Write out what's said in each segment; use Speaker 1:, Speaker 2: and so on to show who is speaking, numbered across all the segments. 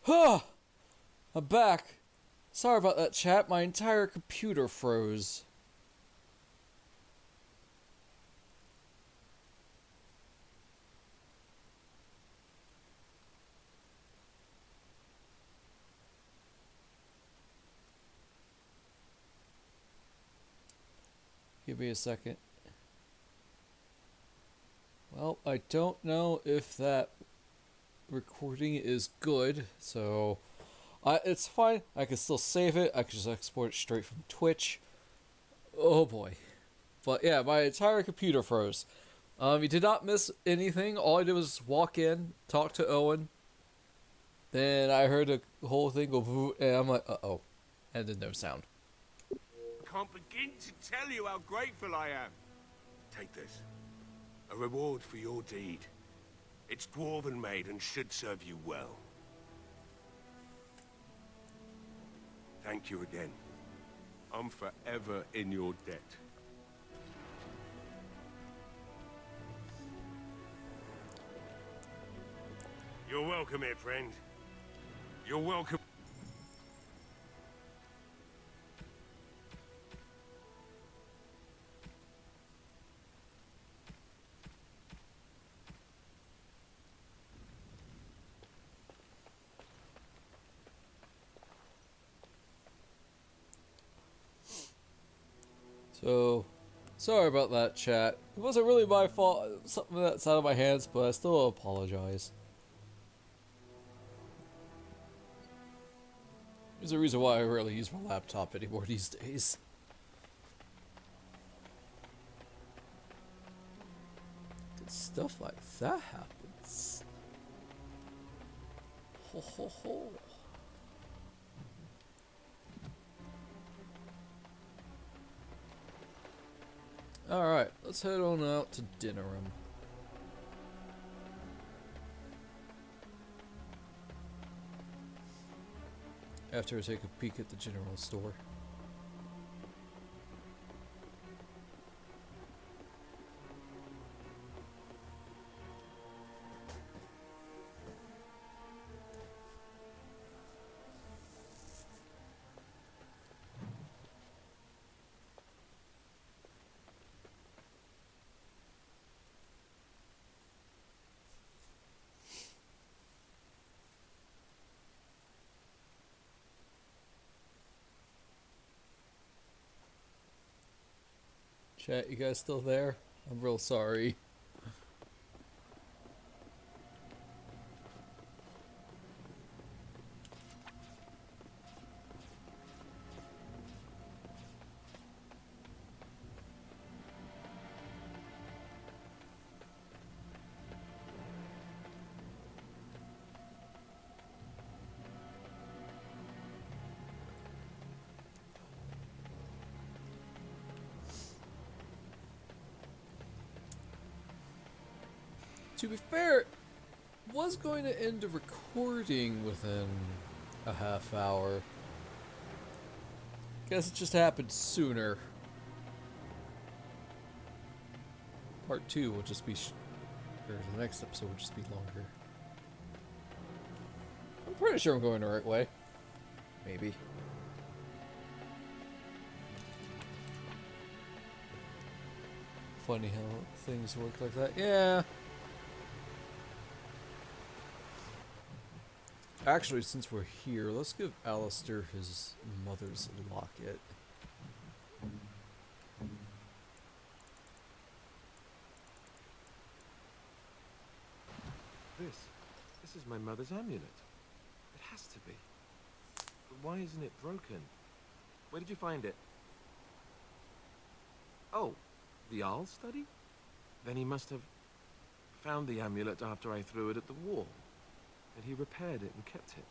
Speaker 1: Huh! I'm back. Sorry about that, chat. My entire computer froze. Give me a second. Well, I don't know if that recording is good, so it's fine. I can still save it. I can just export it straight from Twitch. Oh boy. But yeah, my entire computer froze. You did not miss anything. All I did was walk in, talk to Owen. Then I heard the whole thing go voo, and I'm like, uh-oh. And then no sound.
Speaker 2: Can't begin to tell you how grateful I am. Take this. A reward for your deed. It's dwarven made and should serve you well. Thank you again. I'm forever in your debt. You're welcome here, friend. You're welcome.
Speaker 1: So, sorry about that, chat. It wasn't really my fault, something that's out of my hands, but I still apologize. There's a reason why I rarely use my laptop anymore these days. Good stuff like that happens. Ho ho ho. Alright, let's head on out to Dinnerham. After I take a peek at the general store. Chat, you guys still there? I'm real sorry. To be fair, was going to end the recording within a half hour. Guess it just happened sooner. Part 2 will just be, or the next episode will just be longer. I'm pretty sure I'm going the right way. Maybe. Funny how things work like that. Yeah. Actually, since we're here, let's give Alistair his mother's locket.
Speaker 3: This is my mother's amulet. It has to be. But why isn't it broken? Where did you find it? Oh, the Arl study? Then he must have found the amulet after I threw it at the wall. And he repaired it and kept it.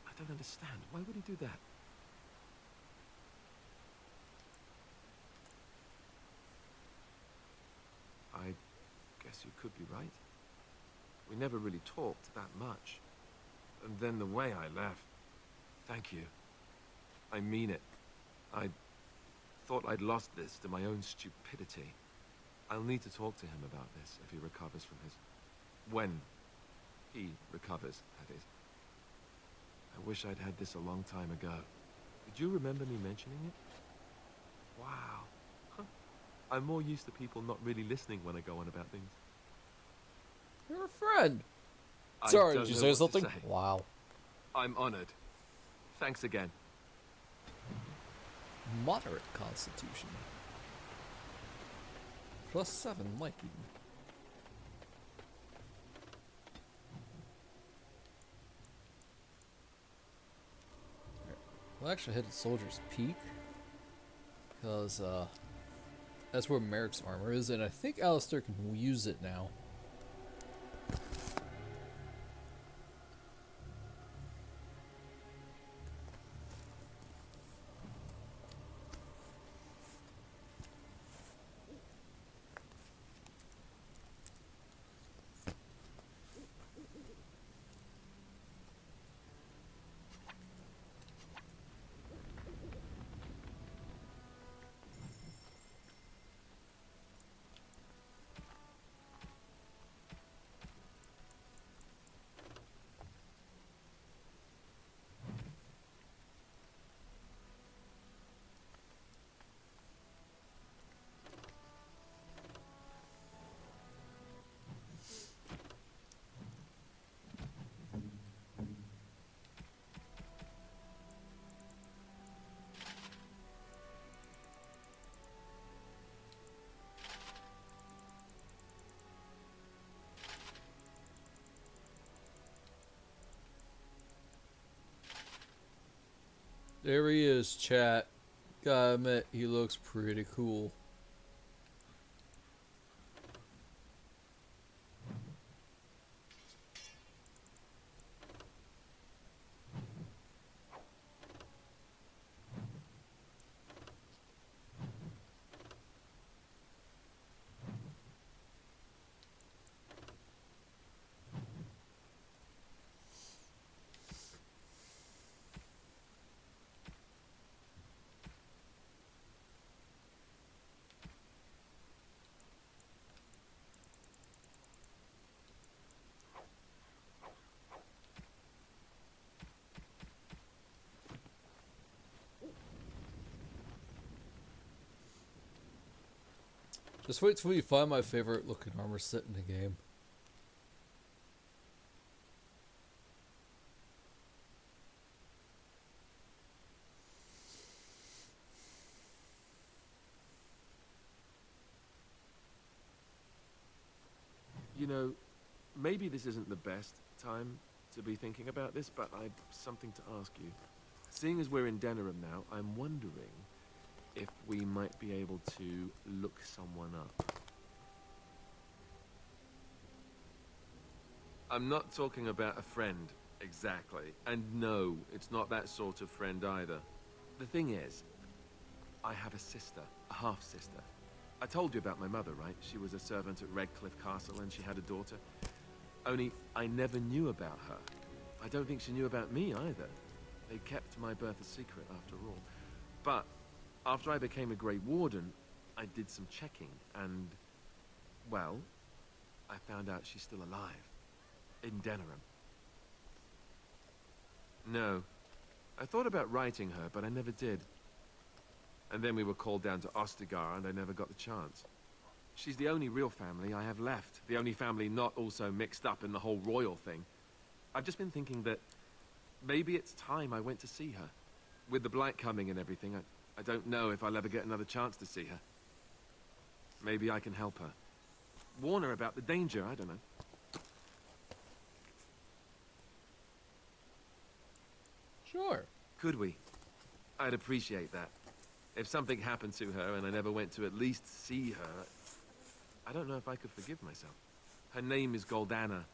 Speaker 3: I don't understand. Why would he do that? I guess you could be right. We never really talked that much. And then the way I left... Thank you. I mean it. I thought I'd lost this to my own stupidity. I'll need to talk to him about this if he recovers from his... When he recovers, that is. I wish I'd had this a long time ago. Did you remember me mentioning it? Wow. Huh. I'm more used to people not really listening when I go on about things.
Speaker 1: You're a friend.
Speaker 3: I
Speaker 1: Sorry,
Speaker 3: don't
Speaker 1: did you
Speaker 3: know
Speaker 1: say
Speaker 3: what to
Speaker 1: something?
Speaker 3: say.
Speaker 1: Wow.
Speaker 3: I'm honored. Thanks again.
Speaker 1: Moderate constitution. +7 liking. We'll actually hit the Soldier's Peak. Because, that's where Merrick's armor is, and I think Alistair can use it now. There he is, chat. Gotta admit, he looks pretty cool. Just wait till we find my favorite looking armor set in the game.
Speaker 3: You know, maybe this isn't the best time to be thinking about this, but I've something to ask you. Seeing as we're in Denerim now, I'm wondering if we might be able to look someone up. I'm not talking about a friend, exactly. And no, it's not that sort of friend either. The thing is, I have a sister, a half-sister. I told you about my mother, right? She was a servant at Redcliffe Castle and she had a daughter. Only, I never knew about her. I don't think she knew about me either. They kept my birth a secret after all. But after I became a Great Warden, I did some checking and, well, I found out she's still alive. In Denerim. No. I thought about writing her, but I never did. And then we were called down to Ostagar, and I never got the chance. She's the only real family I have left. The only family not also mixed up in the whole royal thing. I've just been thinking that maybe it's time I went to see her. With the blight coming and everything, I don't know if I'll ever get another chance to see her. Maybe I can help her. Warn her about the danger, I don't know.
Speaker 1: Sure.
Speaker 3: Could we? I'd appreciate that. If something happened to her and I never went to at least see her, I don't know if I could forgive myself. Her name is Goldana,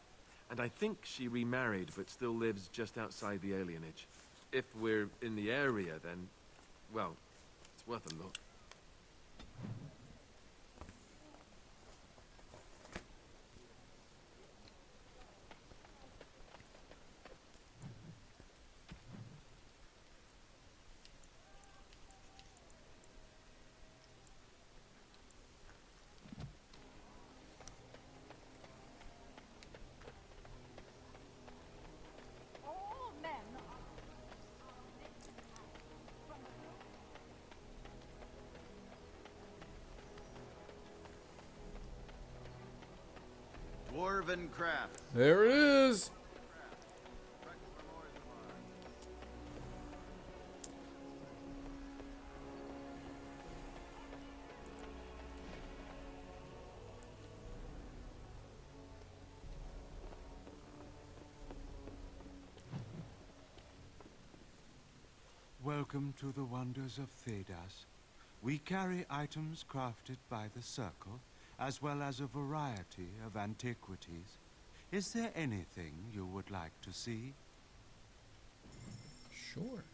Speaker 3: and I think she remarried but still lives just outside the alienage. If we're in the area, then, well, it's worth a look.
Speaker 4: dwarven craft.
Speaker 1: There it is.
Speaker 5: Welcome to the wonders of Thedas. We carry items crafted by the Circle, as well as a variety of antiquities. Is there anything you would like to see?
Speaker 1: Sure.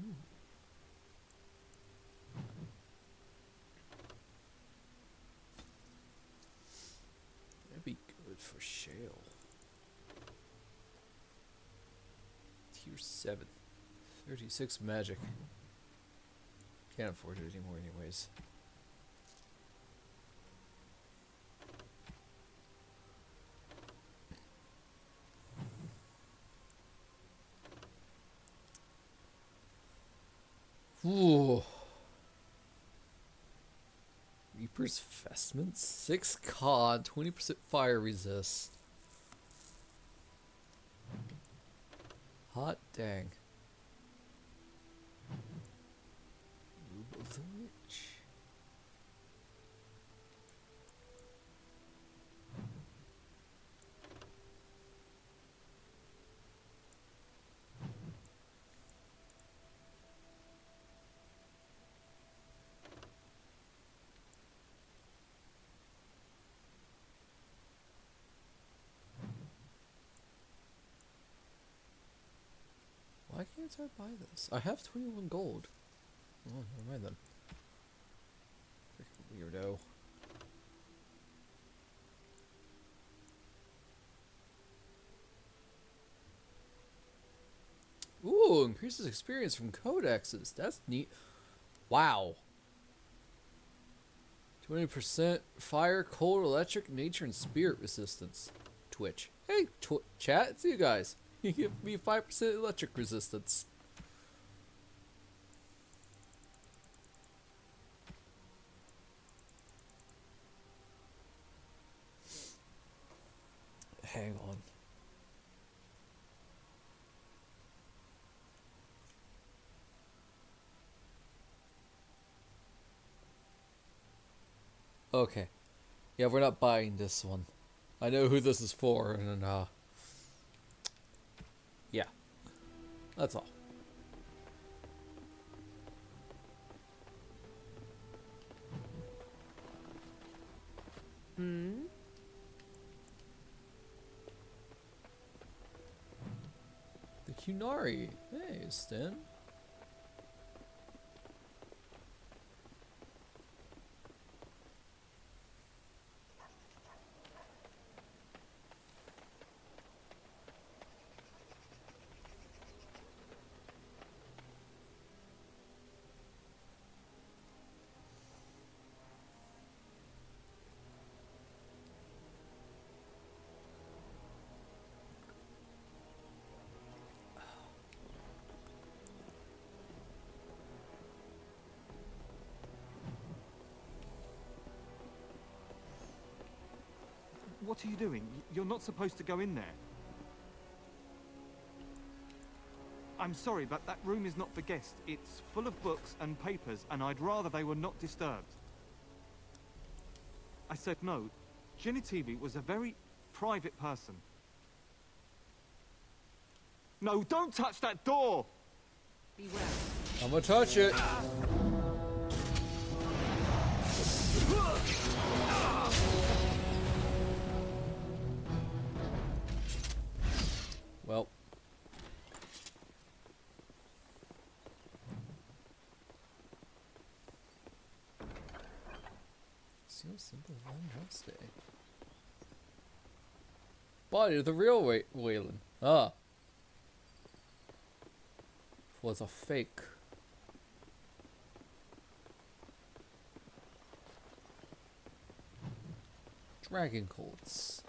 Speaker 1: Ooh. That'd be good for shale. Tier 7. 36 magic. Can't afford it anymore anyways. Ooh. Reaper's Vestments? 6 con, 20% fire resist. Hot dang. Robe of the Witch. Why can't I buy this? I have 21 gold. Oh, never mind then. Freaking weirdo. Ooh, increases experience from codexes. That's neat. Wow. 20% fire, cold, electric, nature, and spirit resistance. Twitch. Hey, chat, it's you guys. You give me 5% electric resistance. Hang on. Okay. Yeah, we're not buying this one. I know who this is for, and yeah. That's all.
Speaker 6: Hmm?
Speaker 1: The Kunari. Hey, Sten.
Speaker 7: What are you doing? You're not supposed to go in there. I'm sorry, but that room is not for guests. It's full of books and papers, and I'd rather they were not disturbed. I said no. Genitivi was a very private person. No, don't touch that door!
Speaker 6: Beware.
Speaker 1: I'm gonna touch it. Well. Seal symbol of unjust day. Body of the real Wayland. Ah. Was a fake. Dragon Colts.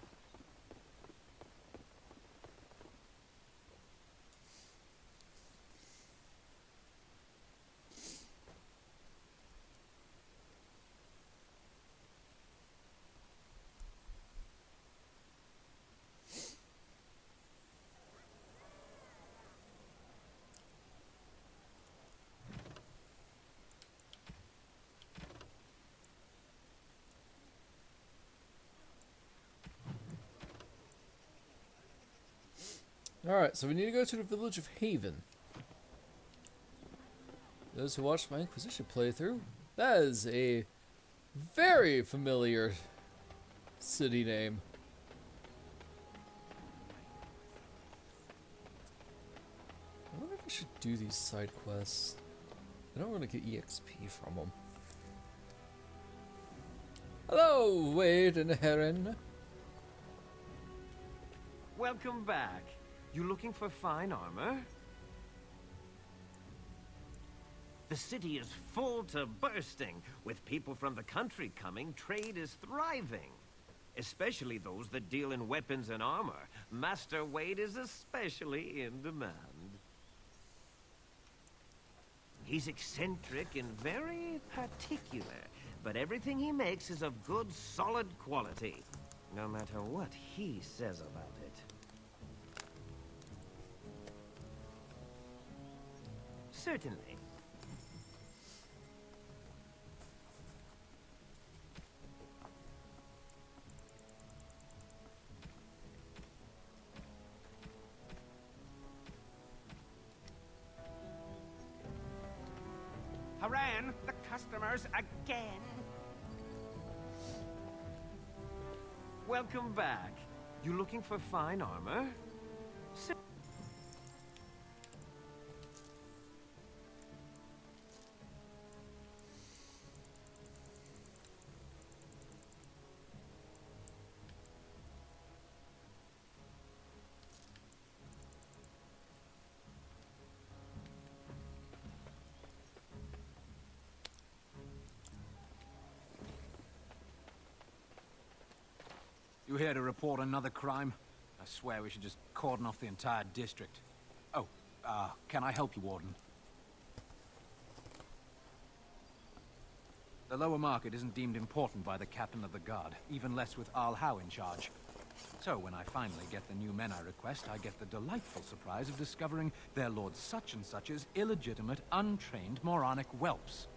Speaker 1: Alright, so we need to go to the village of Haven. Those who watched my Inquisition playthrough, that is a very familiar city name. I wonder if I should do these side quests. I don't want to get EXP from them. Hello, Wade and Heron.
Speaker 4: Welcome back. You looking for fine armor? The city is full to bursting. With people from the country coming, trade is thriving. Especially those that deal in weapons and armor. Master Wade is especially in demand. He's eccentric and very particular, but everything he makes is of good, solid quality, no matter what he says about it. Certainly.
Speaker 2: Haran, the customers again.
Speaker 4: Welcome back. You looking for fine armor?
Speaker 6: You here to report another crime? I swear we should just cordon off the entire district. Oh, can I help you, Warden? The lower market isn't deemed important by the captain of the guard, even less with Al Howe in charge. So when I finally get the new men I request, I get the delightful surprise of discovering they're Lord Such-and-Such's illegitimate, untrained, moronic whelps.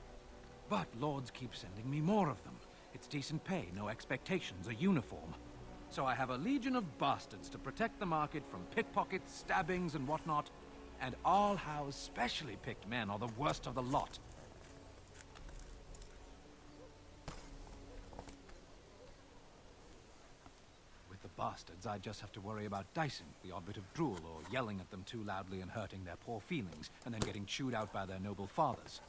Speaker 6: But lords keep sending me more of them. It's decent pay, no expectations, a uniform. So I have a legion of bastards to protect the market from pickpockets, stabbings, and whatnot. And Al Howe's specially picked men are the worst of the lot. With the bastards, I just have to worry about dicing the odd bit of drool or yelling at them too loudly and hurting their poor feelings, and then getting chewed out by their noble fathers.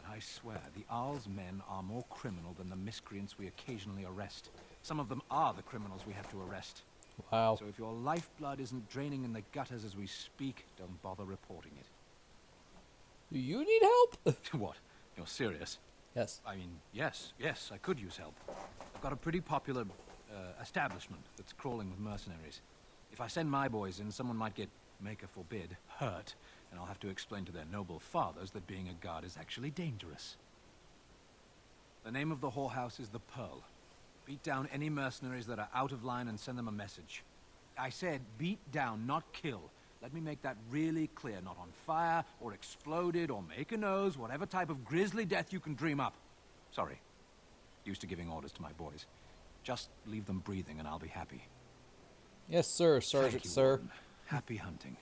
Speaker 6: I swear, the Arl's men are more criminal than the miscreants we occasionally arrest. Some of them are the criminals we have to arrest.
Speaker 1: Wow.
Speaker 6: So if your lifeblood isn't draining in the gutters as we speak, don't bother reporting it.
Speaker 1: Do you need help?
Speaker 6: What? You're serious?
Speaker 1: Yes.
Speaker 6: I mean, yes, I could use help. I've got a pretty popular establishment that's crawling with mercenaries. If I send my boys in, someone might get, maker forbid, hurt. And I'll have to explain to their noble fathers that being a guard is actually dangerous. The name of the whorehouse is the Pearl. Beat down any mercenaries that are out of line and send them a message. I said beat down, not kill. Let me make that really clear. Not on fire, or exploded, or make a nose, whatever type of grisly death you can dream up. Sorry. Used to giving orders to my boys. Just leave them breathing and I'll be happy.
Speaker 1: Yes, sir, Sergeant,
Speaker 6: Thank you,
Speaker 1: sir.
Speaker 6: Warden. Happy hunting.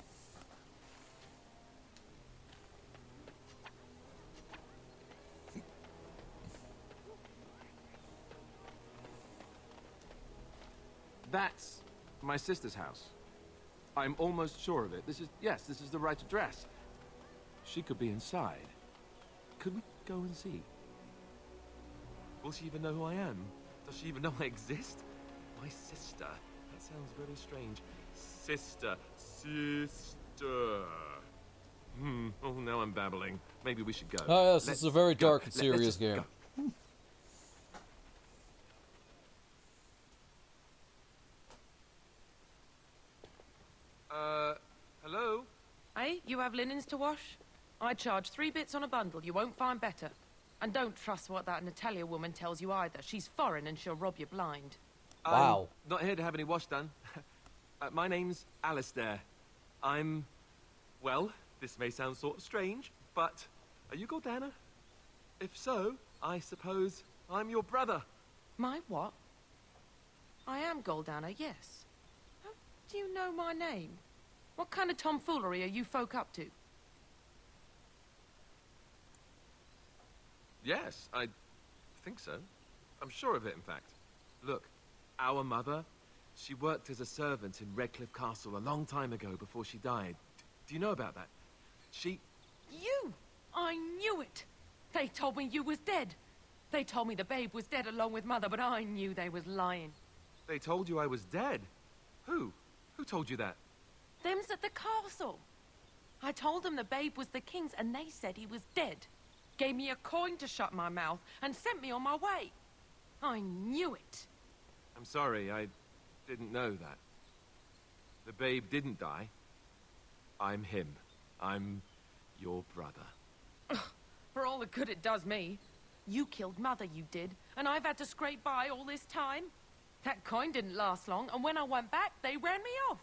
Speaker 3: That's my sister's house. I'm almost sure of it. This is the right address. She could be inside. Could we go and see? Will she even know who I am? Does she even know I exist? My sister. That sounds very strange. Sister. Oh, now I'm babbling. Maybe we should go.
Speaker 1: Oh, yes, this is a very dark and
Speaker 3: Let's
Speaker 1: serious
Speaker 3: just
Speaker 1: game.
Speaker 3: go. Hello?
Speaker 8: Hey, you have linens to wash? I charge 3 bits on a bundle. You won't find better. And don't trust what that Natalia woman tells you either. She's foreign and she'll rob you blind.
Speaker 1: Wow.
Speaker 3: I'm not here to have any wash done. My name's Alistair. Well, this may sound sort of strange, but are you Gordana? If so, I suppose I'm your brother.
Speaker 8: My what? I am Goldana, yes. How do you know my name? What kind of tomfoolery are you folk up to?
Speaker 3: Yes, I think so. I'm sure of it, in fact. Look, our mother, she worked as a servant in Redcliffe Castle a long time ago before she died. Do you know about that? She...
Speaker 8: You! I knew it! They told me you was dead. They told me the babe was dead along with Mother, but I knew they was lying.
Speaker 3: They told you I was dead? Who? Who told you that?
Speaker 8: Them's at the castle. I told them the babe was the king's, and they said he was dead. Gave me a coin to shut my mouth, and sent me on my way. I knew it.
Speaker 3: I'm sorry, I didn't know that. The babe didn't die. I'm him. I'm your brother.
Speaker 8: For all the good it does me. You killed Mother, you did, and I've had to scrape by all this time. That coin didn't last long, and when I went back, they ran me off.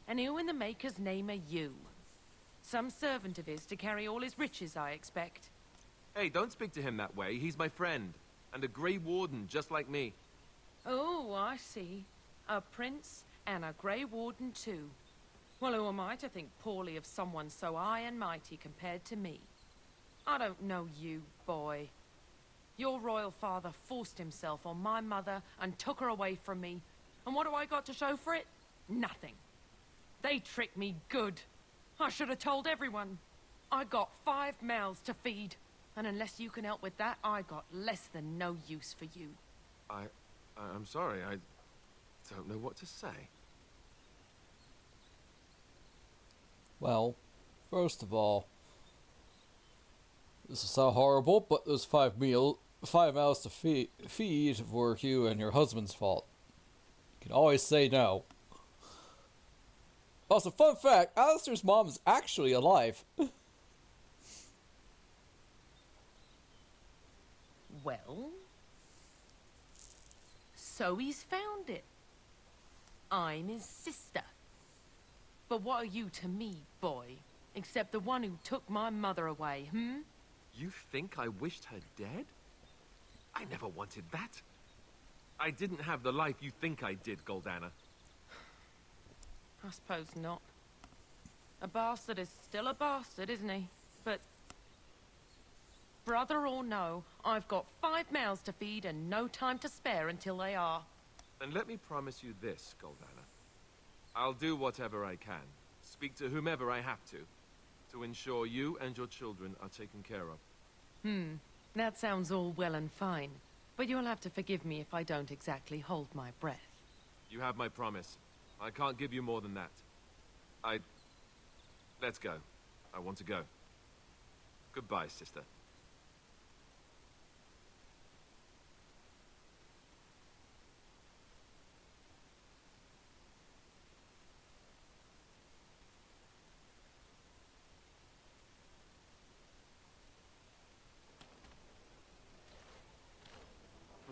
Speaker 8: And who in the Maker's name are you? Some servant of his to carry all his riches, I expect.
Speaker 3: Hey, don't speak to him that way. He's my friend. And a Grey Warden, just like me.
Speaker 8: Oh, I see. A prince and a Grey Warden, too. Well, who am I to think poorly of someone so high and mighty compared to me? I don't know you, boy. Your royal father forced himself on my mother and took her away from me. And what do I got to show for it? Nothing. They tricked me good. I should have told everyone. I got 5 mouths to feed. And unless you can help with that, I got less than no use for you.
Speaker 3: I'm sorry, I don't know what to say.
Speaker 1: Well, first of all, this will sound horrible, but those 5 mouths to feed were you and your husband's fault. You can always say no. Also, fun fact, Alistair's mom is actually alive.
Speaker 8: Well, so he's found it. I'm his sister. But what are you to me, boy? Except the one who took my mother away, hmm?
Speaker 3: You think I wished her dead? I never wanted that. I didn't have the life you think I did, Goldana.
Speaker 8: I suppose not. A bastard is still a bastard, isn't he? But... brother or no, I've got 5 mouths to feed and no time to spare until they are.
Speaker 3: And let me promise you this, Goldana. I'll do whatever I can, speak to whomever I have to ensure you and your children are taken care of.
Speaker 8: That sounds all well and fine. But you'll have to forgive me if I don't exactly hold my breath.
Speaker 3: You have my promise. I can't give you more than that. Let's go. I want to go. Goodbye, sister.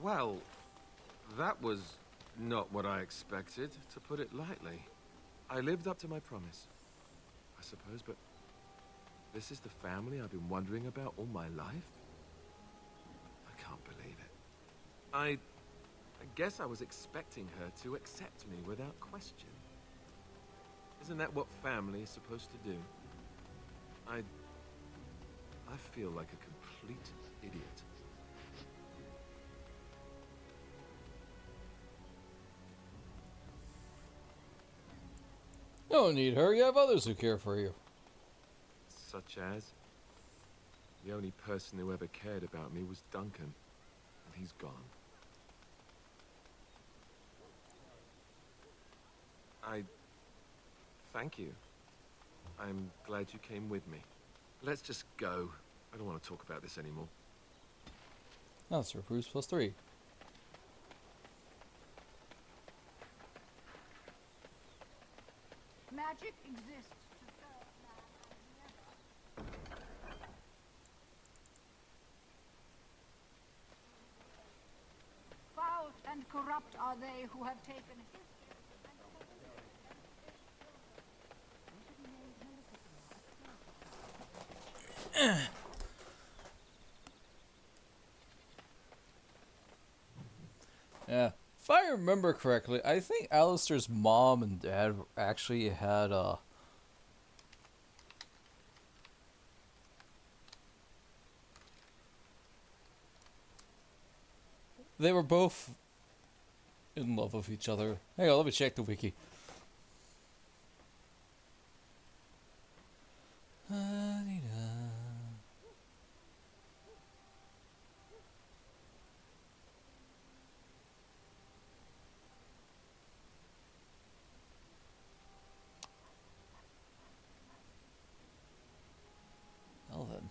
Speaker 3: Well, that was not what I expected, to put it lightly. I lived up to my promise, I suppose, but this is the family I've been wondering about all my life? I can't believe it. I guess I was expecting her to accept me without question. Isn't that what family is supposed to do? I feel like a complete idiot.
Speaker 1: You don't need her, you have others who care for you.
Speaker 3: Such as? The only person who ever cared about me was Duncan, and he's gone. Thank you. I'm glad you came with me. Let's just go. I don't want to talk about this anymore.
Speaker 1: That's for Bruce plus 3.
Speaker 9: Magic exists to serve man and never. Foul and corrupt are they who have taken his gift and
Speaker 1: Yeah. If I remember correctly, I think Alistair's mom and dad actually had they were both in love with each other. Hang on, let me check the wiki. Well then.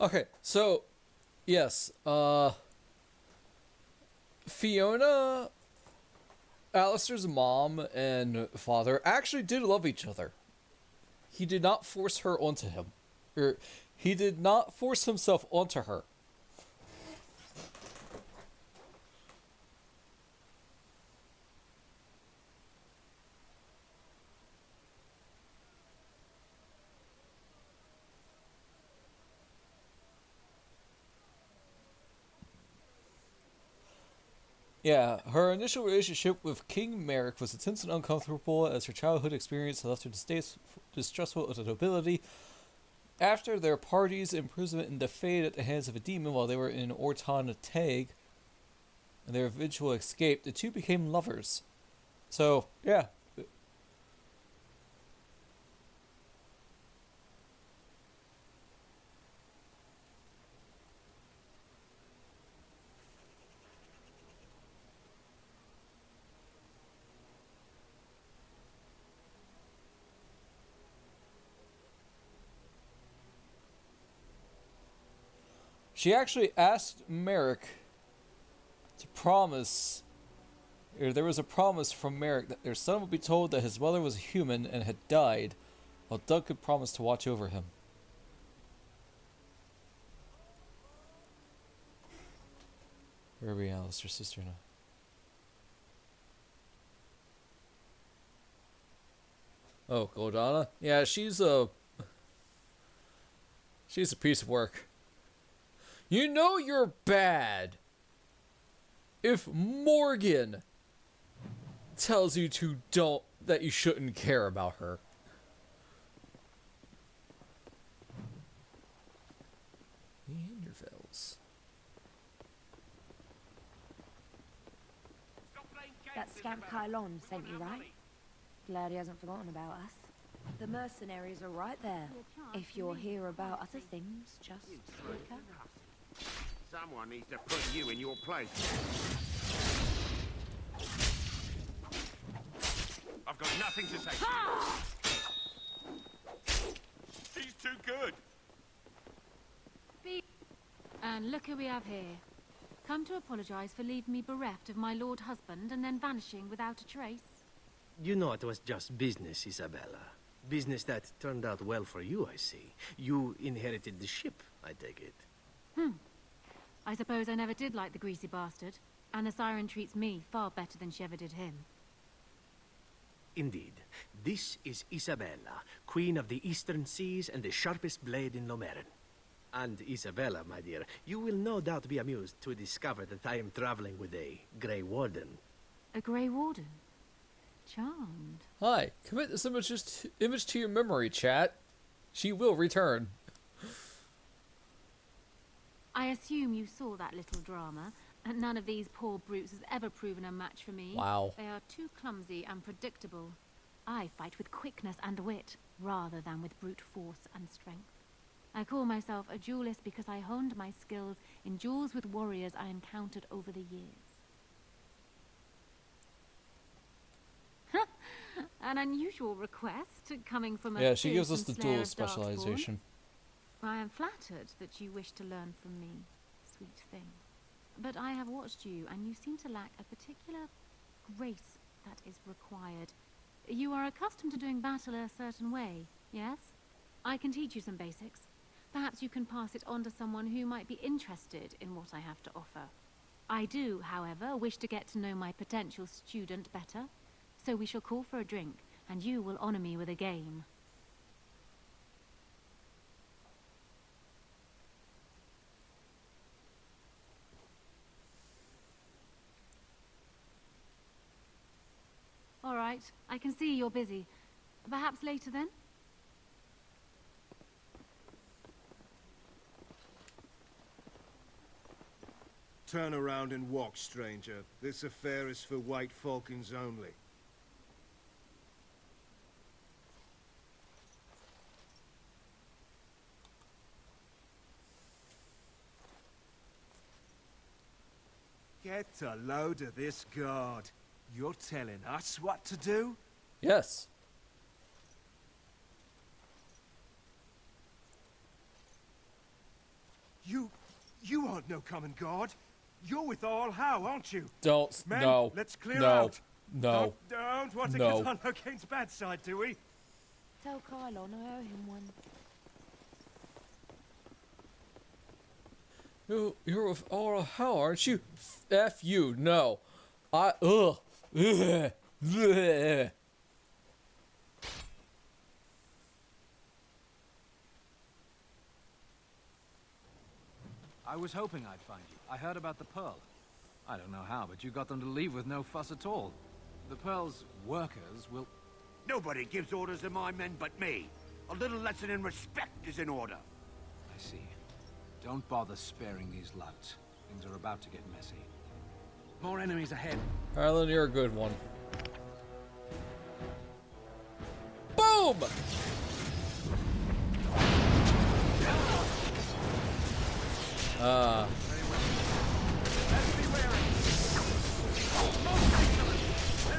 Speaker 1: Okay, so yes, Fiona, Alistair's mom and father actually did love each other. He did not force her onto him. Or he did not force himself onto her. Yeah, her initial relationship with King Merrick was intense and uncomfortable as her childhood experience left her distrustful of the nobility. After their party's imprisonment and defeat at the hands of a demon while they were in Orton Tag, and their eventual escape, the two became lovers. So, yeah. She actually asked Merrick to promise, or there was a promise from Merrick that their son would be told that his mother was a human and had died, while Doug could promise to watch over him. Where are we, Alistair's sister now? Oh, Goldana? Yeah, she's a piece of work. You know you're bad if Morgan tells you that you shouldn't care about her. Neanderthals.
Speaker 10: That scamp Kylon sent you, right? Glad he hasn't forgotten about us. The mercenaries are right there. If you'll hear about other things, just speak up.
Speaker 2: Someone needs to put you in your place. I've got nothing to say to you. She's too good.
Speaker 11: And look who we have here. Come to apologize for leaving me bereft of my lord husband and then vanishing without a trace.
Speaker 12: You know it was just business, Isabella. Business that turned out well for you, I see. You inherited the ship, I take it.
Speaker 11: I suppose I never did like the greasy bastard. And the siren treats me far better than she ever did him.
Speaker 12: Indeed. This is Isabella, Queen of the Eastern Seas and the sharpest blade in Lomerin. And Isabella, my dear, you will no doubt be amused to discover that I am traveling with a Grey Warden.
Speaker 11: A Grey Warden? Charmed.
Speaker 1: Hi, commit this image to your memory, chat. She will return.
Speaker 11: I assume you saw that little drama, and none of these poor brutes has ever proven a match for me.
Speaker 1: Wow.
Speaker 11: They are too clumsy and predictable. I fight with quickness and wit, rather than with brute force and strength. I call myself a duelist because I honed my skills in duels with warriors I encountered over the years. An unusual request, coming from a
Speaker 1: Yeah, she gives us
Speaker 11: fearsome
Speaker 1: the
Speaker 11: slayer
Speaker 1: dual
Speaker 11: of Darkspawn.
Speaker 1: specialization.
Speaker 11: I am flattered that you wish to learn from me, sweet thing. But I have watched you, and you seem to lack a particular grace that is required. You are accustomed to doing battle a certain way, yes? I can teach you some basics. Perhaps you can pass it on to someone who might be interested in what I have to offer. I do, however, wish to get to know my potential student better. So we shall call for a drink, and you will honor me with a game. All right, I can see you're busy. Perhaps later then?
Speaker 13: Turn around and walk, stranger. This affair is for White Falcons only. Get a load of this guard. You're telling us what to do?
Speaker 1: Yes.
Speaker 13: You aren't no common guard. You're with all how, aren't you?
Speaker 1: Don't.
Speaker 13: Men,
Speaker 1: No.
Speaker 13: let's clear
Speaker 1: No.
Speaker 13: out.
Speaker 1: No.
Speaker 13: Don't want to
Speaker 1: No.
Speaker 13: get on O'Kane's bad side, do we?
Speaker 10: Tell Kylon I owe him one.
Speaker 1: You're with all how, aren't you? F you. No. Ugh. Ugh.
Speaker 6: I was hoping I'd find you. I heard about the Pearl. I don't know how, but you got them to leave with no fuss at all. The Pearl's workers will...
Speaker 2: Nobody gives orders to my men but me. A little lesson in respect is in order.
Speaker 6: I see. Don't bother sparing these louts. Things are about to get messy. More enemies ahead.
Speaker 1: Harlan, you're a good one. Boom!
Speaker 4: There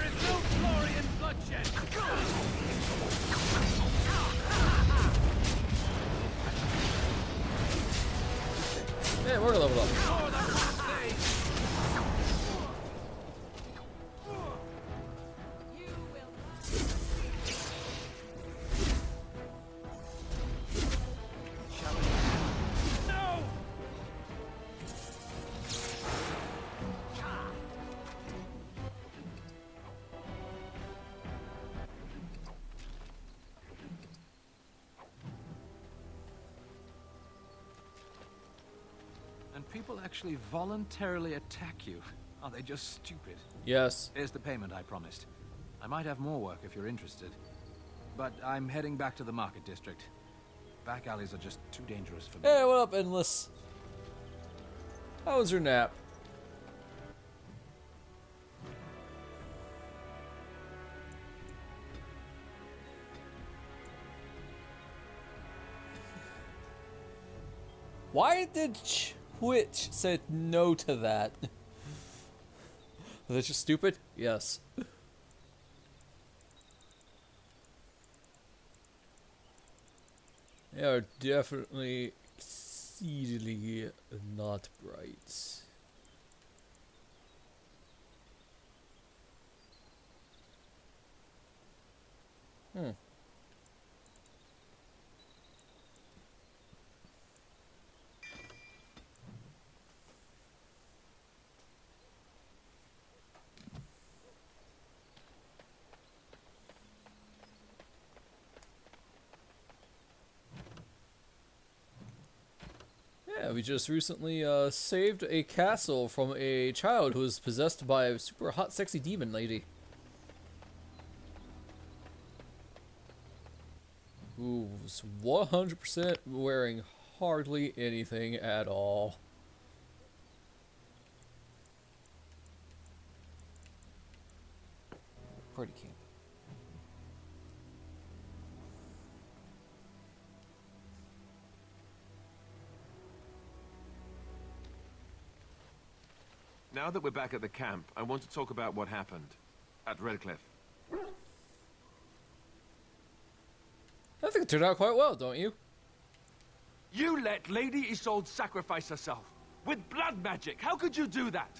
Speaker 4: is no glory in bloodshed.
Speaker 1: Yeah, we're leveled up.
Speaker 6: people actually voluntarily attack you? Are they just stupid?
Speaker 1: Yes.
Speaker 6: Here's the payment I promised. I might have more work if you're interested. But I'm heading back to the market district. Back alleys are just too dangerous for me.
Speaker 1: Hey, what up, Endless? How was your nap? Why did Twitch say no to that? Was it just stupid? Yes. They are definitely exceedingly not bright. Hmm. Yeah, we just recently saved a castle from a child who was possessed by a super hot, sexy demon lady. Who was 100% wearing hardly anything at all. Party camp.
Speaker 3: Now that we're back at the camp, I want to talk about what happened at Redcliffe.
Speaker 1: I think it turned out quite well, don't you?
Speaker 3: You let Lady Isolde sacrifice herself with blood magic. How could you do that?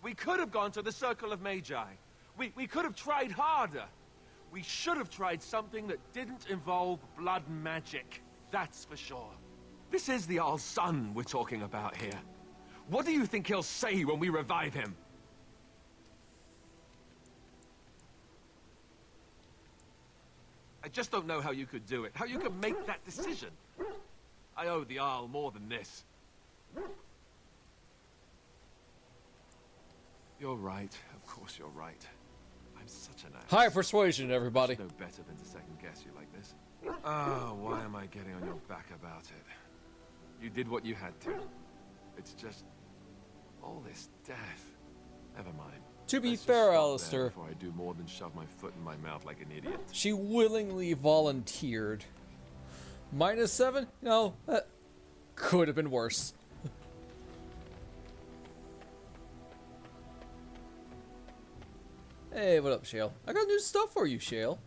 Speaker 3: We could have gone to the Circle of Magi. We could have tried harder. We should have tried something that didn't involve blood magic. That's for sure. This is the Jarl's son we're talking about here. What do you think he'll say when we revive him? I just don't know how you could do it, how you could make that decision. I owe the Jarl more than this. You're right. Of course you're right. I'm such an ass.
Speaker 1: High persuasion, everybody.
Speaker 3: There's no better than to second guess you like this. Oh, why am I getting on your back about it? You did what you had to. It's just all this death. Never mind.
Speaker 1: To be
Speaker 3: Let's just
Speaker 1: fair,
Speaker 3: stop there
Speaker 1: Alistair,
Speaker 3: before I do more than shove my foot in my mouth like an idiot.
Speaker 1: she willingly volunteered. -7? No, that could have been worse. Hey, what up, Shale? I got new stuff for you, Shale.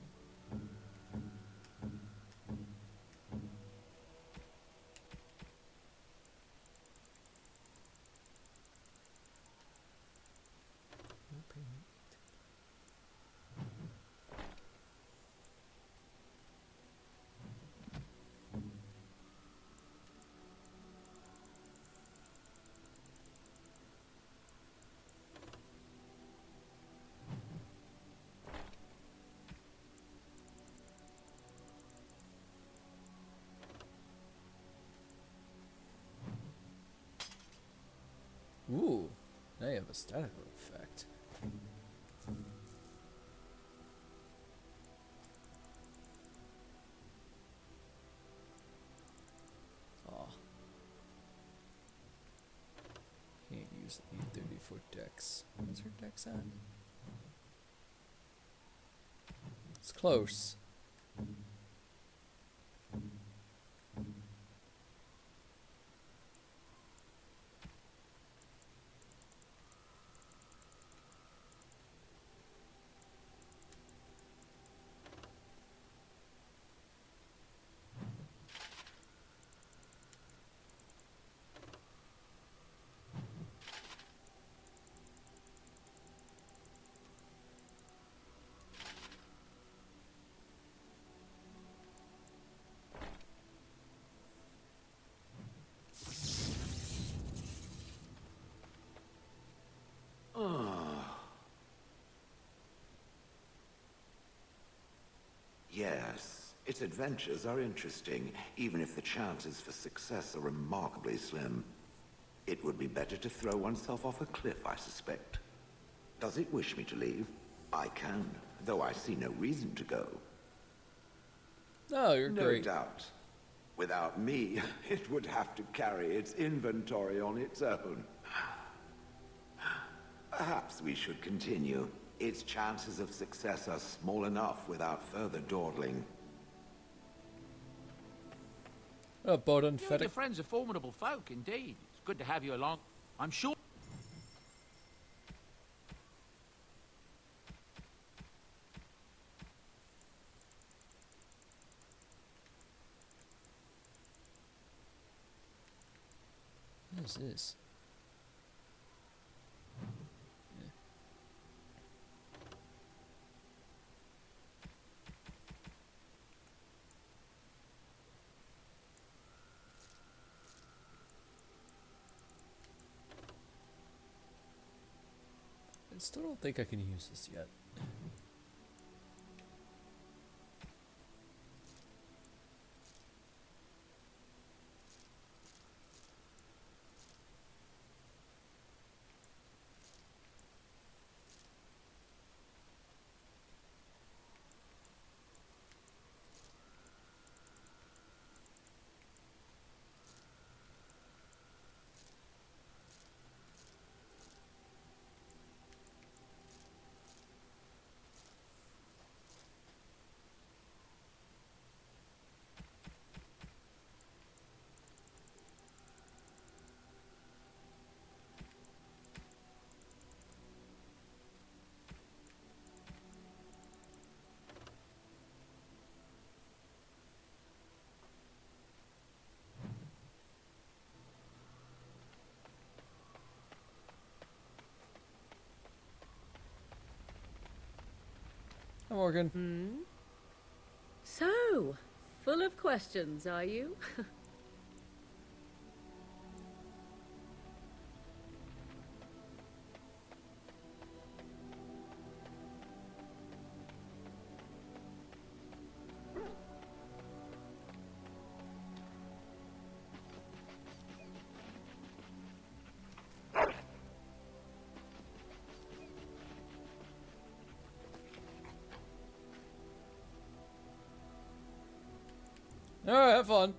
Speaker 1: Ooh, now you have a static effect. Aw. Can't use the 30-foot dex. Where's her dex at? It's close.
Speaker 14: Its adventures are interesting, even if the chances for success are remarkably slim. It would be better to throw oneself off a cliff, I suspect. Does it wish me to leave? I can, though I see no reason to go.
Speaker 1: Oh, you're great.
Speaker 14: No doubt. Without me, it would have to carry its inventory on its own. Perhaps we should continue. Its chances of success are small enough without further dawdling.
Speaker 1: Bowden,
Speaker 15: You and your friends are formidable folk, indeed. It's good to have you along. I'm sure...
Speaker 1: What is this? I still don't think I can use this yet. Hi, Morgan.
Speaker 16: So, full of questions, are you?
Speaker 1: Alright, have fun.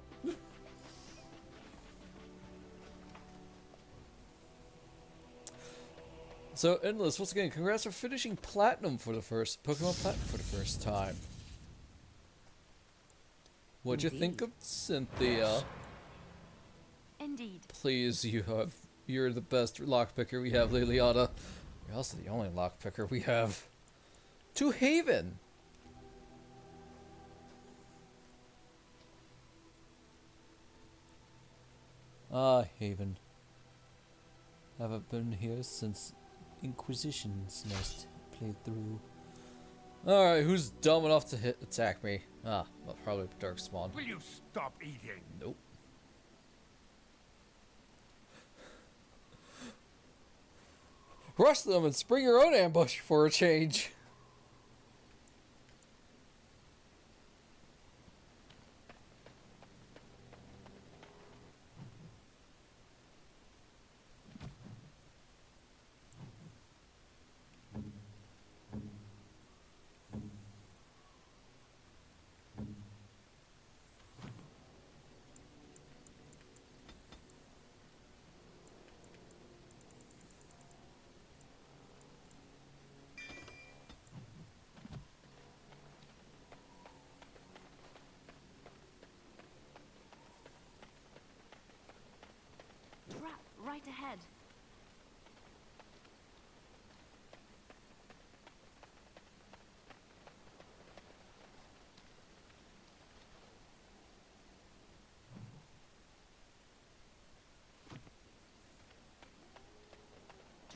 Speaker 1: So, Endless, once again, congrats for finishing Platinum for the first Pokemon Platinum for the first time. What'd you think of Cynthia?
Speaker 11: Indeed.
Speaker 1: Please, you're the best lockpicker we have, Liliana. You're also the only lockpicker we have. To Haven! Ah, Haven. Haven't been here since Inquisition's Nest played through. Alright, who's dumb enough to attack me? Ah, well, probably Darkspawn.
Speaker 2: Will you stop eating?
Speaker 1: Nope. Rush them and spring your own ambush for a change.
Speaker 10: Right ahead.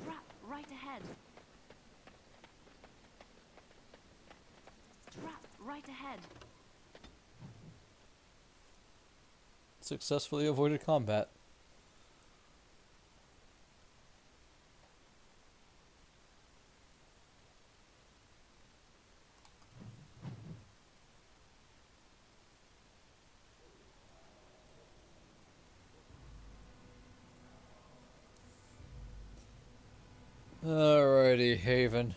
Speaker 10: Trap right ahead. Trap right ahead.
Speaker 1: Successfully avoided combat. Haven.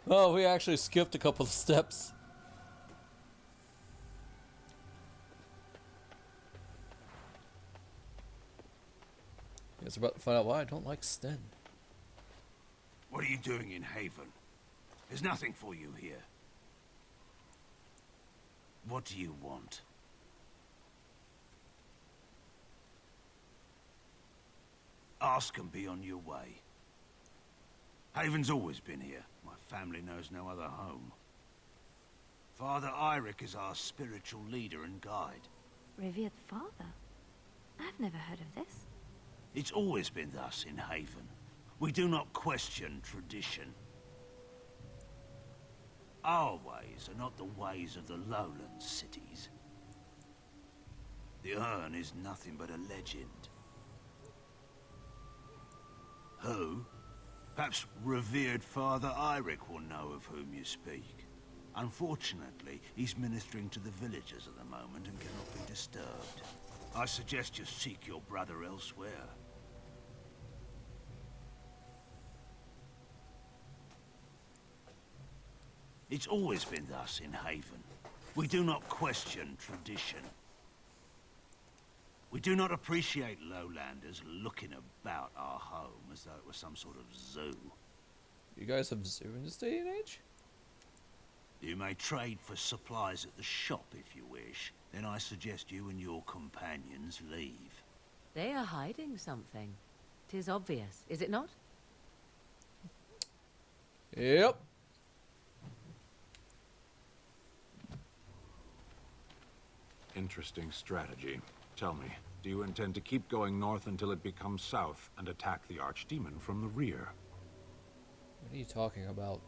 Speaker 1: Oh, we actually skipped a couple of steps. Guess we're about to find out why I don't like Sten.
Speaker 17: What are you doing in Haven? There's nothing for you here. What do you want? Ask and be on your way. Haven's always been here. My family knows no other home. Father Eirik is our spiritual leader and guide.
Speaker 10: Revered father? I've never heard of this.
Speaker 17: It's always been thus in Haven. We do not question tradition. Our ways are not the ways of the lowland cities. The urn is nothing but a legend. Who? Perhaps revered Father Eirik will know of whom you speak. Unfortunately, he's ministering to the villagers at the moment and cannot be disturbed. I suggest you seek your brother elsewhere. It's always been thus in Haven. We do not question tradition. We do not appreciate lowlanders looking about our home as though it was some sort of zoo.
Speaker 1: You guys have zoo in this day and age?
Speaker 17: You may trade for supplies at the shop if you wish. Then I suggest you and your companions leave.
Speaker 16: They are hiding something. 'Tis obvious, is it not?
Speaker 1: Yep.
Speaker 18: Interesting strategy. Tell me, do you intend to keep going north until it becomes south and attack the Archdemon from the rear?
Speaker 1: What are you talking about?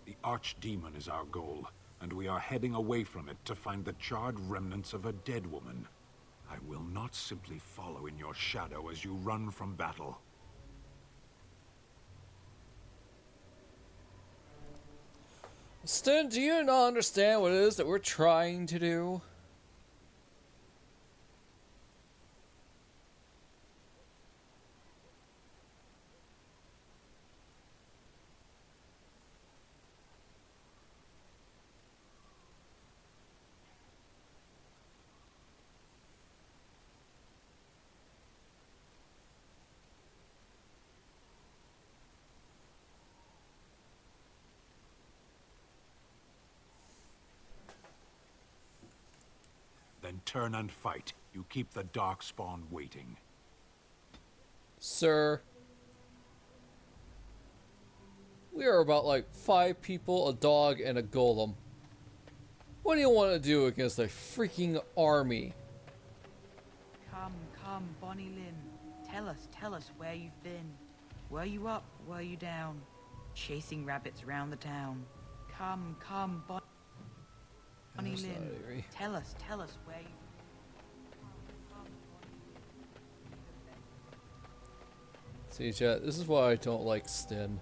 Speaker 18: The Archdemon is our goal, and we are heading away from it to find the charred remnants of a dead woman. I will not simply follow in your shadow as you run from battle.
Speaker 1: Sten, do you not understand what it is that we're trying to do?
Speaker 18: Then turn and fight. You keep the Darkspawn waiting.
Speaker 1: Sir. We are about like 5 people, a dog, and a golem. What do you want to do against a freaking army?
Speaker 19: Come, Bonnie Lynn. Tell us where you've been. Were you up? Were you down? Chasing rabbits around the town. Come, Bonnie Lynn. Tell us where you...
Speaker 1: See, chat, this is why I don't like Sten.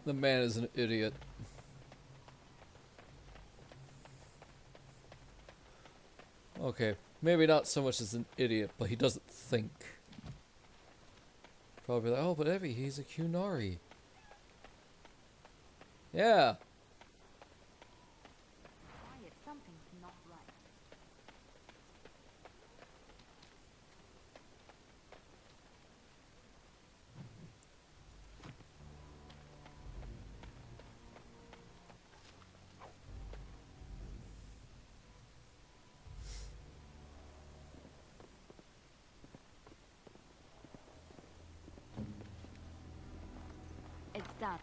Speaker 1: The man is an idiot. Okay, maybe not so much as an idiot, but he doesn't think. Probably like, oh, but Evie, he's a Kunari. Yeah.
Speaker 10: Quiet, something's not right. It's done.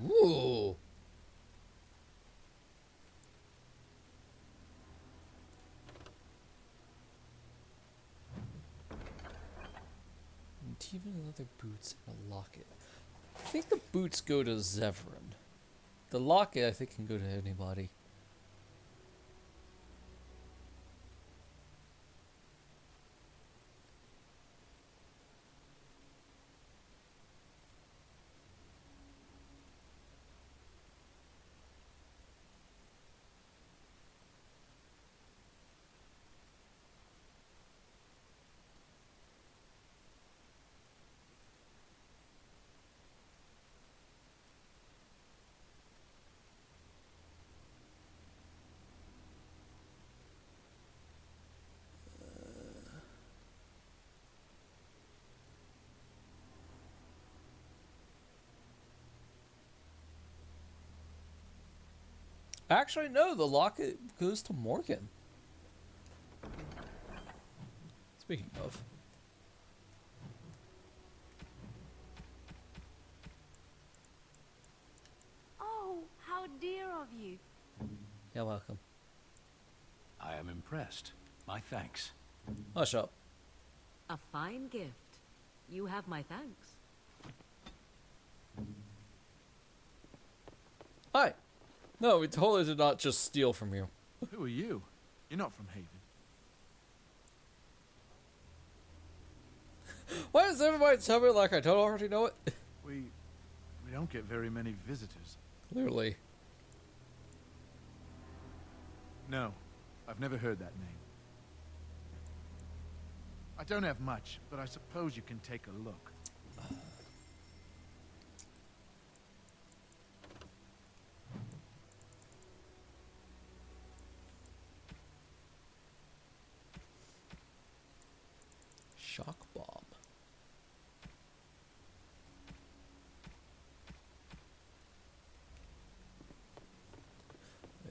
Speaker 1: Ooh. And even another boots and a locket. I think the boots go to Zevran. The locket, I think, can go to anybody. Actually, no, the locket goes to Morgan. Speaking of.
Speaker 10: Oh, how dear of you.
Speaker 1: You're welcome.
Speaker 6: I am impressed. My thanks.
Speaker 1: Hush up.
Speaker 16: A fine gift. You have my thanks.
Speaker 1: Hi. No, we totally did not just steal from you.
Speaker 20: Who are you? You're not from Haven.
Speaker 1: Why does everybody tell me like I don't already know it?
Speaker 20: We don't get very many visitors.
Speaker 1: Clearly.
Speaker 20: No, I've never heard that name. I don't have much, but I suppose you can take a look.
Speaker 1: Shock bomb.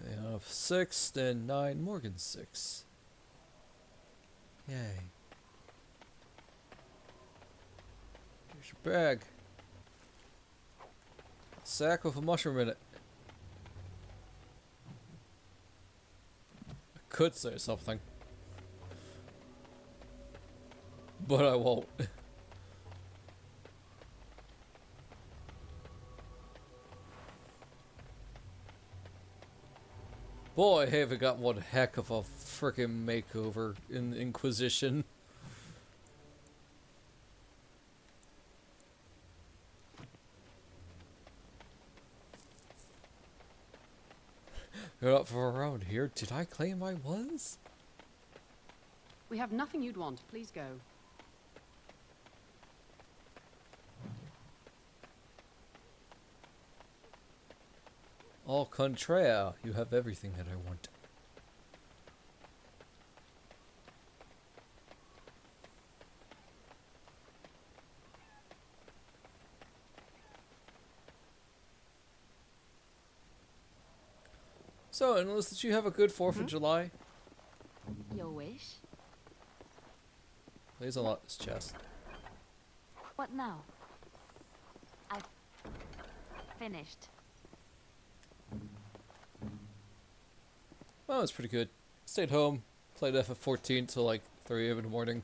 Speaker 1: I have 6, then 9, Morgan 6. Yay. Here's your bag. A sack with a mushroom in it. I could say something. But I won't. Boy, have it got one heck of a frickin' makeover in the Inquisition. You're up for around here. Did I claim I was?
Speaker 21: We have nothing you'd want. Please go.
Speaker 1: Au contraire, you have everything that I want. So, unless that you have a good 4th of July,
Speaker 10: Your wish?
Speaker 1: please unlock this chest.
Speaker 10: What now? I've finished.
Speaker 1: Well, it's pretty good. Stayed home, played FF14 till like 3 AM in the morning.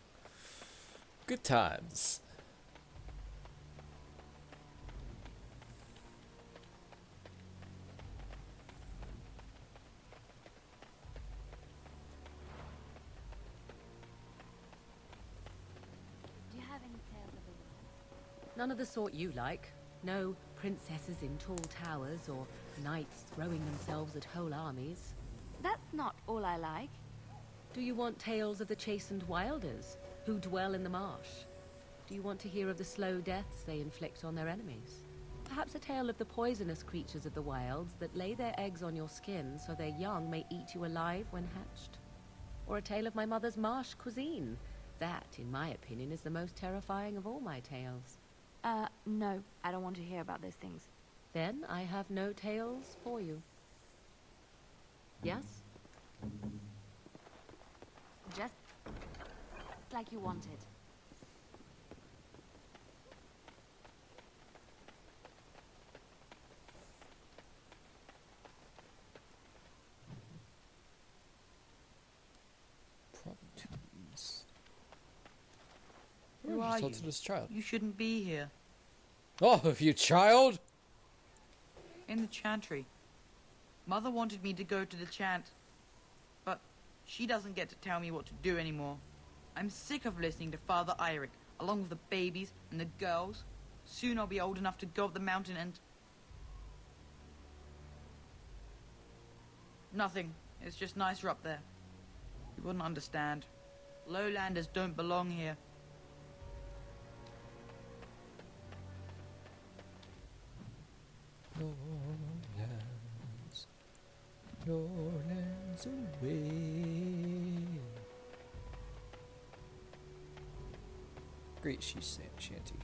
Speaker 1: Good times.
Speaker 10: Do you have any tales of the
Speaker 16: None of the sort you like. No princesses in tall towers or knights throwing themselves at whole armies.
Speaker 10: That's not all I like.
Speaker 16: Do you want tales of the chastened wilders who dwell in the marsh? Do you want to hear of the slow deaths they inflict on their enemies? Perhaps a tale of the poisonous creatures of the wilds that lay their eggs on your skin so their young may eat you alive when hatched? Or a tale of my mother's marsh cuisine? That, in my opinion, is the most terrifying of all my tales.
Speaker 10: No, I don't want to hear about those things.
Speaker 16: Then I have no tales for you. Yes?
Speaker 10: Just like you wanted.
Speaker 1: Promptings.
Speaker 19: Who are you?
Speaker 1: To this child.
Speaker 19: You shouldn't be here.
Speaker 1: Oh, you child!
Speaker 19: In the chantry. Mother wanted me to go to the chant, but she doesn't get to tell me what to do anymore. I'm sick of listening to Father Eirik, along with the babies and the girls. Soon I'll be old enough to go up the mountain and... Nothing. It's just nicer up there. You wouldn't understand. Lowlanders don't belong here.
Speaker 1: No lands, no lands away. Great she shanty.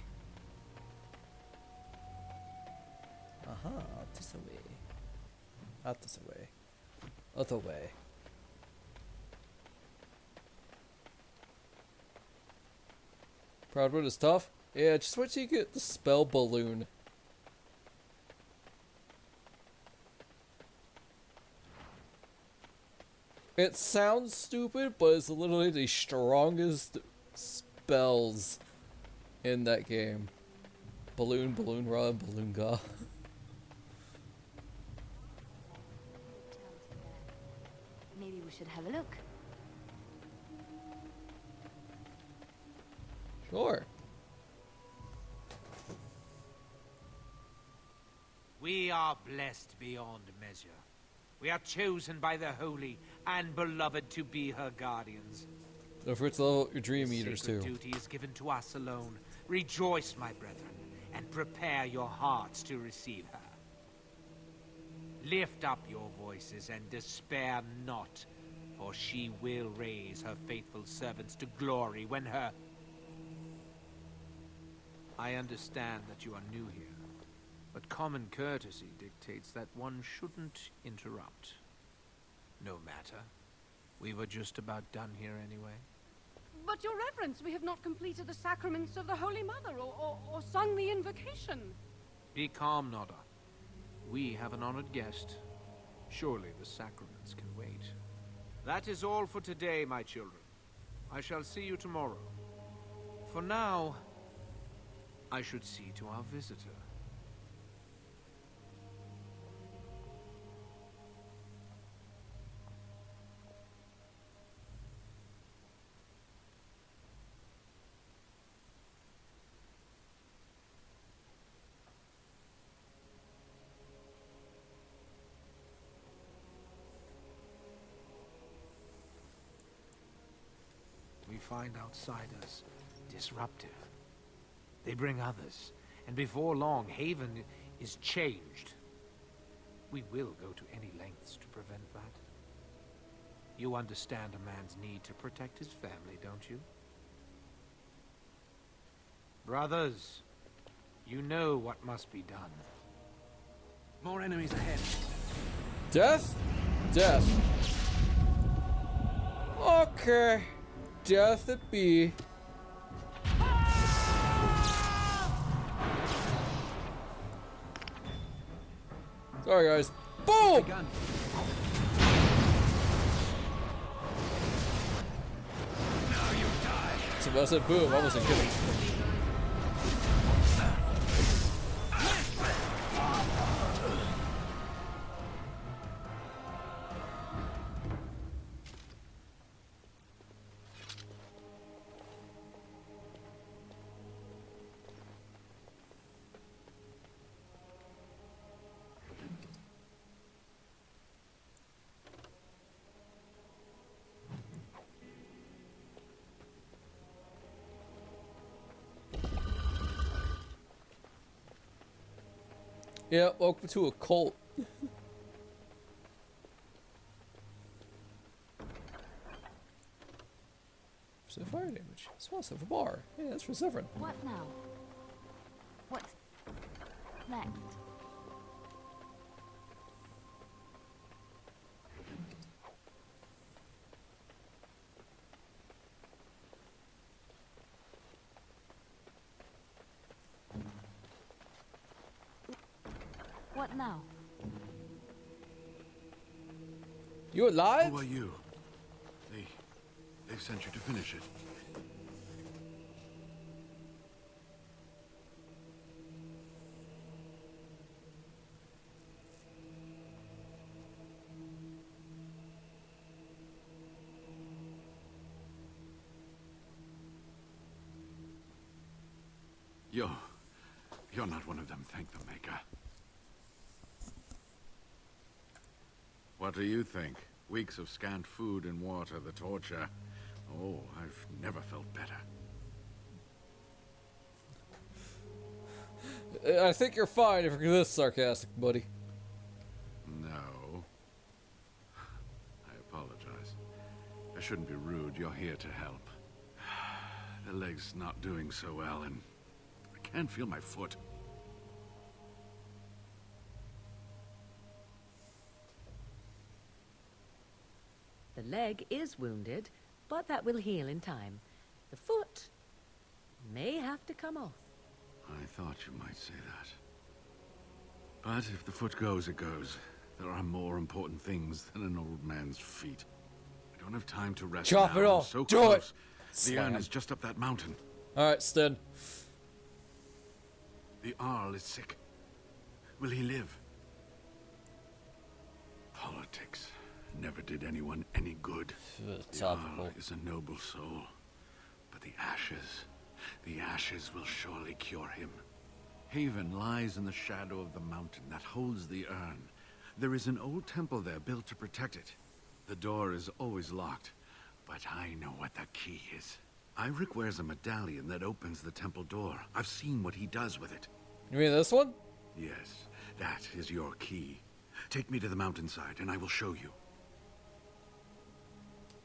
Speaker 1: Aha, this away. Out this way. Other way. Proudwood is tough? Yeah, just wait till you get the spell balloon. It sounds stupid, but it's literally the strongest spells in that game. Balloon, balloon rod, balloon ga.
Speaker 10: Maybe we should have a look.
Speaker 1: Sure.
Speaker 15: We are blessed beyond measure. We are chosen by the holy and beloved to be her guardians.
Speaker 1: Don't forget to level your dream eaters
Speaker 15: Sacred
Speaker 1: too.
Speaker 15: duty is given to us alone. Rejoice, my brethren, and prepare your hearts to receive her. Lift up your voices and despair not, for she will raise her faithful servants to glory when her...
Speaker 3: I understand that you are new here, but common courtesy dictates that one shouldn't interrupt. No matter. We were just about done here anyway.
Speaker 21: But, Your Reverence, we have not completed the sacraments of the Holy Mother or sung the invocation.
Speaker 3: Be calm, Nodda. We have an honored guest. Surely the sacraments can wait. That is all for today, my children. I shall see you tomorrow. For now, I should see to our visitor. We find outsiders disruptive. They bring others, and before long, Haven is changed. We will go to any lengths to prevent that. You understand a man's need to protect his family, don't you? Brothers, you know what must be done.
Speaker 6: More enemies ahead.
Speaker 1: Death? Death. Okay. Death it be. Sorry guys. Boom! So I said boom, I wasn't kidding. Yeah, welcome to a cult. So fire damage. Small silver bar. Yeah, that's for Severin.
Speaker 10: What now? What's next? What now?
Speaker 1: You alive?
Speaker 17: Who are you? They sent you to finish it. You're not one of them, thank the Maker. What do you think? Weeks of scant food and water, the torture. Oh, I've never felt better.
Speaker 1: I think you're fine if you're this sarcastic, buddy.
Speaker 17: No. I apologize. I shouldn't be rude. You're here to help. The leg's not doing so well, and I can't feel my foot.
Speaker 16: leg is wounded, but that will heal in time. The foot may have to come off.
Speaker 18: I thought you might say that. But if the foot goes, it goes. There are more important things than an old man's feet. I don't have time to rest
Speaker 1: Chop
Speaker 18: now.
Speaker 1: it
Speaker 18: I'm
Speaker 1: off.
Speaker 18: so
Speaker 1: Do
Speaker 18: close.
Speaker 1: it.
Speaker 18: The urn
Speaker 1: Slam.
Speaker 18: is just up that mountain.
Speaker 1: Alright, Sten.
Speaker 18: The Arl is sick. Will he live? Politics never did anyone any good. The Arl is a noble soul. But the ashes will surely cure him. Haven lies in the shadow of the mountain that holds the urn. There is an old temple there built to protect it. The door is always locked, but I know what the key is. Eirik wears a medallion that opens the temple door. I've seen what he does with it.
Speaker 1: You mean this one?
Speaker 18: Yes, that is your key. Take me to the mountainside and I will show you.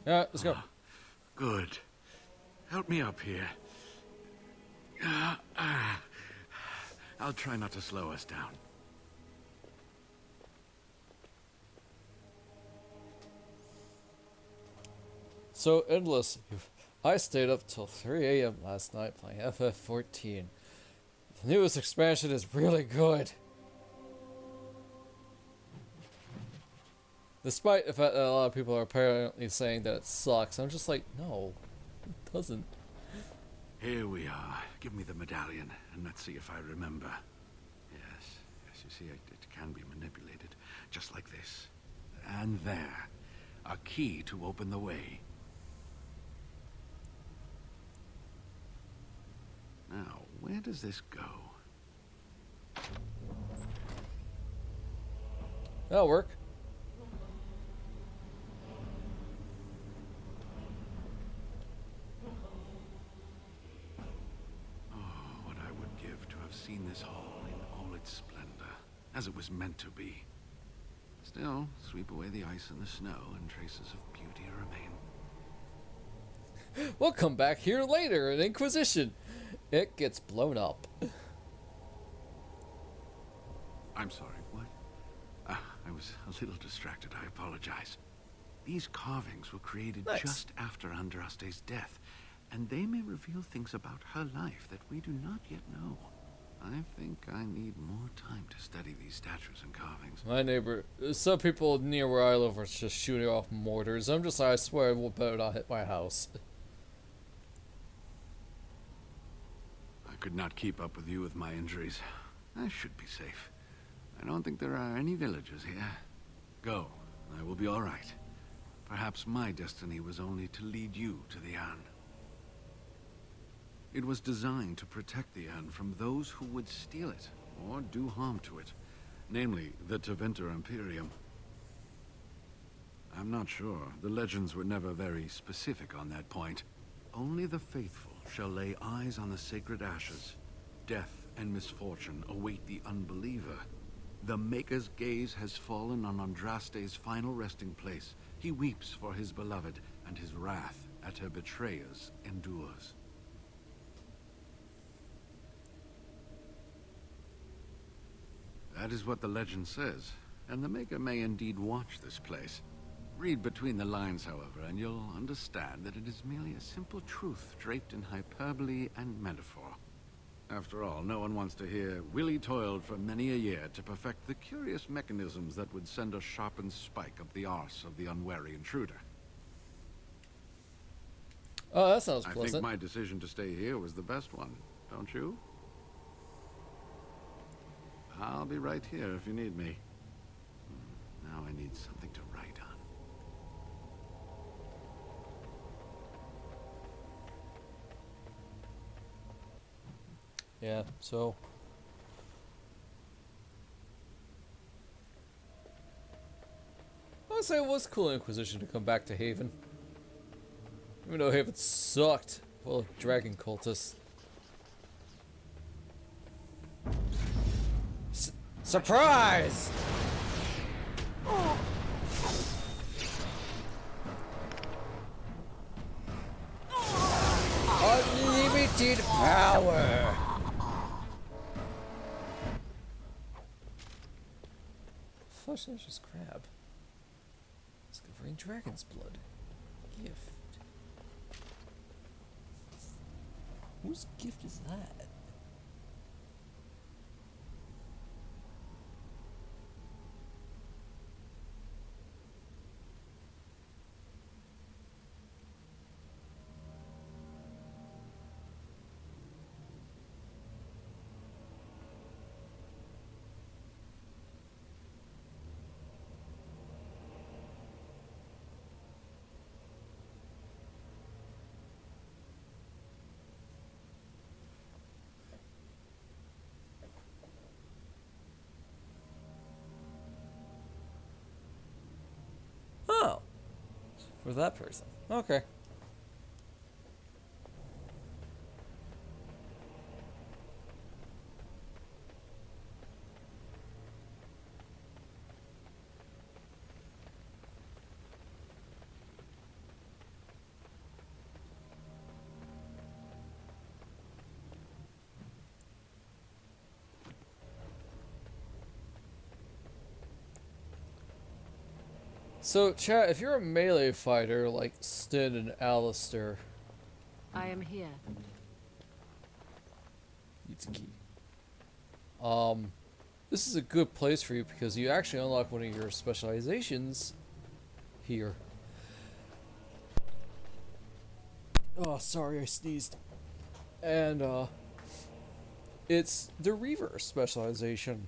Speaker 1: Yeah, let's go.
Speaker 18: Good. Help me up here. I'll try not to slow us down.
Speaker 1: So endless. I stayed up till 3 a.m. last night playing FF14. The newest expansion is really good. Despite the fact that a lot of people are apparently saying that it sucks, I'm just like, no, it doesn't.
Speaker 18: Here we are. Give me the medallion, and let's see if I remember. Yes, you see, it can be manipulated, just like this. And there. A key to open the way. Now, where does this go?
Speaker 1: That'll work.
Speaker 18: What I would give to have seen this hall in all its splendor, as it was meant to be. Still, sweep away the ice and the snow, and traces of beauty remain.
Speaker 1: We'll come back here later in Inquisition. It gets blown up.
Speaker 18: I'm sorry, what? I was a little distracted, I apologize. These carvings were created just after Andraste's death, and they may reveal things about her life that we do not yet know. I think I need more time to study these statues and carvings.
Speaker 1: My neighbor, some people near where I live are just shooting off mortars. I'm just, I swear, it will better not hit my house.
Speaker 18: I could not keep up with you with my injuries. I should be safe. I don't think there are any villagers here. Go, I will be all right. Perhaps my destiny was only to lead you to the urn. It was designed to protect the urn from those who would steal it or do harm to it, namely the Tevinter Imperium. I'm not sure. The legends were never very specific on that point. Only the faithful shall lay eyes on the sacred ashes. Death and misfortune await the unbeliever. The Maker's gaze has fallen on Andraste's final resting place. He weeps for his beloved, and his wrath at her betrayers endures. That is what the legend says, and the Maker may indeed watch this place. Read between the lines, however, and you'll understand that it is merely a simple truth draped in hyperbole and metaphor. After all, no one wants to hear, Willie toiled for many a year to perfect the curious mechanisms that would send a sharpened spike up the arse of the unwary intruder.
Speaker 1: Oh, that sounds pleasant.
Speaker 18: I think my decision to stay here was the best one, don't you? I'll be right here if you need me. Now I need something to write on.
Speaker 1: Yeah, so... I would say it was cool Inquisition to come back to Haven. Even though Haven sucked. Well, dragon cultists. Surprise! Unlimited power! Flesh-Nash's crab. Discovering dragon's blood. Gift. Whose gift is that? Oh, for that person. Okay. So, chat, if you're a melee fighter like Stin and Alistair,
Speaker 16: I am here.
Speaker 1: Yutsuki, this is a good place for you because you actually unlock one of your specializations here. Oh, sorry, I sneezed. And, it's the Reaver specialization.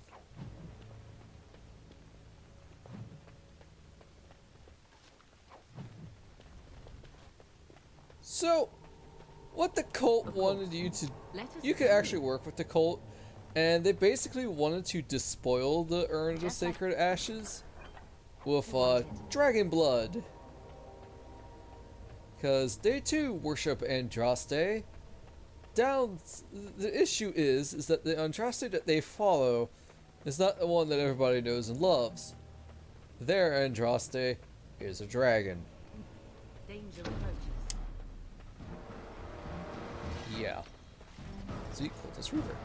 Speaker 1: So, what the cult wanted you to... You could actually work with the cult, and they basically wanted to despoil the Urn of the Sacred Ashes with dragon blood. Because they too worship Andraste. The issue is that the Andraste that they follow is not the one that everybody knows and loves. Their Andraste is a dragon.
Speaker 16: Danger approaches.
Speaker 1: Yeah. So you call this Reaver.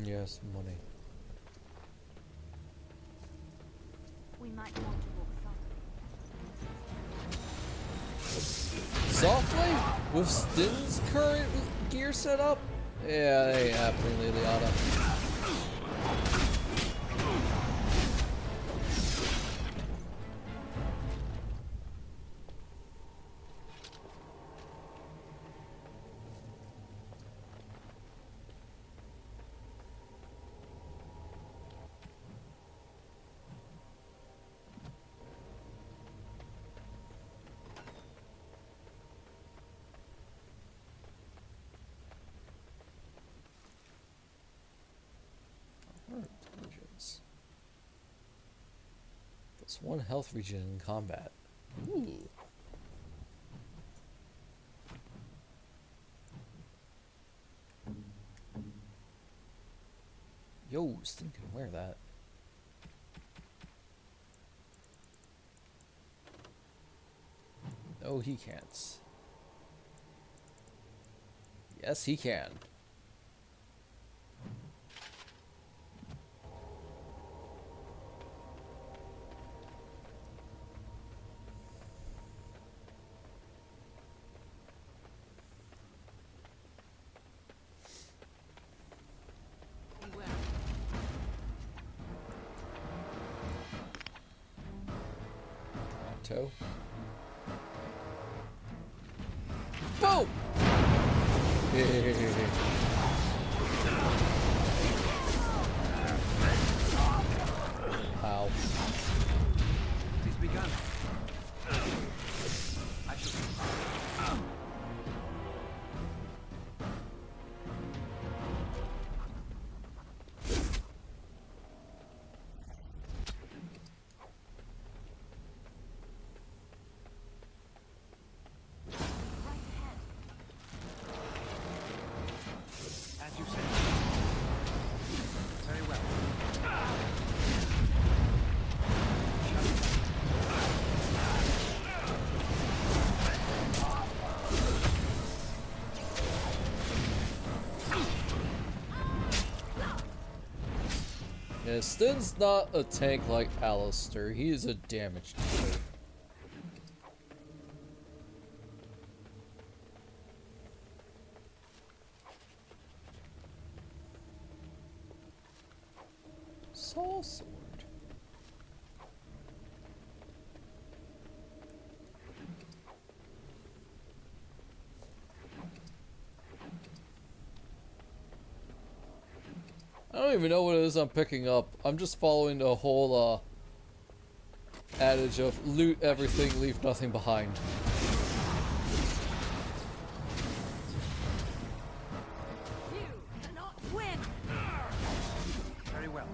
Speaker 1: Yes, money.
Speaker 11: We might want to walk
Speaker 1: Softly? With Stin's current gear setup? Yeah, that ain't happening, Liliana. Intelligence. That's one health regen in combat. Ooh. Yo, Stin can wear that. No, he can't. Yes, he can. Toe. Boom! Ow.
Speaker 6: He's begun. I shall...
Speaker 1: And Stin's not a tank like Alistair. He is a damage dealer. Soul Sword. I don't even know what it is I'm picking up. I'm just following the whole adage of loot everything, leave nothing behind.
Speaker 10: You cannot win.
Speaker 6: Very well.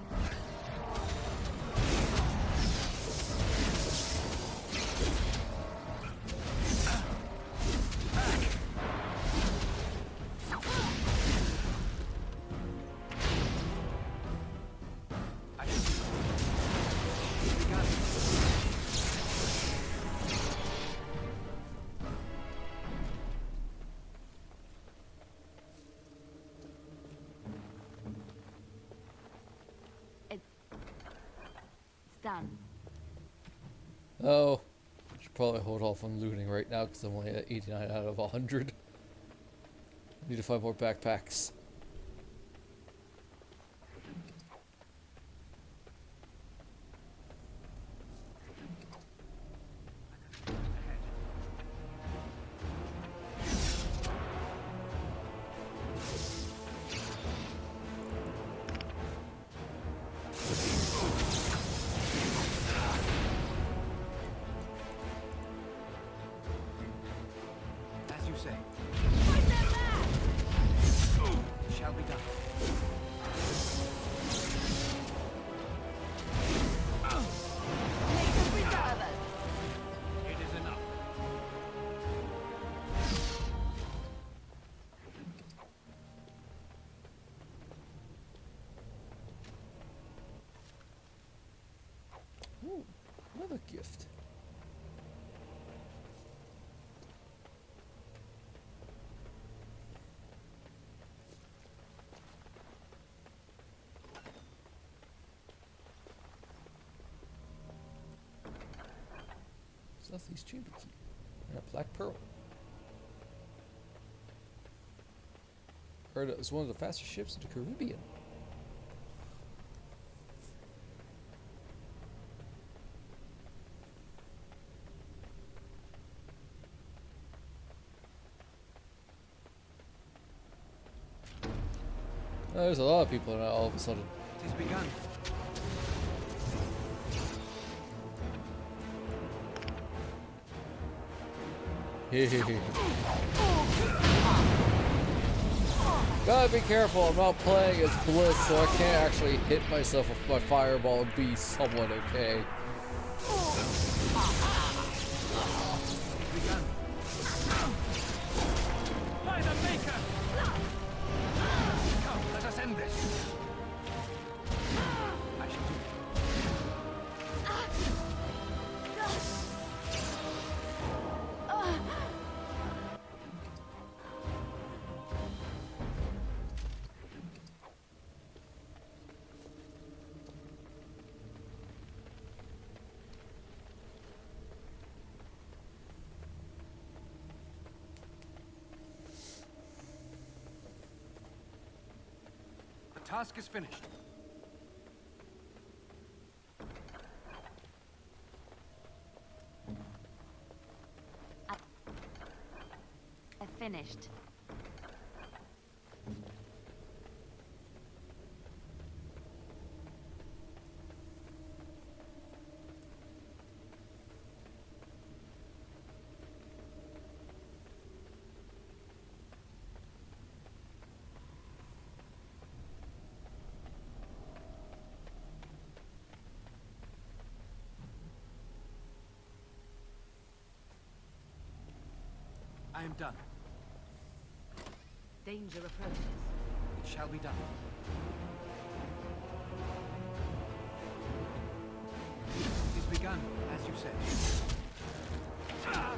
Speaker 10: Done.
Speaker 1: Oh, I should probably hold off on looting right now because I'm only at 89 out of 100. Need to find more backpacks.
Speaker 6: As you say. Shall be done. It is enough.
Speaker 1: Ooh, another gift. Southeast Chamber Key. And a Black Pearl. Heard it was one of the fastest ships in the Caribbean. There's a lot of people now all of a sudden.
Speaker 6: It has begun.
Speaker 1: Gotta be careful, I'm not playing as Bliss, so I can't actually hit myself with my fireball and be somewhat okay.
Speaker 6: By the Maker! Come, let us end this. I shall do The task is finished.
Speaker 10: I've finished.
Speaker 6: I am done.
Speaker 16: Danger approaches.
Speaker 6: It shall be done. It is begun, as you say. Begun.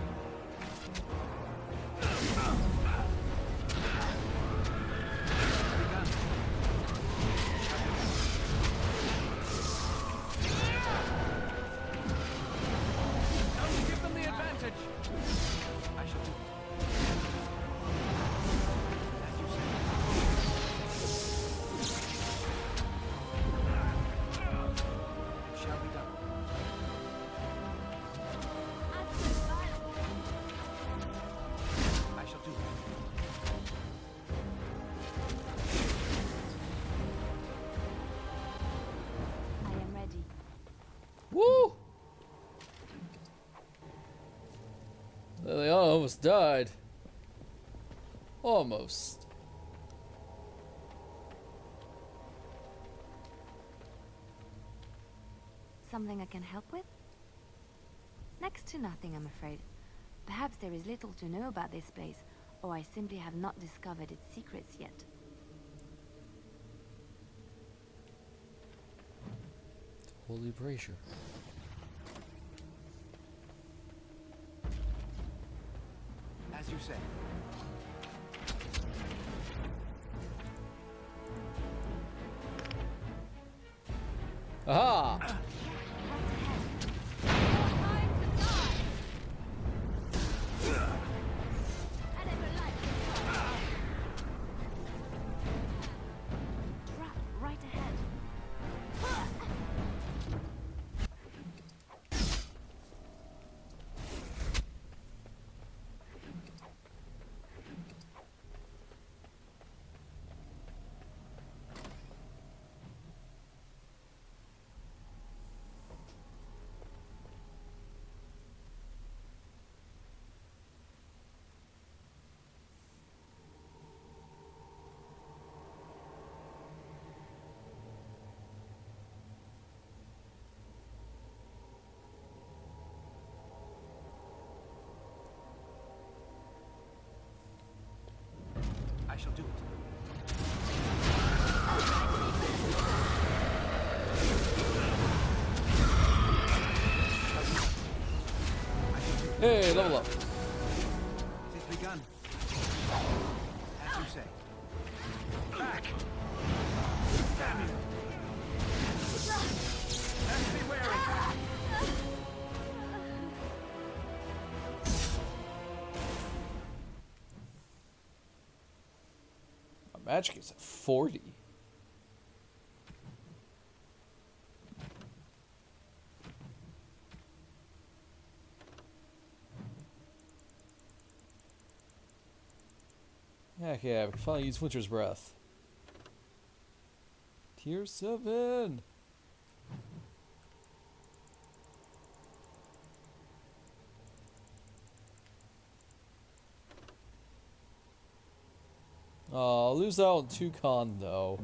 Speaker 1: almost died. Almost.
Speaker 10: Something I can help with? Next to nothing, I'm afraid. Perhaps there is little to know about this place, or I simply have not discovered its secrets yet.
Speaker 1: Holy brazier.
Speaker 6: As you say.
Speaker 1: Aha!
Speaker 10: Trap right ahead.
Speaker 6: I shall do it.
Speaker 1: Hey, level up.
Speaker 6: It has begun. As you say. Back! Damn you! Have to be wary!
Speaker 1: My magic is at 40. Heck yeah, we can finally use Winter's Breath. Tier 7! Oh, I'll lose out on 2 con though.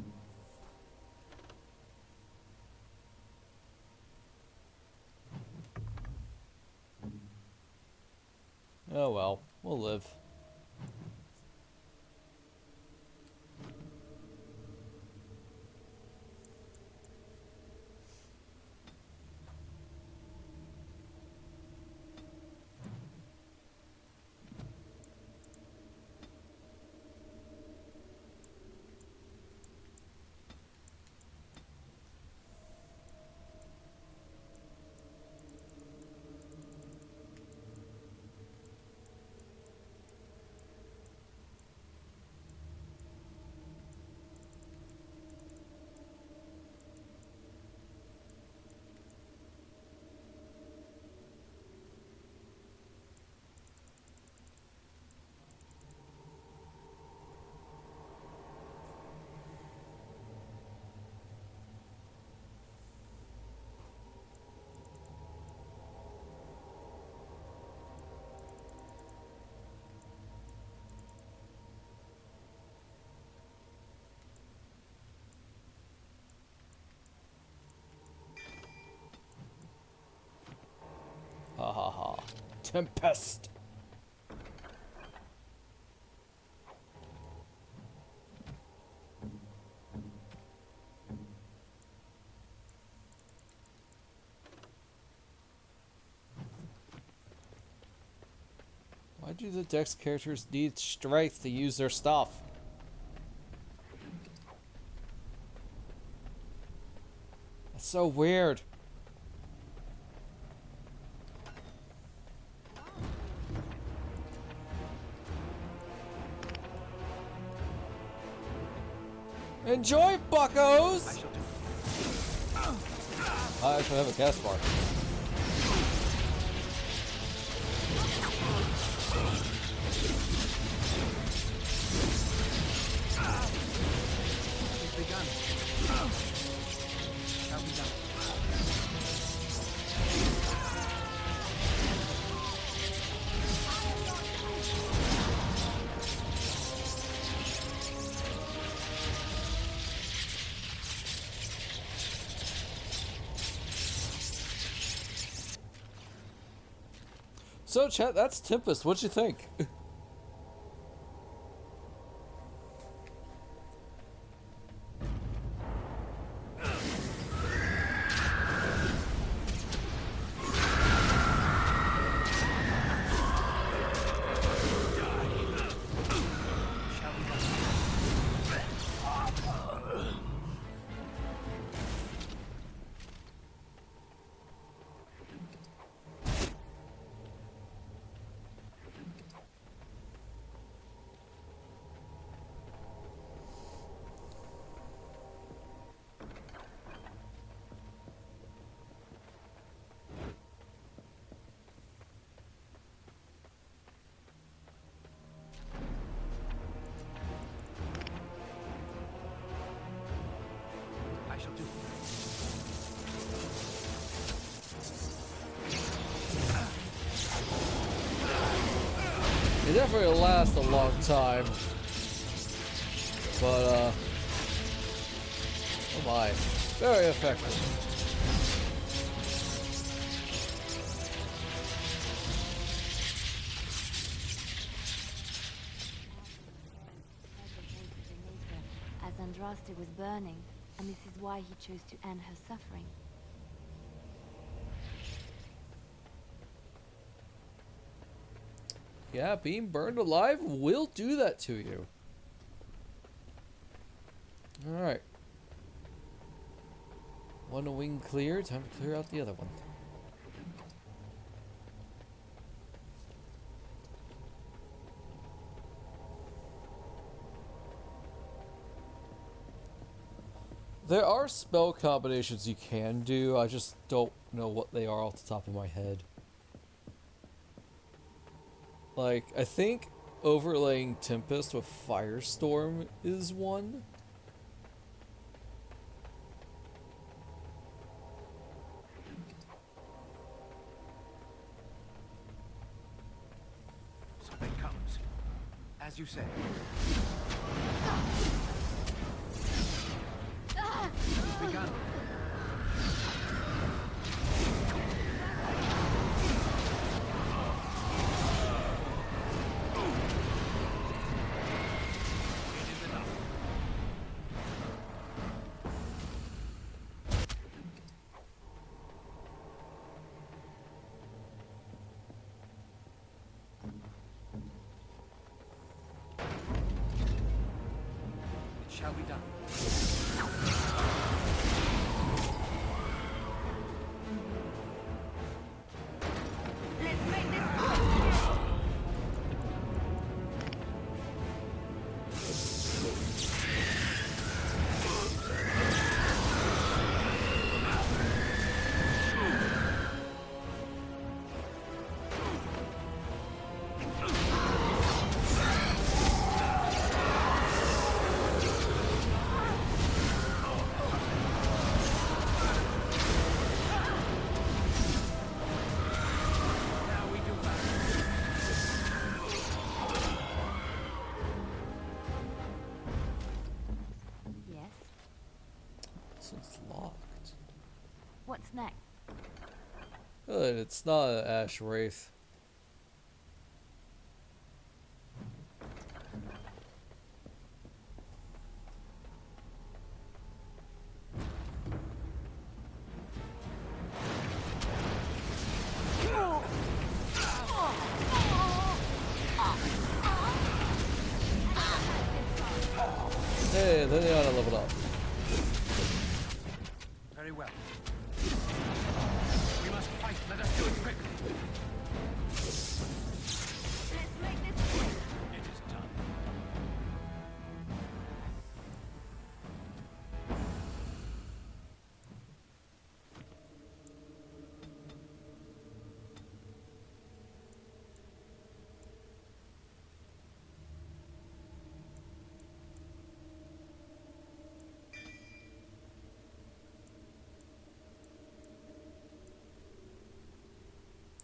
Speaker 1: Oh well, we'll live. Ha ha ha. Tempest! Why do the Dex characters need strength to use their stuff? That's so weird. Enjoy, buckos! I actually have a cast bar.
Speaker 6: It's begun. Shall be done.
Speaker 1: So, chat, that's Tempest. What'd you think?
Speaker 6: I shall do.
Speaker 1: It definitely lasts a long time. But, oh my. Very effective.
Speaker 10: As Andraste was burning, and this is why he chose to end her suffering.
Speaker 1: Yeah, being burned alive will do that to you. Alright. One wing clear, time to clear out the other one. There are spell combinations you can do, I just don't know what they are off the top of my head. Like, I think overlaying Tempest with Firestorm is one.
Speaker 6: Something comes. As you say. It's begun. Shall be done.
Speaker 10: Let's make this What's next?
Speaker 1: Good, it's not an Ash Wraith. Hey, then they ought to level up.
Speaker 6: Very well. We must fight. Let us do it quickly.
Speaker 10: Let's make this quick.
Speaker 6: It is done.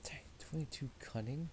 Speaker 1: Dang, 22 cunning?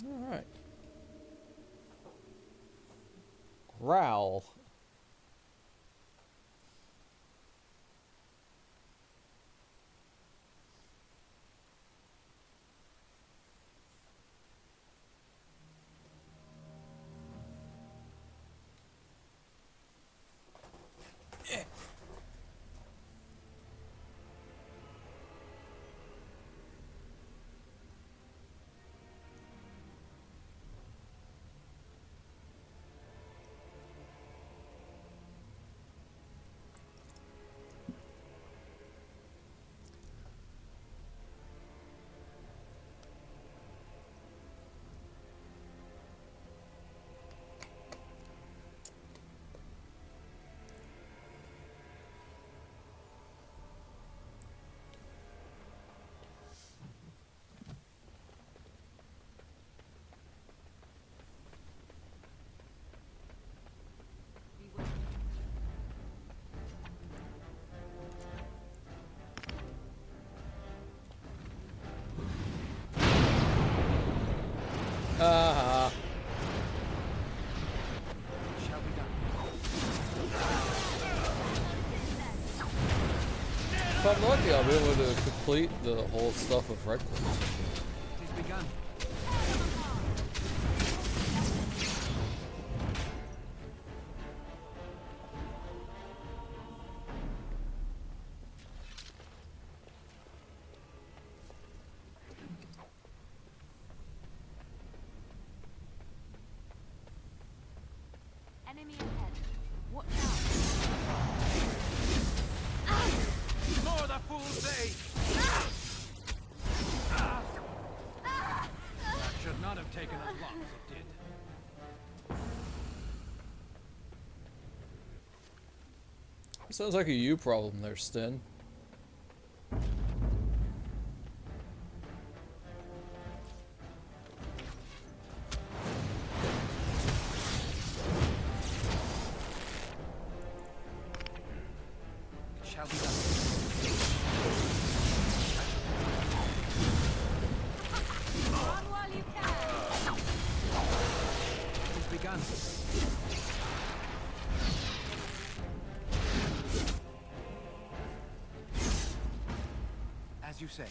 Speaker 1: Alright. Growl.
Speaker 6: Shall be done.
Speaker 1: If I'm lucky, I'll be able to complete the whole stuff with Veilguard.
Speaker 6: It is begun.
Speaker 10: Enemy ahead. Watch out.
Speaker 15: More the fool's day!
Speaker 6: That should not have taken as long as it did.
Speaker 1: Sounds like a you problem there, Stin.
Speaker 6: Shall be done.
Speaker 10: Run while you can.
Speaker 6: It is begun. As you say.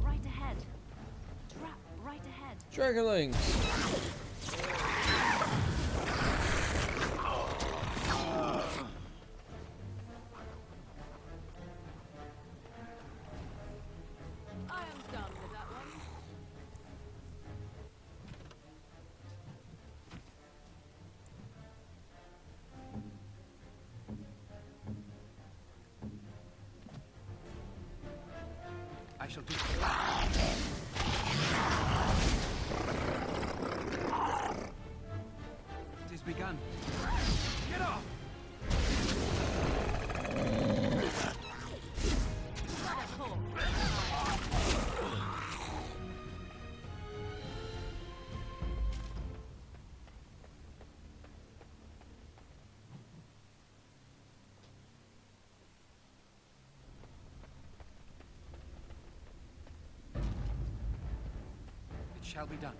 Speaker 10: Right ahead. Trap right ahead.
Speaker 1: Dragonlings!
Speaker 10: I am done with that one.
Speaker 6: I shall do. It is begun. Get off! It shall be done.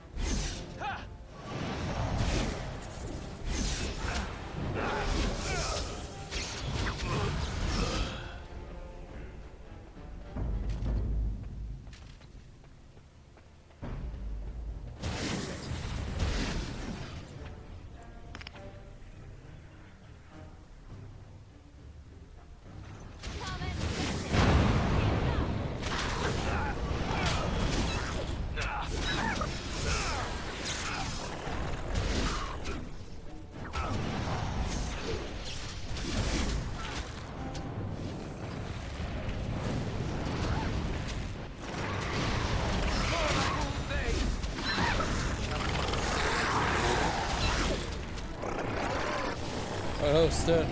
Speaker 1: Oh, Stin.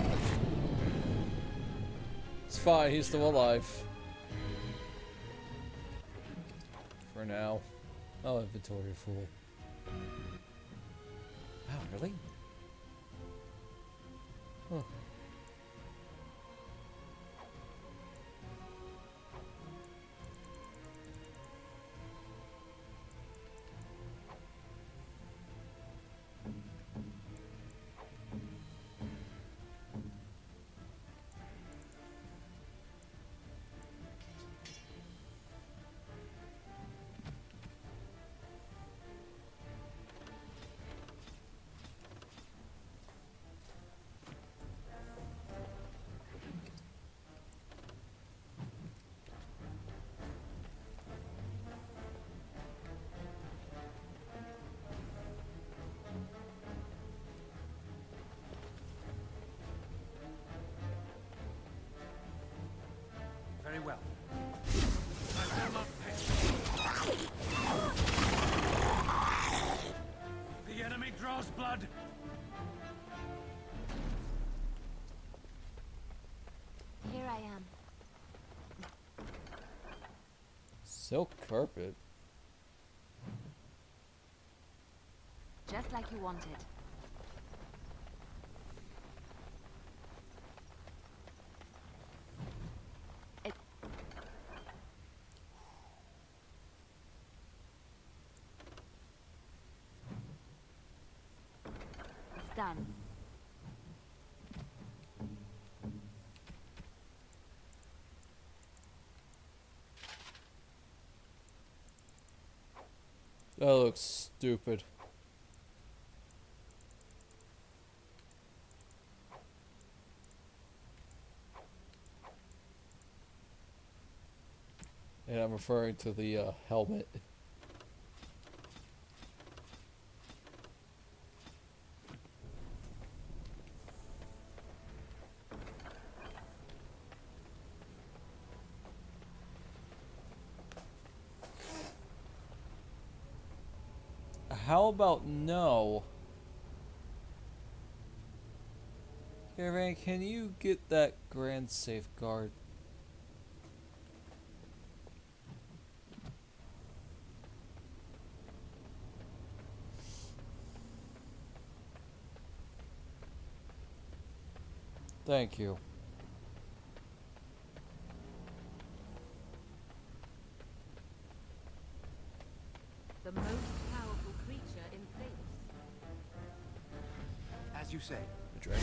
Speaker 1: It's fine, he's still alive. For now. Oh, inventory full. Wow, really? Huh.
Speaker 15: draws blood.
Speaker 10: Here I am.
Speaker 1: Silk carpet.
Speaker 10: Just like you wanted. It's done.
Speaker 1: That looks stupid. And I'm referring to the helmet. How about no? Caravan, can you get that grand safeguard? Thank you.
Speaker 16: The most powerful creature in Thebes.
Speaker 6: As you say.
Speaker 1: The dragon?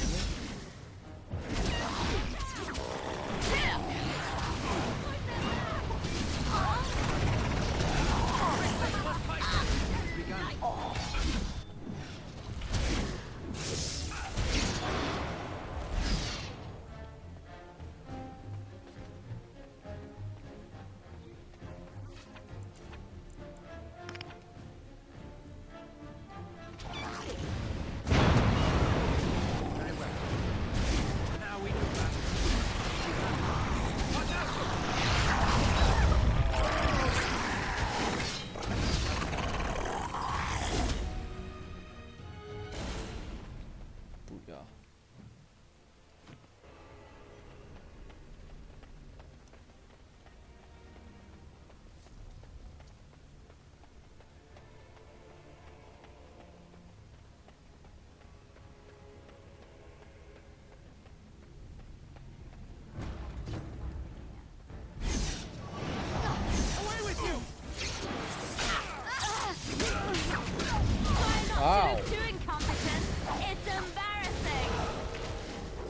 Speaker 10: Wow. Too incompetent. It's embarrassing.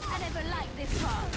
Speaker 10: I never liked this part.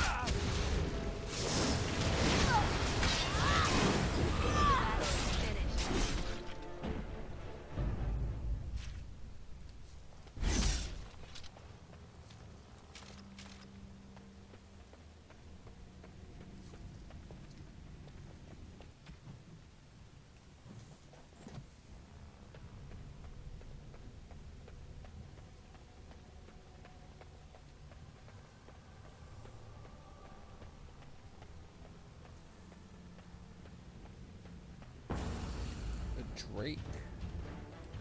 Speaker 1: Drake.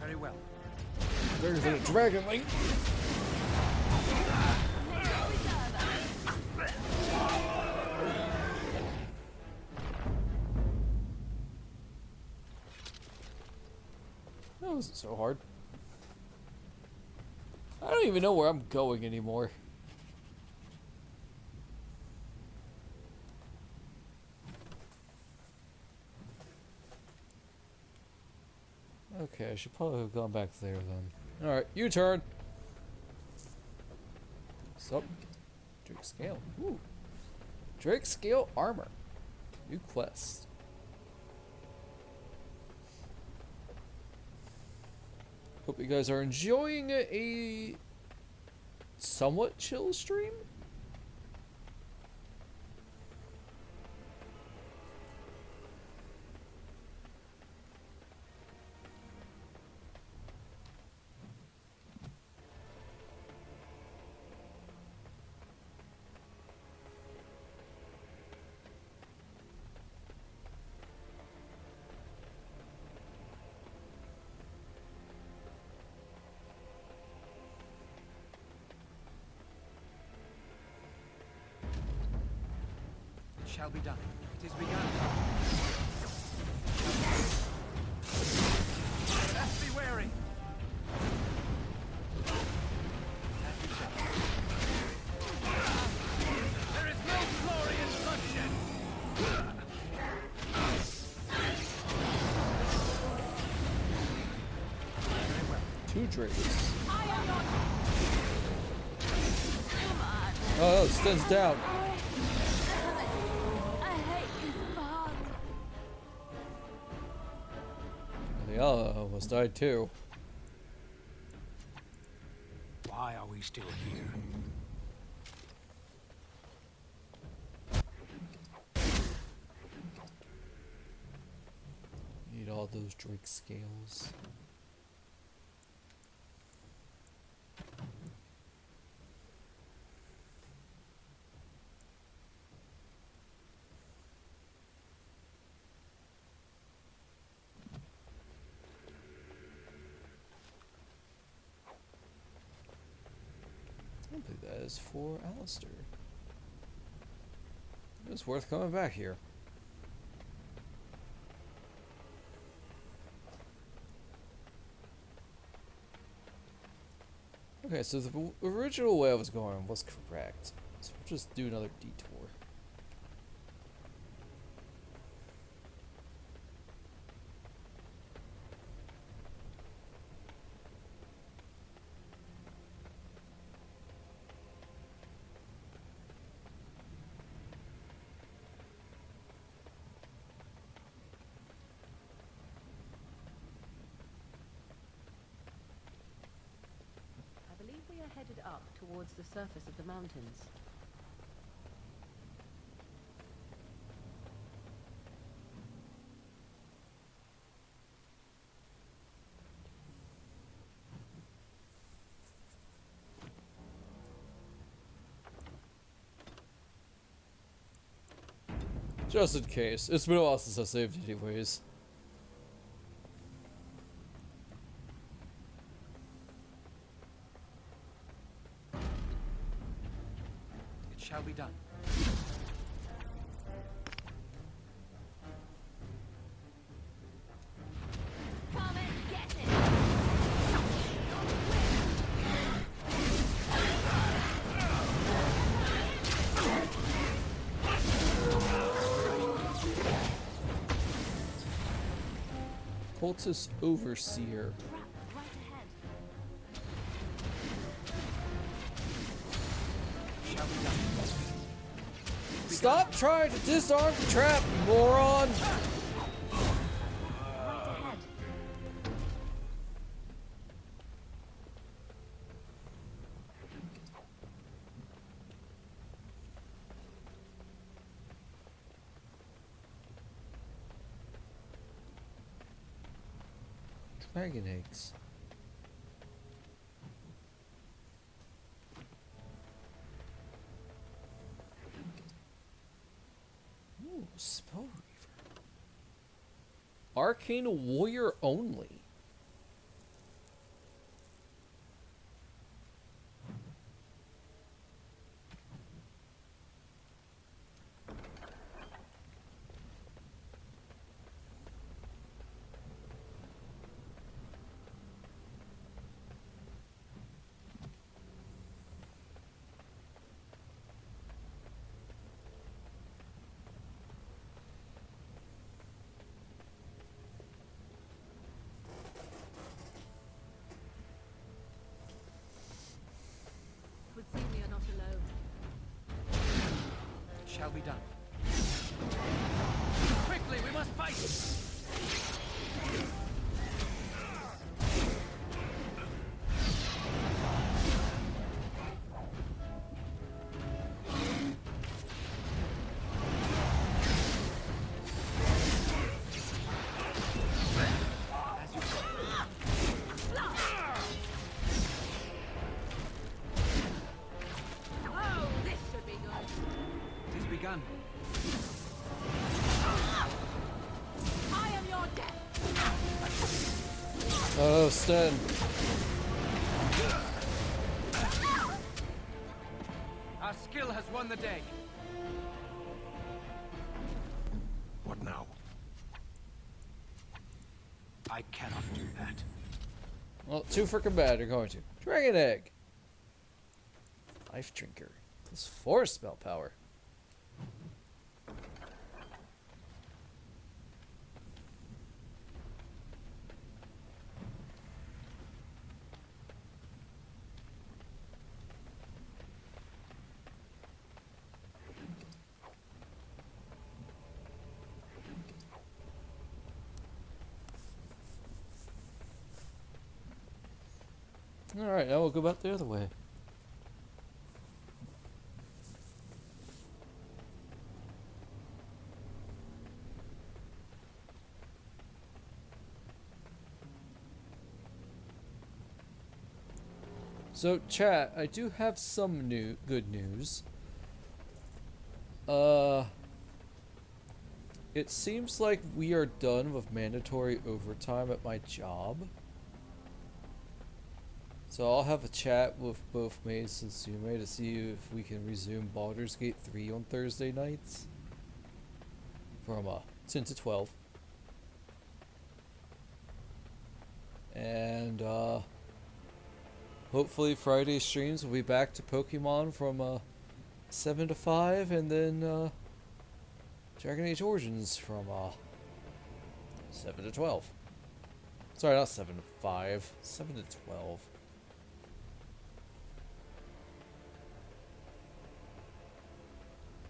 Speaker 6: Very well.
Speaker 1: There's a dragon link. That wasn't so hard. I don't even know where I'm going anymore. Okay, I should probably have gone back there then. Alright, U-turn! Sup? Drake scale. Ooh. Drake scale armor. New quest. Hope you guys are enjoying a somewhat chill stream.
Speaker 6: shall be done. It is begun. Let's be wary. There is no glory in bloodshed.
Speaker 1: Two drakes. Oh, Sten's down.
Speaker 10: I hate you, Father.
Speaker 1: The other almost died too.
Speaker 6: Why are we still here?
Speaker 1: Need all those drake scales. I think that is for Alistair. It's worth coming back here. Okay, so the original way I was going was correct. So we'll just do another detour.
Speaker 16: I believe we are headed up towards the surface of the mountains.
Speaker 1: Just in case. It's been a while since I saved anyways.
Speaker 6: It shall be done.
Speaker 10: Come and get it.
Speaker 1: Cultist Overseer.
Speaker 10: Right ahead.
Speaker 6: Shall be done.
Speaker 1: Stop trying to disarm the trap, you moron!
Speaker 10: Right ahead.
Speaker 1: Dragon eggs. Ooh, Spell Reaver. Arcane Warrior only.
Speaker 16: It would seem we are not alone.
Speaker 6: It shall be done. Quickly, we must fight!
Speaker 10: Oh, this should be good.
Speaker 6: It is begun.
Speaker 10: I am your death.
Speaker 1: Oh, Sten.
Speaker 6: Our skill has won the day.
Speaker 17: now.
Speaker 6: I cannot do that.
Speaker 1: Well, too freaking bad you're going to. Dragon Egg! Life Drinker. Plus 4 spell power. Alright, now we'll go back the other way. So, chat, I do have some good news. It seems like we are done with mandatory overtime at my job. So I'll have a chat with both Mace and Sume to see if we can resume Baldur's Gate 3 on Thursday nights. From 10 to 12. And hopefully Friday streams will be back to Pokemon from 7 to 5, and then Dragon Age Origins from 7 to 12. Sorry, not 7 to 5, 7 to 12.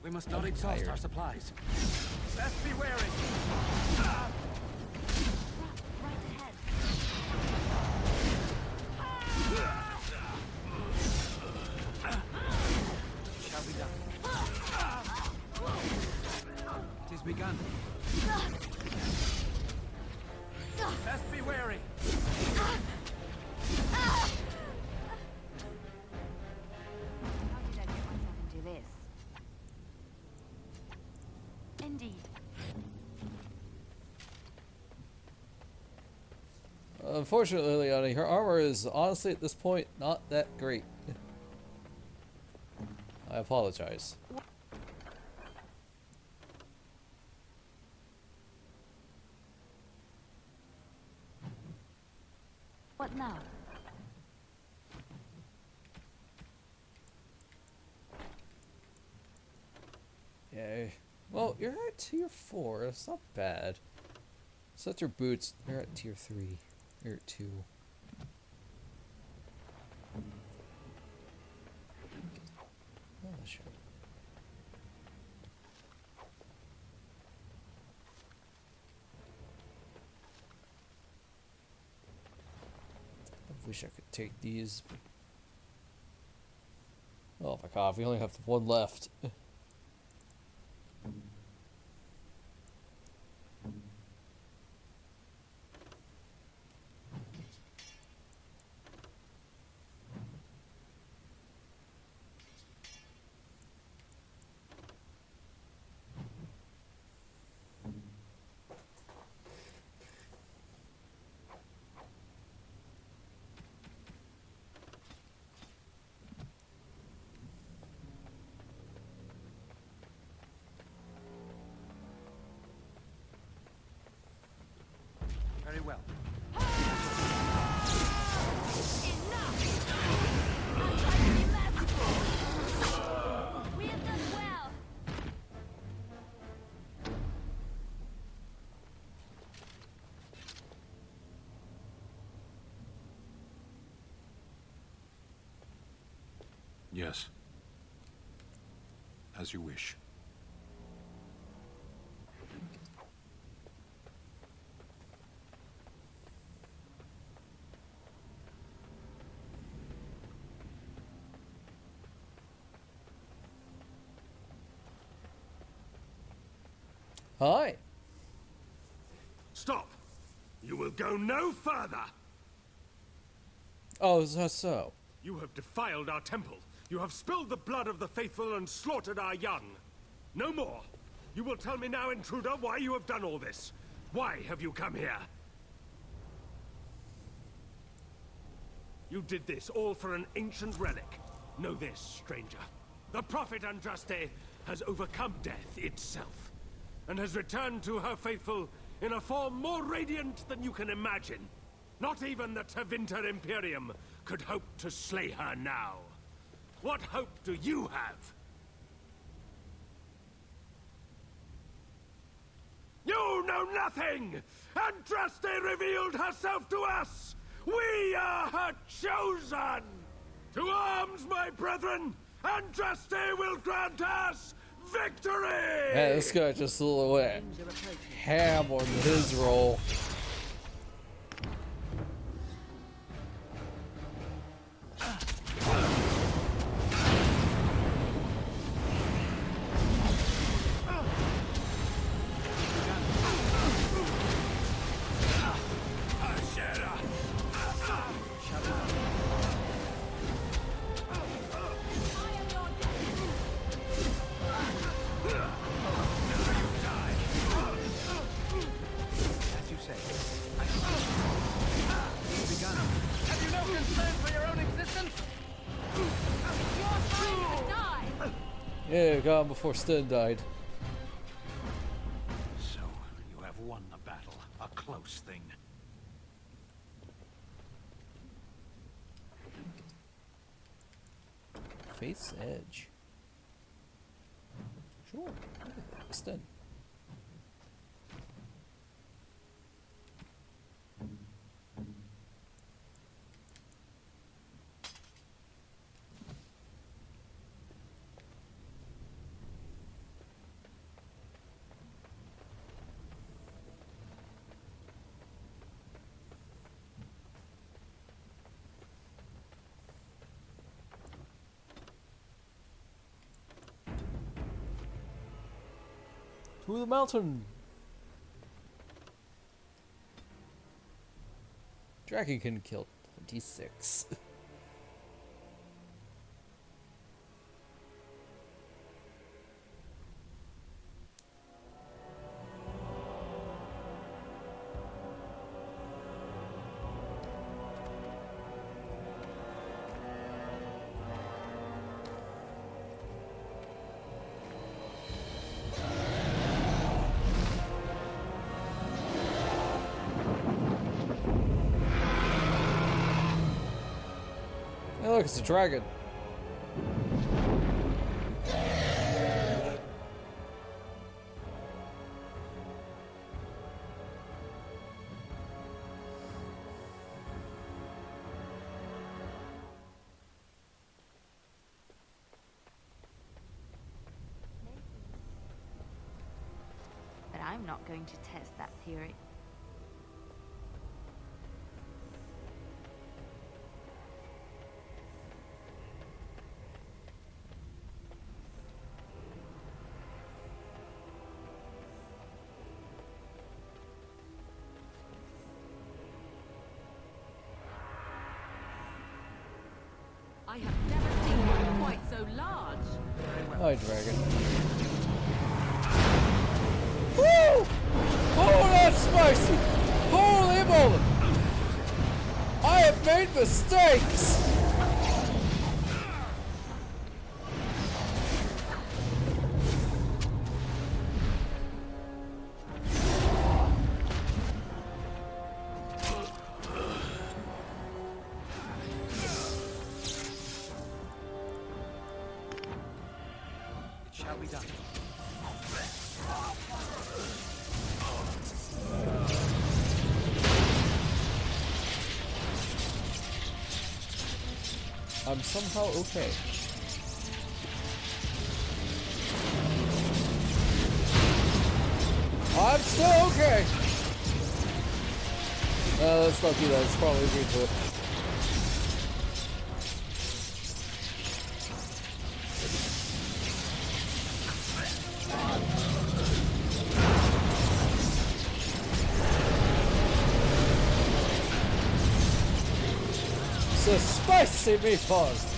Speaker 6: We must not exhaust our supplies.
Speaker 19: Best be wary.
Speaker 6: Shall be done. It is begun.
Speaker 19: Best be wary.
Speaker 10: How did I get myself into this? Indeed.
Speaker 1: Unfortunately, Leonie, her armor is honestly at this point not that great. I apologize.
Speaker 10: What now?
Speaker 1: Yay. Well, you're at tier 4. That's not bad. Set your boots. You're at tier 3. You're at 2. Oh, sure. I wish I could take these. Oh my god, we only have one left.
Speaker 6: Very well.
Speaker 10: We have done well.
Speaker 18: Yes. As you wish.
Speaker 1: Hi.
Speaker 2: Stop! You will go no further!
Speaker 1: Oh, is that so?
Speaker 2: You have defiled our temple. You have spilled the blood of the faithful and slaughtered our young. No more. You will tell me now, intruder, why you have done all this. Why have you come here? You did this all for an ancient relic. Know this, stranger. The prophet Andraste has overcome death itself. and has returned to her faithful in a form more radiant than you can imagine. Not even the Tevinter Imperium could hope to slay her now. What hope do you have? You know nothing! Andraste revealed herself to us! We are her chosen! To arms, my brethren! Andraste will grant us victory!
Speaker 1: Man, this guy just a little bit ham on his roll. Yeah, gone before Sten died.
Speaker 6: So, you have won the battle. A close thing.
Speaker 1: Face edge. Sure. Yeah, Sten. To the mountain! Dragon can kill 26. Hey, look, it's a dragon.
Speaker 10: But I'm not going to test that theory.
Speaker 16: I have never seen one quite so large.
Speaker 1: Hi, dragon. Woo! Oh, that's spicy! Holy moly! I have made mistakes!
Speaker 6: Shall be done.
Speaker 1: I'm somehow okay. I'm still okay! Let's not do that. It's probably agree to it. So spicy meatballs!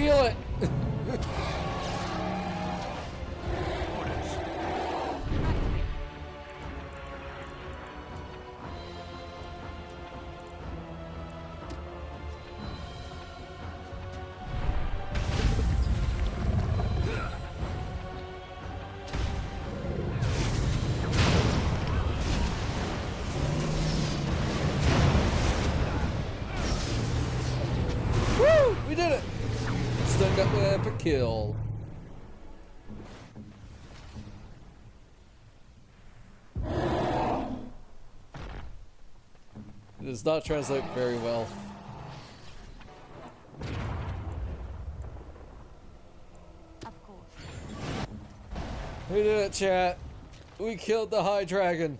Speaker 1: feel it! Woo! We did it! Still got the epic kill. It does not translate very well.
Speaker 10: Of course.
Speaker 1: We did it, chat. We killed the High Dragon.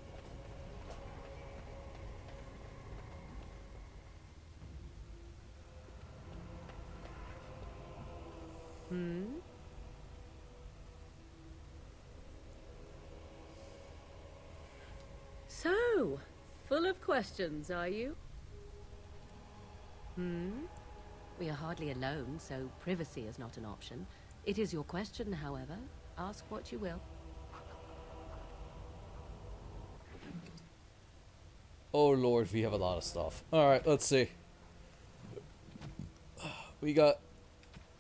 Speaker 16: So, full of questions, are you? We are hardly alone, so privacy is not an option. It is your question, however. Ask what you will.
Speaker 1: Oh lord, we have a lot of stuff. Alright, let's see. We got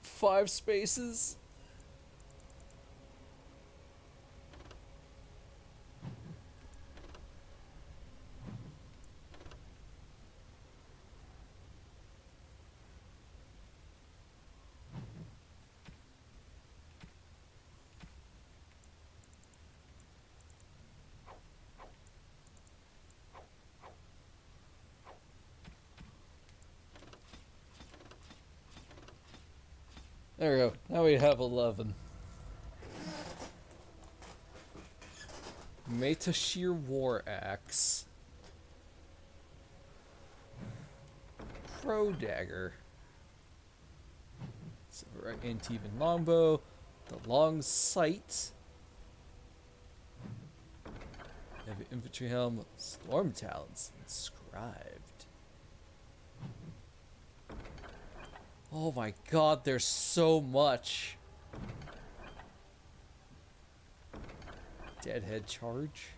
Speaker 1: 5 spaces. There we go. Now we have 11. Metashir War Axe. Pro Dagger. Silver Antivan Longbow. The Long Sight. Heavy Infantry Helm. Storm Talons. Inscribed. Oh my god, there's so much. Deadhead Charge.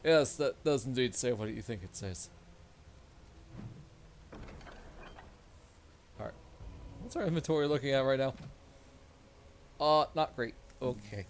Speaker 1: Yes, that does indeed say what you think it says. Alright. What's our inventory looking at right now? Not great. Okay.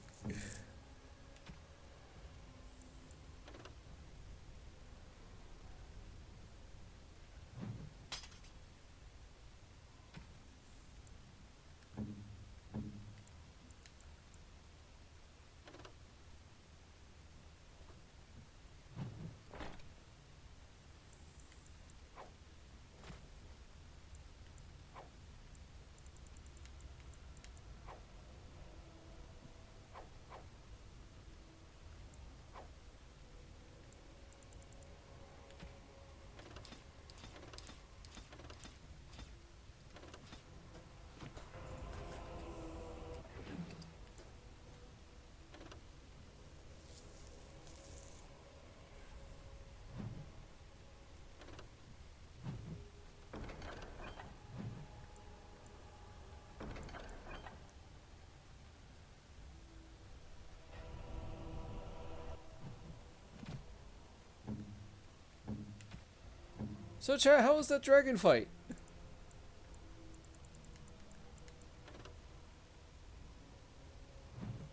Speaker 1: So, chat, how was that dragon fight?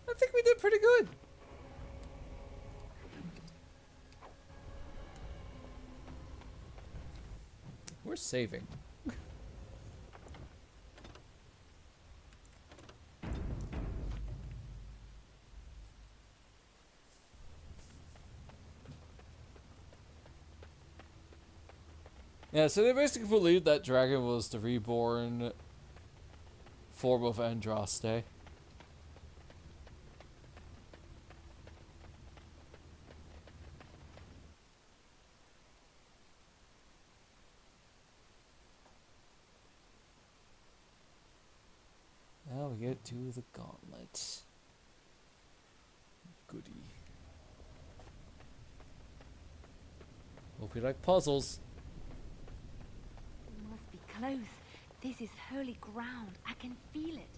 Speaker 1: I think we did pretty good. We're saving. Yeah, so they basically believed that dragon was the reborn form of Andraste. Now we get to the gauntlet. Goody. Hope you like puzzles.
Speaker 10: close. This is holy ground. I can feel it.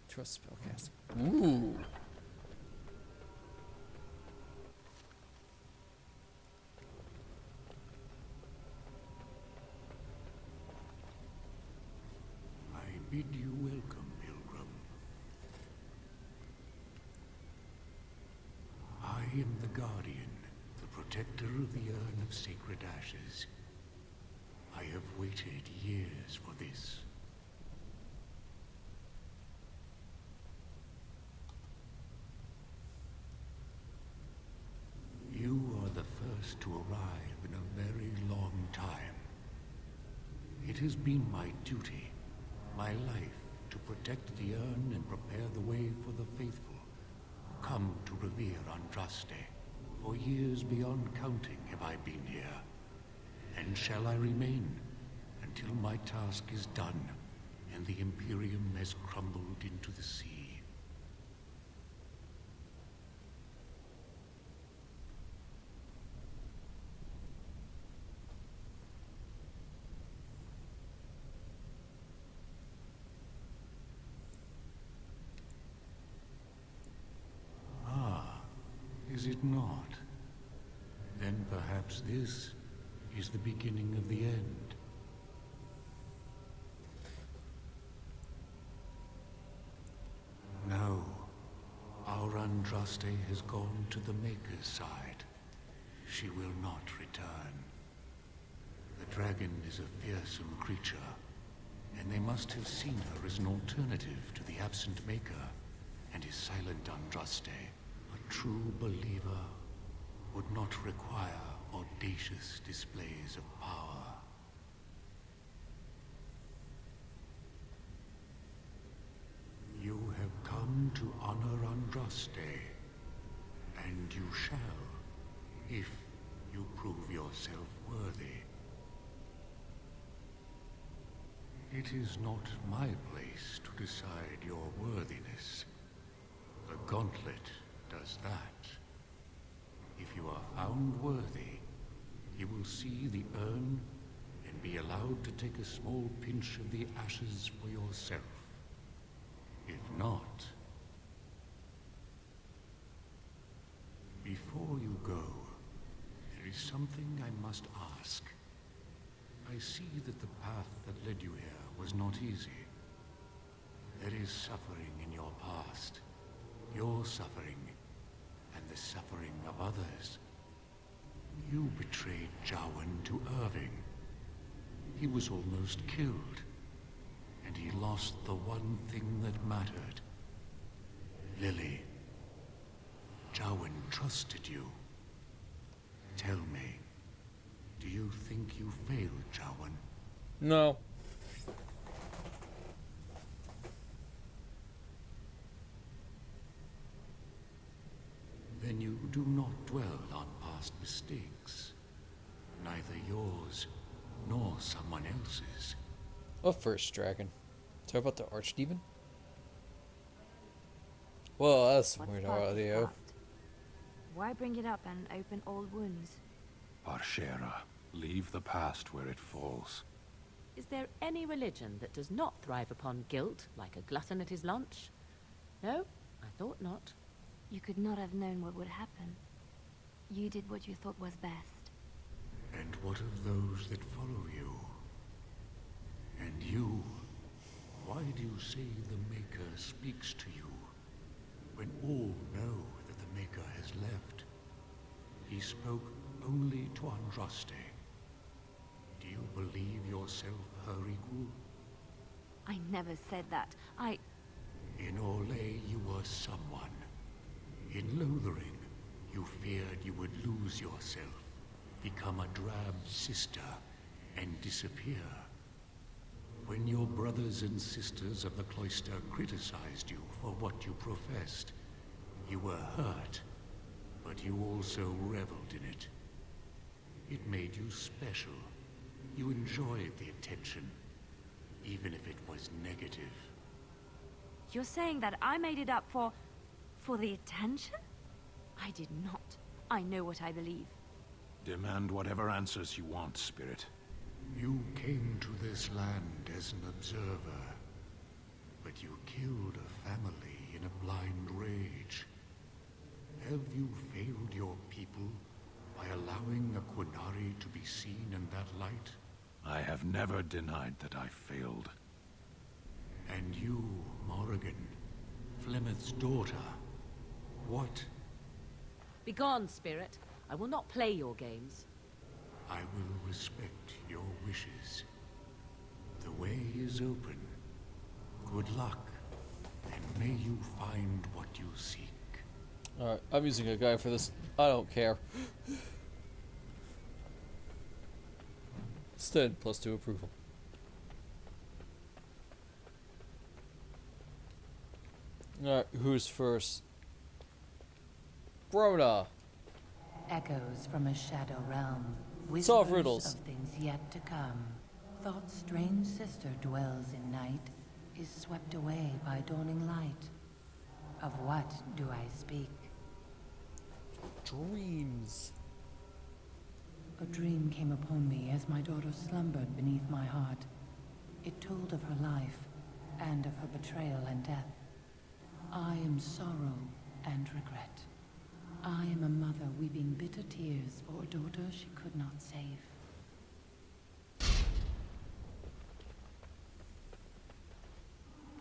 Speaker 1: Trust spellcasting. Ooh.
Speaker 17: I bid you welcome, Pilgrim. I am the Guardian, the protector of the Urn of Sacred Ashes. I have waited years for this. You are the first to arrive in a very long time. It has been my duty, my life, to protect the urn and prepare the way for the faithful. Come to revere Andraste. For years beyond counting have I been here. And shall I remain until my task is done and the Imperium has crumbled into the sea. Is it not? Then perhaps this is the beginning of the end. No. Our Andraste has gone to the Maker's side. She will not return. The dragon is a fearsome creature, and they must have seen her as an alternative to the absent Maker and his silent Andraste. A true believer would not require audacious displays of power. You have come to honor Andraste, and you shall, if you prove yourself worthy. It is not my place to decide your worthiness. The gauntlet does that. If you are found worthy, you will see the urn and be allowed to take a small pinch of the ashes for yourself. If not, before you go, there is something I must ask. I see that the path that led you here was not easy. There is suffering in your past. Your suffering, and the suffering of others. You betrayed Jowan to Irving. He was almost killed, and he lost the one thing that mattered. Lily, Jowan trusted you. Tell me, do you think you failed Jowan?
Speaker 1: No.
Speaker 17: Then you do not dwell on past mistakes. Neither yours, nor someone else's.
Speaker 1: What first dragon? Talk about the archdemon? Well, that's some weird audio.
Speaker 10: Why bring it up and open old wounds?
Speaker 18: Parshera, leave the past where it falls.
Speaker 16: Is there any religion that does not thrive upon guilt, like a glutton at his lunch? No, I thought not.
Speaker 10: You could not have known what would happen. You did what you thought was best.
Speaker 17: And what of those that follow you? And you? Why do you say the Maker speaks to you, when all know that the Maker has left? He spoke only to Andraste. Do you believe yourself her equal?
Speaker 10: I never said that.
Speaker 17: In Orlais, you were someone. In Lothering, you feared you would lose yourself, become a drab sister, and disappear. When your brothers and sisters of the cloister criticized you for what you professed, you were hurt, but you also reveled in it. It made you special. You enjoyed the attention, even if it was negative.
Speaker 10: You're saying that I made it up for the attention? I did not. I know what I believe.
Speaker 18: Demand whatever answers you want, Spirit.
Speaker 5: You came to this land as an observer, but you killed a family in a blind rage. Have you failed your people by allowing a Qunari to be seen in that light?
Speaker 18: I have never denied that I failed.
Speaker 5: And you, Morrigan, Flemeth's daughter, what?
Speaker 16: Begone, Spirit. I will not play your games.
Speaker 5: I will respect your wishes. The way is open. Good luck, and may you find what you seek.
Speaker 1: Alright, I'm using a guy for this. I don't care. Instead, +2 approval. Alright, who's first? Brona!
Speaker 22: Echoes from a shadow realm.
Speaker 1: Solve
Speaker 22: Whispers
Speaker 1: riddles.
Speaker 22: of things yet to come. Thought's strange sister dwells in night, is swept away by dawning light. Of what do I speak?
Speaker 1: Dreams.
Speaker 22: A dream came upon me as my daughter slumbered beneath my heart. It told of her life, and of her betrayal and death. I am sorrow and regret. I am a mother weeping bitter tears for a daughter she could not save.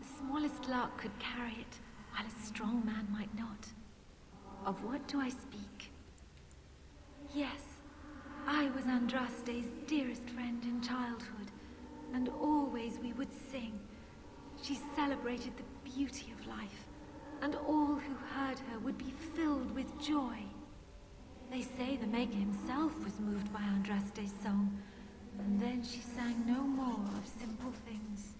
Speaker 11: The smallest lark could carry it, while a strong man might not. Of what do I speak? Yes, I was Andraste's dearest friend in childhood, and always we would sing. She celebrated the beauty of life, and all who heard her would be filled with joy. They say the Maker himself was moved by Andraste's song, and then she sang no more of simple things.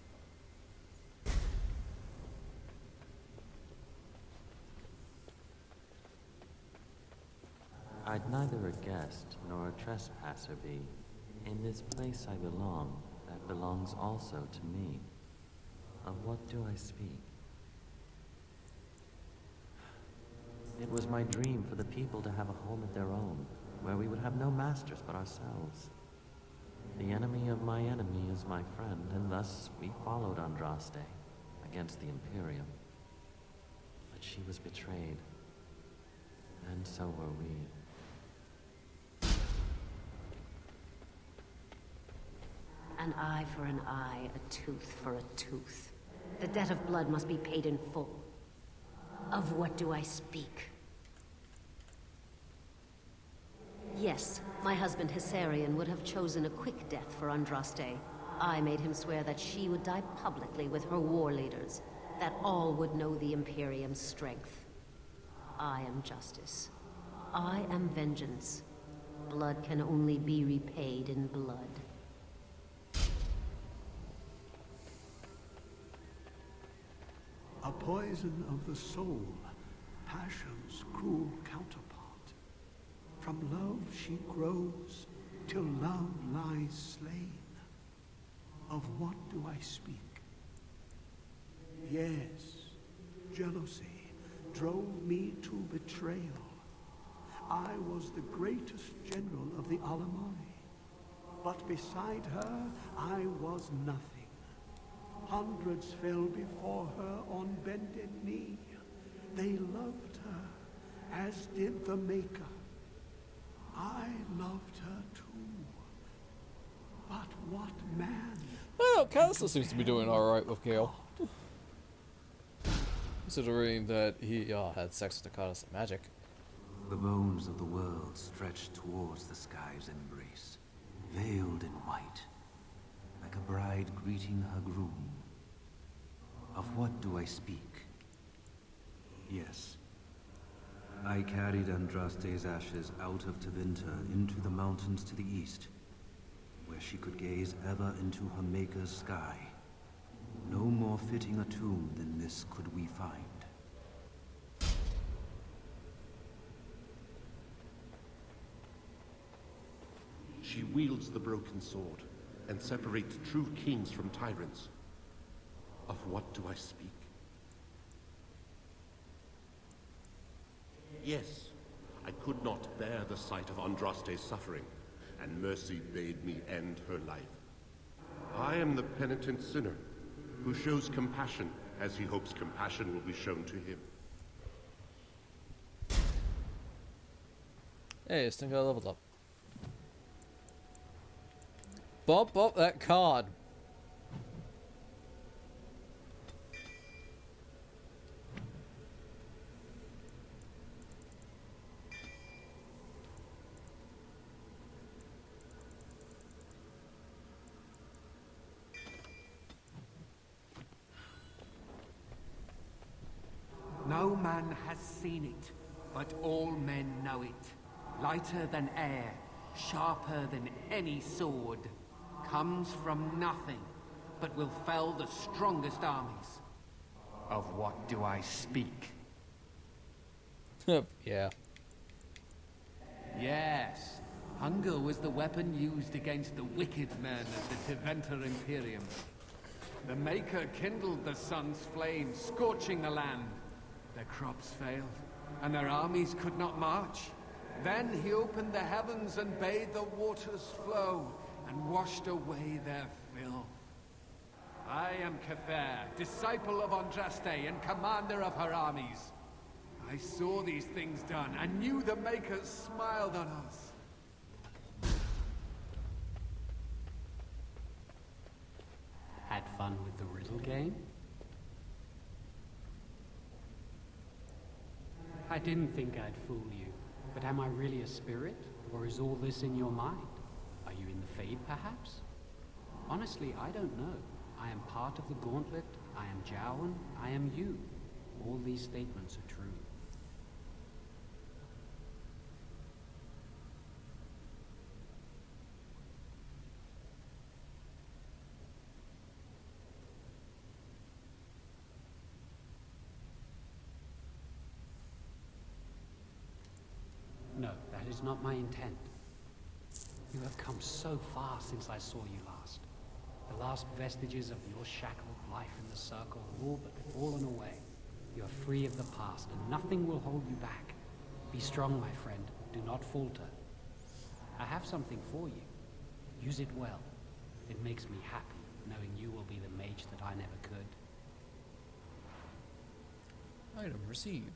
Speaker 23: I'd neither a guest nor a trespasser be. In this place I belong, that belongs also to me. Of what do I speak? It was my dream for the people to have a home of their own, where we would have no masters but ourselves. The enemy of my enemy is my friend, and thus we followed Andraste against the Imperium. But she was betrayed, and so were we.
Speaker 16: An eye for an eye, a tooth for a tooth. The debt of blood must be paid in full. Of what do I speak? Yes, my husband Hessarian would have chosen a quick death for Andraste. I made him swear that she would die publicly with her war leaders, that all would know the Imperium's strength. I am justice. I am vengeance. Blood can only be repaid in blood.
Speaker 5: A poison of the soul, passion's cruel counterpart. From love she grows, till love lies slain. Of what do I speak? Yes, jealousy drove me to betrayal. I was the greatest general of the Alemanni, but beside her I was nothing. Hundreds fell before her on bended knee. They loved her, as did the Maker. I loved her too. But what man?
Speaker 1: Well, Callisto seems to be doing alright with Gale. Considering that he had sex with the goddess of magic.
Speaker 24: The bones of the world stretched towards the sky's embrace, veiled in white, like a bride greeting her groom. Of what do I speak? Yes. I carried Andraste's ashes out of Tevinter into the mountains to the east, where she could gaze ever into her Maker's sky. No more fitting a tomb than this could we find.
Speaker 25: She wields the broken sword and separates true kings from tyrants. Of what do I speak? Yes, I could not bear the sight of Andraste's suffering, and mercy bade me end her life. I am the penitent sinner, who shows compassion as he hopes compassion will be shown to him.
Speaker 1: Hey, this thing got leveled up. Bump up that card.
Speaker 7: No man has seen it, but all men know it. Lighter than air, sharper than any sword. Comes from nothing, but will fell the strongest armies. Of what do I speak?
Speaker 1: Yeah.
Speaker 7: Yes, hunger was the weapon used against the wicked men of the Teventer Imperium. The Maker kindled the sun's flame, scorching the land. Their crops failed, and their armies could not march. Then he opened the heavens and bade the waters flow, and washed away their filth. I am Cather, disciple of Andraste and commander of her armies. I saw these things done, and knew the Makers smiled on us.
Speaker 8: Had fun with the riddle game? I didn't think I'd fool you, but am I really a spirit, or is all this in your mind? Are you in the Fade, perhaps? Honestly, I don't know. I am part of the Gauntlet, I am Jowan, I am you. All these statements are true. No, that is not my intent. You have come so far since I saw you last. The last vestiges of your shackled life in the Circle have all but fallen away. You are free of the past, and nothing will hold you back. Be strong, my friend. Do not falter. I have something for you. Use it well. It makes me happy, knowing you will be the mage that I never could.
Speaker 1: Item received.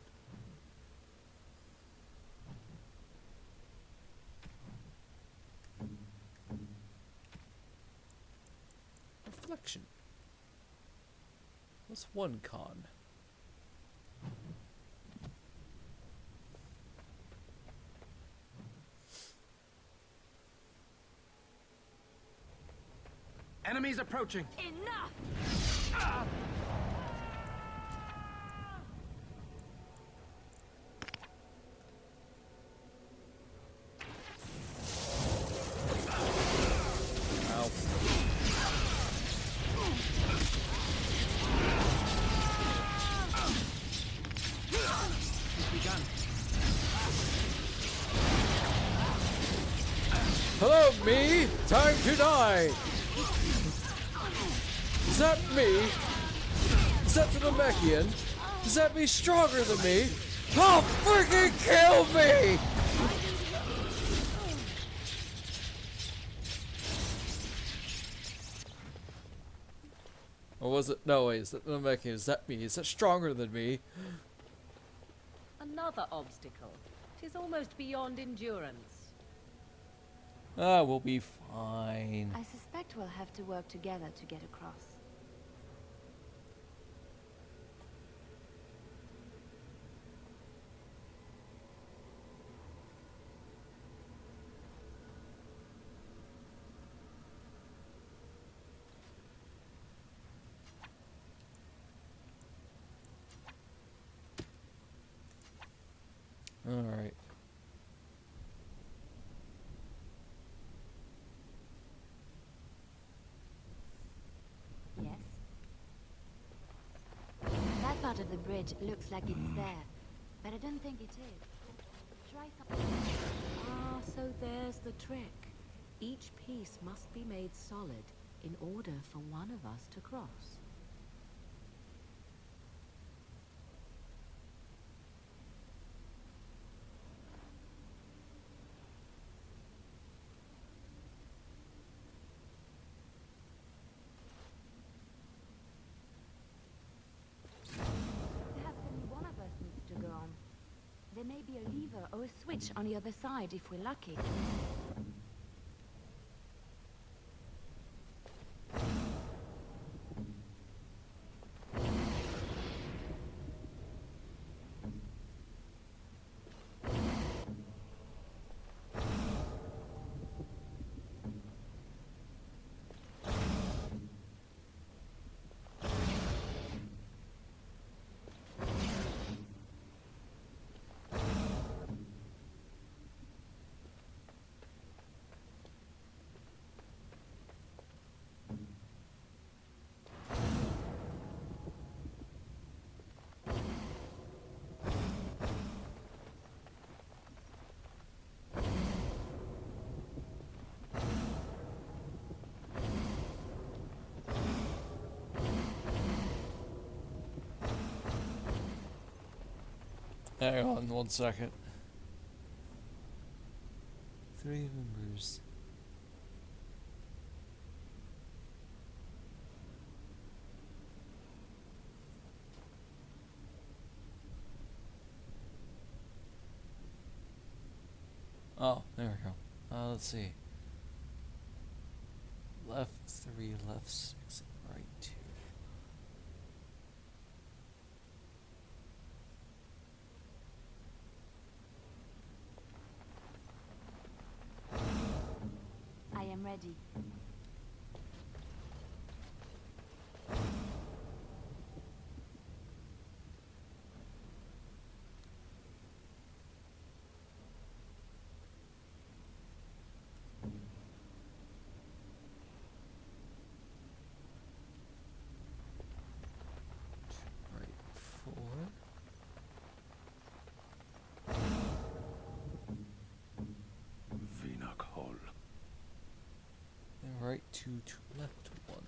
Speaker 1: Reflection. What's one con?
Speaker 15: Enemies approaching.
Speaker 21: Enough!
Speaker 1: Hello, me! Time to die! Is that me? Is that the Namekian? Is that me stronger than me? Oh, freaking kill me! Or was it? No, wait, is that the Namekian? Is that me? Is that stronger than me?
Speaker 16: Another obstacle. Tis almost beyond endurance.
Speaker 1: Ah, we'll be fine.
Speaker 10: I suspect we'll have to work together to get across.
Speaker 1: All right.
Speaker 10: Yes? That part of the bridge looks like it's there, but I don't think it is. Try something.
Speaker 16: Ah, so there's the trick. Each piece must be made solid in order for one of us to cross.
Speaker 10: may be a lever or a switch on the other side if we're lucky.
Speaker 1: Hang on 1 second. 3 members. Oh, there we go. Let's see. Left 3, left 6, right 2.
Speaker 10: I am ready.
Speaker 1: Right 4.
Speaker 18: Vinoc Hall.
Speaker 1: And right 2 to left 1.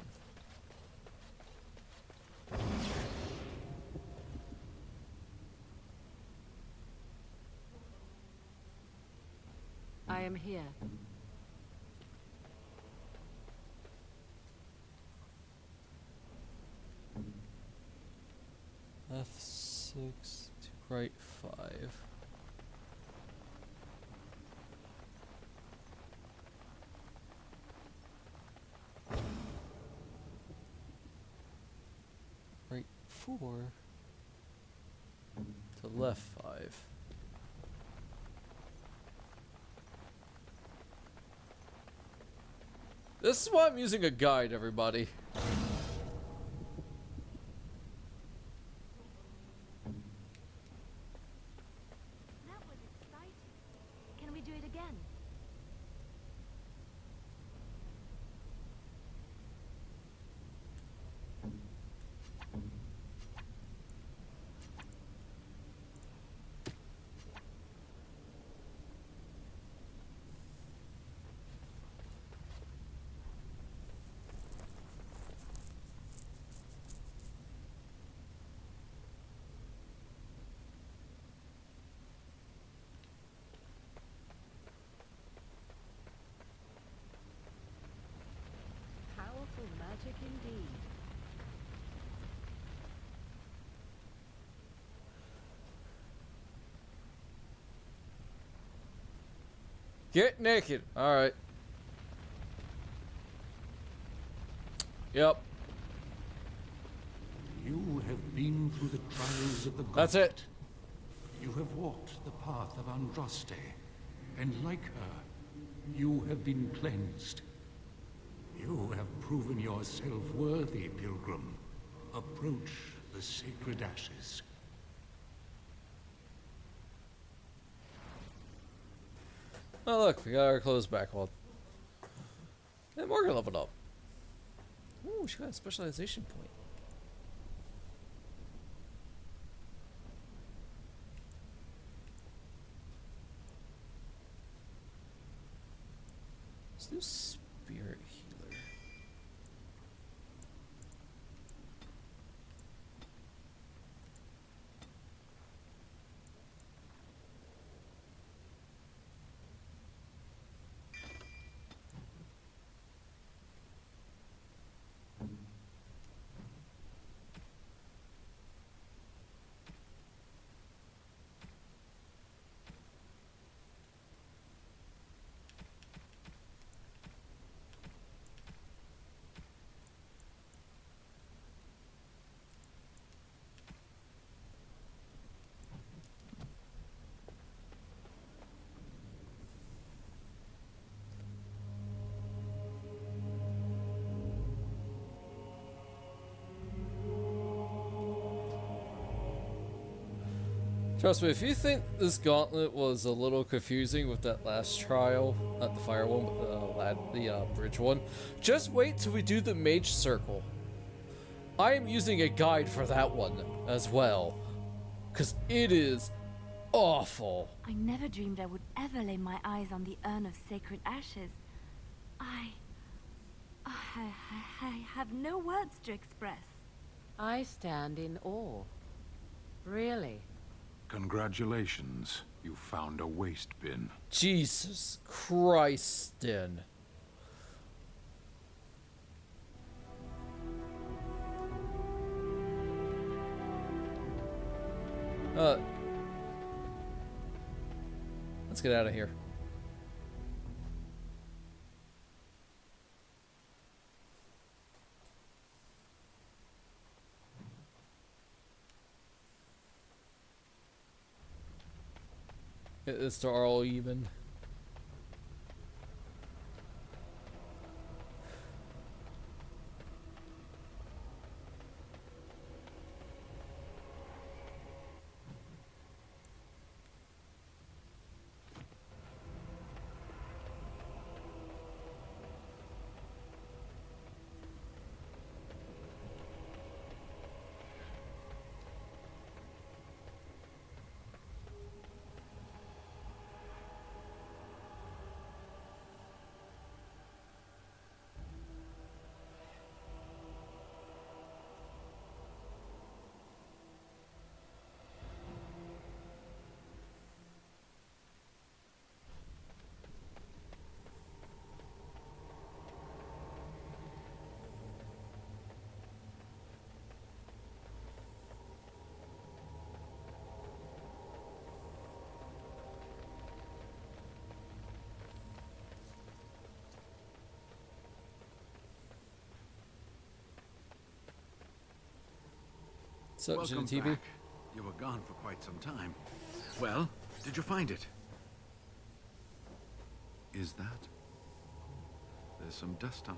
Speaker 16: I am here.
Speaker 1: Left 6 to right 5. Right 4 to left 5. This is why I'm using a guide, everybody.
Speaker 10: That was exciting. Can we do it again?
Speaker 16: Powerful magic indeed.
Speaker 1: Get naked. Alright. Yep.
Speaker 4: You have been through the trials of the gods.
Speaker 1: That's it.
Speaker 4: You have walked the path of Andraste, and like her, you have been cleansed. You have proven yourself worthy, pilgrim. Approach the sacred ashes.
Speaker 1: Oh look, we got our clothes back on. And Morgan leveled up. Ooh, she got a specialization point. Let's do spirit healer. Trust me, if you think this gauntlet was a little confusing with that last trial, not the fire one, but the bridge one, just wait till we do the mage circle. I am using a guide for that one as well, because it is awful.
Speaker 10: I never dreamed I would ever lay my eyes on the urn of sacred ashes. I have no words to express.
Speaker 16: I stand in awe. Really?
Speaker 18: Congratulations. You found a waste bin.
Speaker 1: Jesus Christin. Let's get out of here. It's all even.
Speaker 18: Welcome back. You were gone for quite some time. Well, did you find it? Is that? There's some dust on...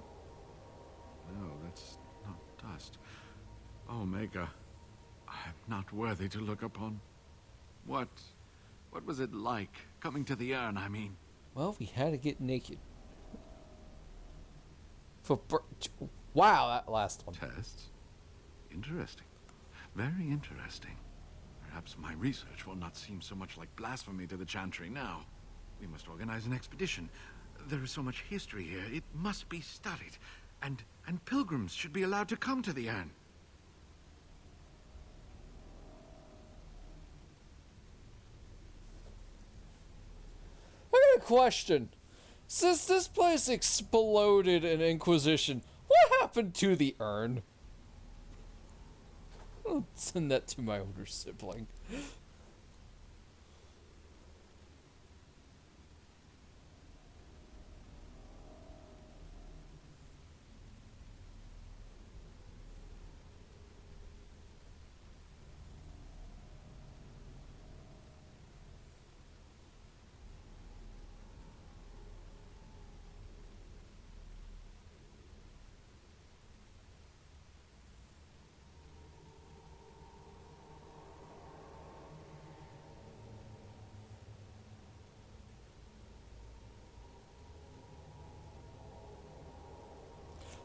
Speaker 18: No, that's not dust. Omega, I'm not worthy to look upon. What was it like? Coming to the urn, I mean.
Speaker 1: Well, we had to get naked. Wow, that last one.
Speaker 18: Tests? Interesting. Very interesting. Perhaps my research will not seem so much like blasphemy to the Chantry now. We must organize an expedition. There is so much history here, it must be studied. And pilgrims should be allowed to come to the urn.
Speaker 1: I got a question. Since this place exploded in Inquisition, what happened to the urn? I'll send that to my older sibling.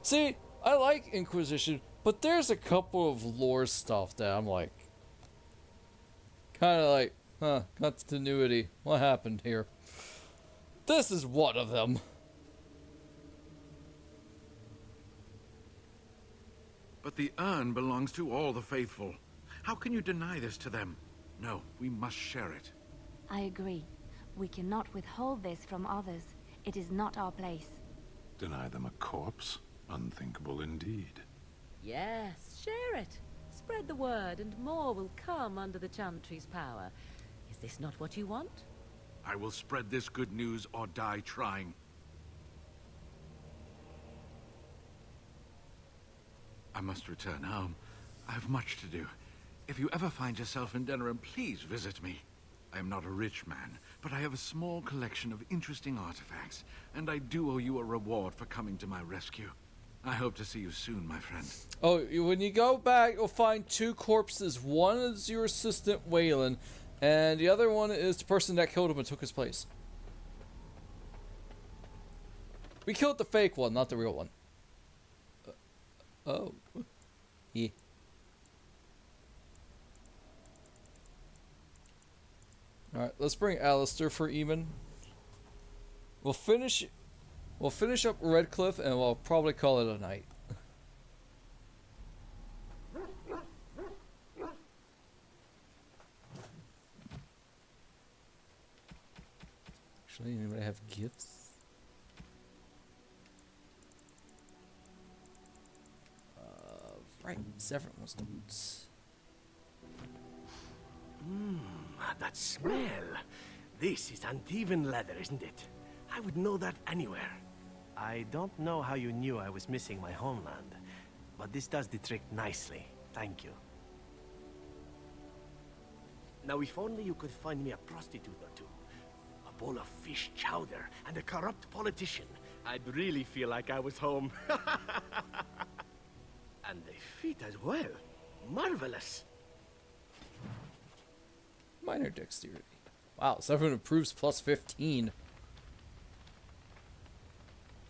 Speaker 1: See, I like Inquisition, but there's a couple of lore stuff that I'm like, kind of like, huh, continuity. What happened here? This is one of them.
Speaker 18: But the urn belongs to all the faithful. How can you deny this to them? No, we must share it.
Speaker 10: I agree. We cannot withhold this from others. It is not our place.
Speaker 18: Deny them a corpse? Unthinkable indeed.
Speaker 16: Yes, share it. Spread the word and more will come under the Chantry's power. Is this not what you want?
Speaker 18: I will spread this good news or die trying. I must return home. I have much to do. If you ever find yourself in Denerim, please visit me. I am not a rich man, but I have a small collection of interesting artifacts, and I do owe you a reward for coming to my rescue. I hope to see you soon, my friend.
Speaker 1: Oh, when you go back, you'll find two corpses. One is your assistant, Waylon, And the other one is the person that killed him and took his place. We killed the fake one, not the real one. Oh. Yeah. Alright, let's bring Alistair for Eamon. We'll finish up Redcliffe and we'll probably call it a night. Actually, anybody have gifts? Right, Severance notes.
Speaker 9: That smell. This is uneven leather, isn't it? I would know that anywhere. I don't know how you knew I was missing my homeland, but this does the trick nicely. Thank you. Now, if only you could find me a prostitute or two, a bowl of fish chowder, and a corrupt politician, I'd really feel like I was home. And the feet as well. Marvelous.
Speaker 1: Minor dexterity. Wow, 7 improves plus 15.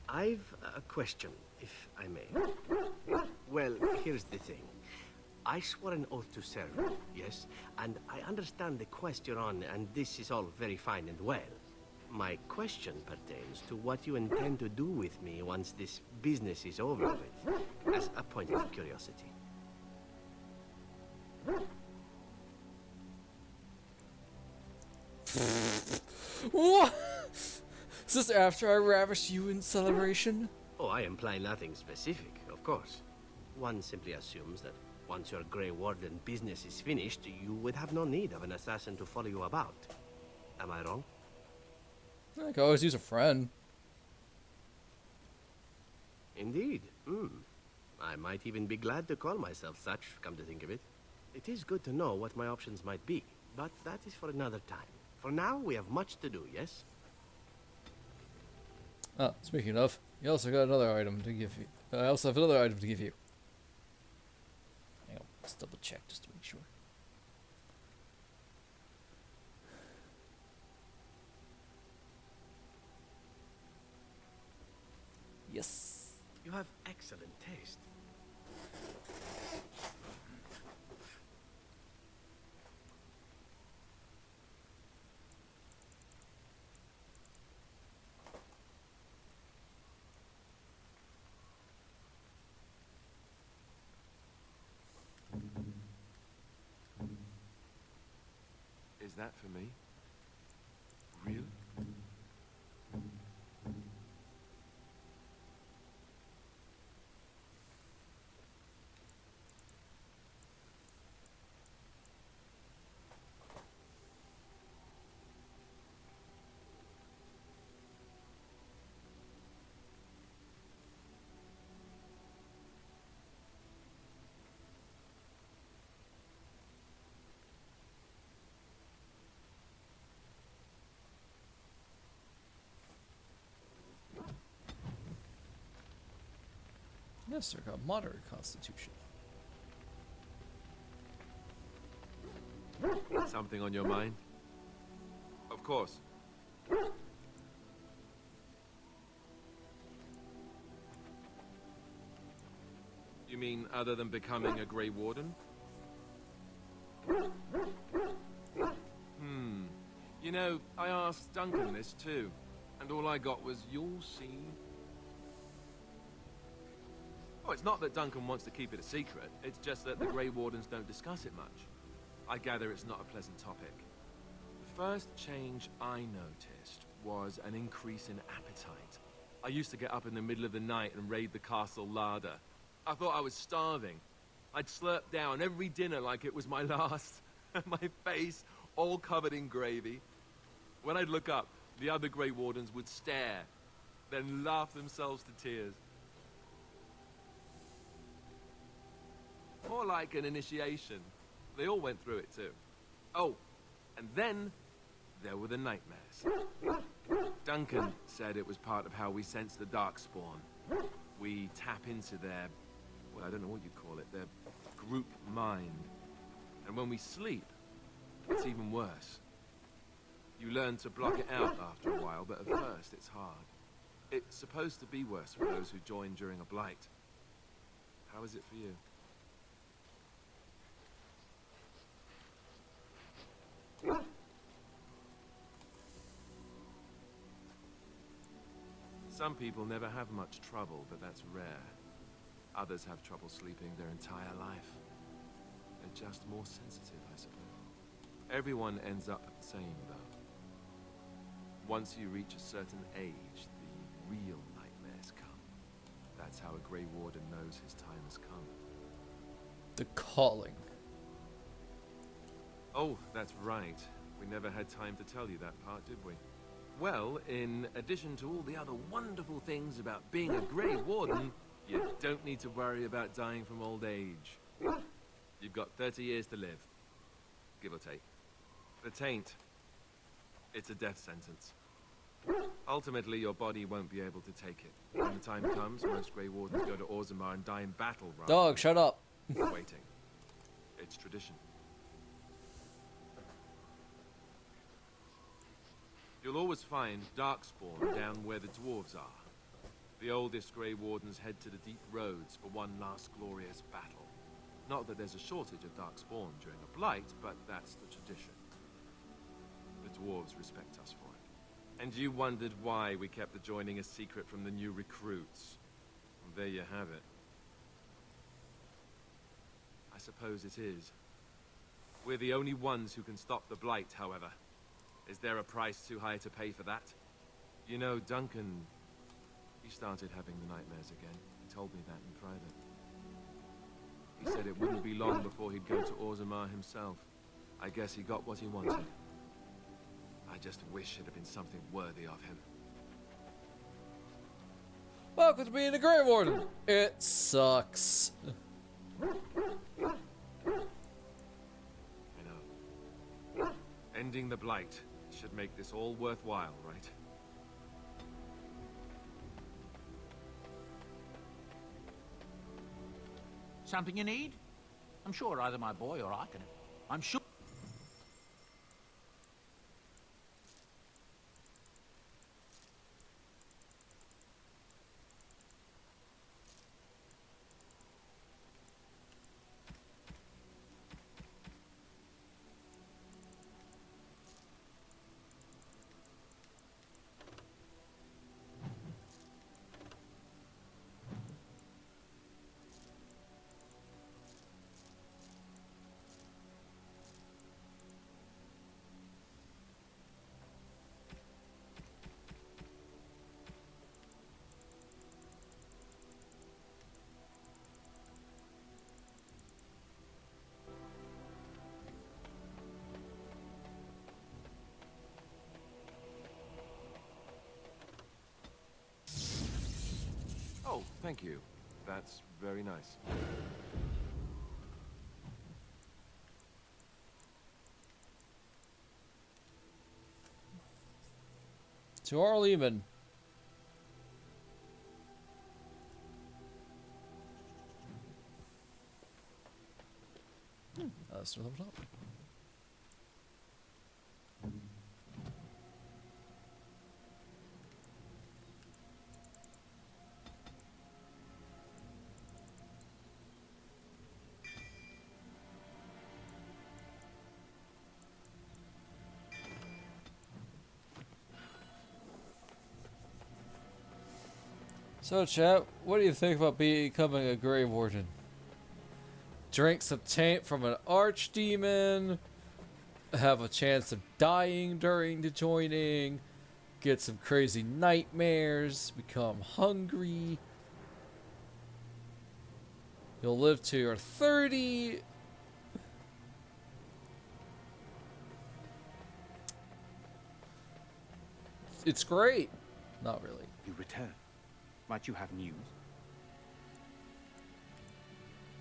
Speaker 9: I've a question, if I may. Well, here's the thing. I swore an oath to serve you, yes? And I understand the quest you're on, and this is all very fine and well. My question pertains to what you intend to do with me once this business is over with, as a point of curiosity.
Speaker 1: What? Is this after I ravished you in celebration?
Speaker 9: Oh, I imply nothing specific, of course. One simply assumes that once your Grey Warden business is finished, you would have no need of an assassin to follow you about. Am I wrong?
Speaker 1: I could always use a friend.
Speaker 9: Indeed. I might even be glad to call myself such, come to think of it. It is good to know what my options might be, but that is for another time. For now, we have much to do, yes?
Speaker 1: Oh, speaking of, you also got another item to give you. I also have another item to give you. Hang on, let's double check just to make sure. Yes.
Speaker 9: You have excellent taste.
Speaker 3: Is that for me? Really?
Speaker 1: Yes, they've got moderate constitution.
Speaker 3: Something on your mind? Of course. You mean other than becoming a Grey Warden? You know, I asked Duncan this too, and all I got was, "You'll see." Oh, it's not that Duncan wants to keep it a secret, it's just that the Grey Wardens don't discuss it much. I gather it's not a pleasant topic. The first change I noticed was an increase in appetite. I used to get up in the middle of the night and raid the castle larder. I thought I was starving. I'd slurp down every dinner like it was my last, my face all covered in gravy. When I'd look up, the other Grey Wardens would stare, then laugh themselves to tears. More like an initiation. They all went through it too. Oh, and then there were the nightmares. Duncan said it was part of how we sense the Darkspawn. We tap into their, well, I don't know what you'd call it, their group mind. And when we sleep, It's even worse. You learn to block it out after a while, but at first it's hard. It's supposed to be worse for those who join during a blight. How is it for you? Some people never have much trouble, but that's rare. Others have trouble sleeping their entire life. They're just more sensitive, I suppose. Everyone ends up the same, though. Once you reach a certain age, the real nightmares come. That's how a Grey Warden knows his time has come.
Speaker 1: The calling.
Speaker 3: Oh, that's right. We never had time to tell you that part, did we? Well, in addition to all the other wonderful things about being a Grey Warden, you don't need to worry about dying from old age. You've got 30 years to live, give or take. The taint, it's a death sentence. Ultimately, your body won't be able to take it. When the time comes, most Grey Wardens go to Orzammar and die in battle rather
Speaker 1: Dog, shut up.
Speaker 3: than waiting. It's tradition. You'll always find Darkspawn down where the dwarves are. The oldest Grey Wardens head to the deep roads for one last glorious battle. Not that there's a shortage of Darkspawn during a blight, but that's the tradition. The dwarves respect us for it. And you wondered why we kept the joining a secret from the new recruits. Well, there you have it. I suppose it is. We're the only ones who can stop the blight, however. Is there a price too high to pay for that? You know, Duncan, he started having the nightmares again. He told me that in private. He said it wouldn't be long before he'd go to Orzammar himself. I guess he got what he wanted. I just wish it had been something worthy of him.
Speaker 1: Welcome to being a Grey Warden. It sucks.
Speaker 3: I know. Ending the blight should make this all worthwhile, right?
Speaker 15: Something you need? I'm sure either my boy or I can. I'm sure.
Speaker 3: Oh, thank you. That's very nice.
Speaker 1: To our Lehman. Still leveled up. So, chat, what do you think about becoming a Grey Warden? Drink some taint from an archdemon, have a chance of dying during the joining, get some crazy nightmares, become hungry. You'll live to your 30. It's great. Not really.
Speaker 12: You return. Might you have news?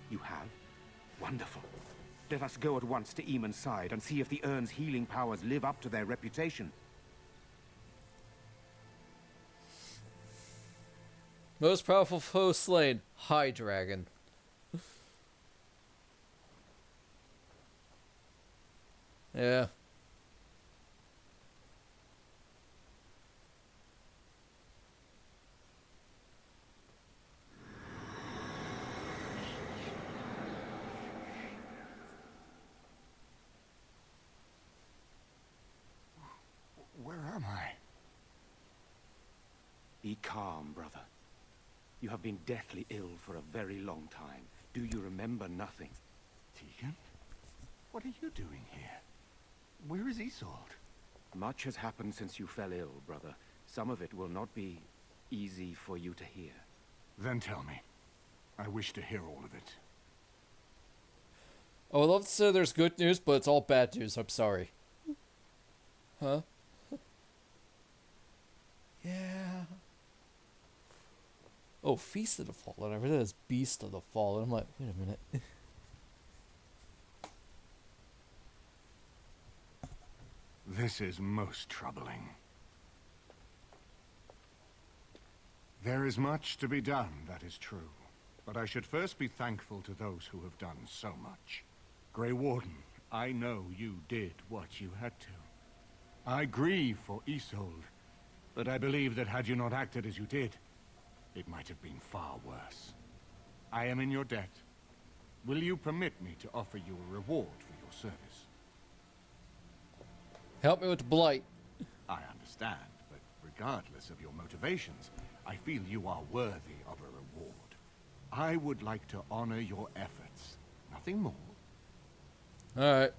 Speaker 12: You have? Wonderful. Let us go at once to Eamon's side and see if the Urn's healing powers live up to their reputation.
Speaker 1: Most powerful foe slain. High Dragon. Yeah.
Speaker 12: Where am I? Be calm, brother. You have been deathly ill for a very long time. Do you remember nothing?
Speaker 4: Tegan? What are you doing here? Where is Isolde?
Speaker 12: Much has happened since you fell ill, brother. Some of it will not be easy for you to hear.
Speaker 4: Then tell me. I wish to hear all of it.
Speaker 1: I would love to say there's good news, but it's all bad news. I'm sorry. Huh? Yeah. Oh, Feast of the Fallen. I read it as Beast of the Fallen. I'm like, wait a minute.
Speaker 4: This is most troubling. There is much to be done, that is true. But I should first be thankful to those who have done so much. Grey Warden, I know you did what you had to. I grieve for Isolde, but I believe that had you not acted as you did, it might have been far worse. I am in your debt. Will you permit me to offer you a reward for your service?
Speaker 1: Help me with the blight.
Speaker 4: I understand, but regardless of your motivations, I feel you are worthy of a reward. I would like to honor your efforts. Nothing more.
Speaker 1: Alright.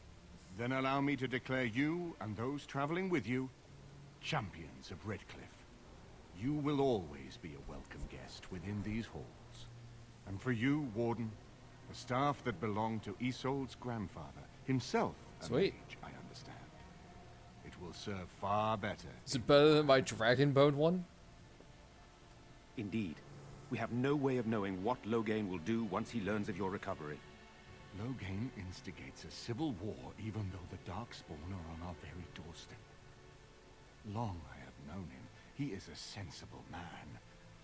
Speaker 4: Then allow me to declare you and those traveling with you champions of Redcliffe. You will always be a welcome guest within these halls. And for you, Warden, the staff that belonged to Isolde's grandfather, himself a mage, I understand. It will serve far better.
Speaker 1: Is it better than my Dragonbone one?
Speaker 12: Indeed. We have no way of knowing what Loghain will do once he learns of your recovery.
Speaker 4: Loghain instigates a civil war even though the Darkspawn are on our very doorstep. Long I have known him. He is a sensible man,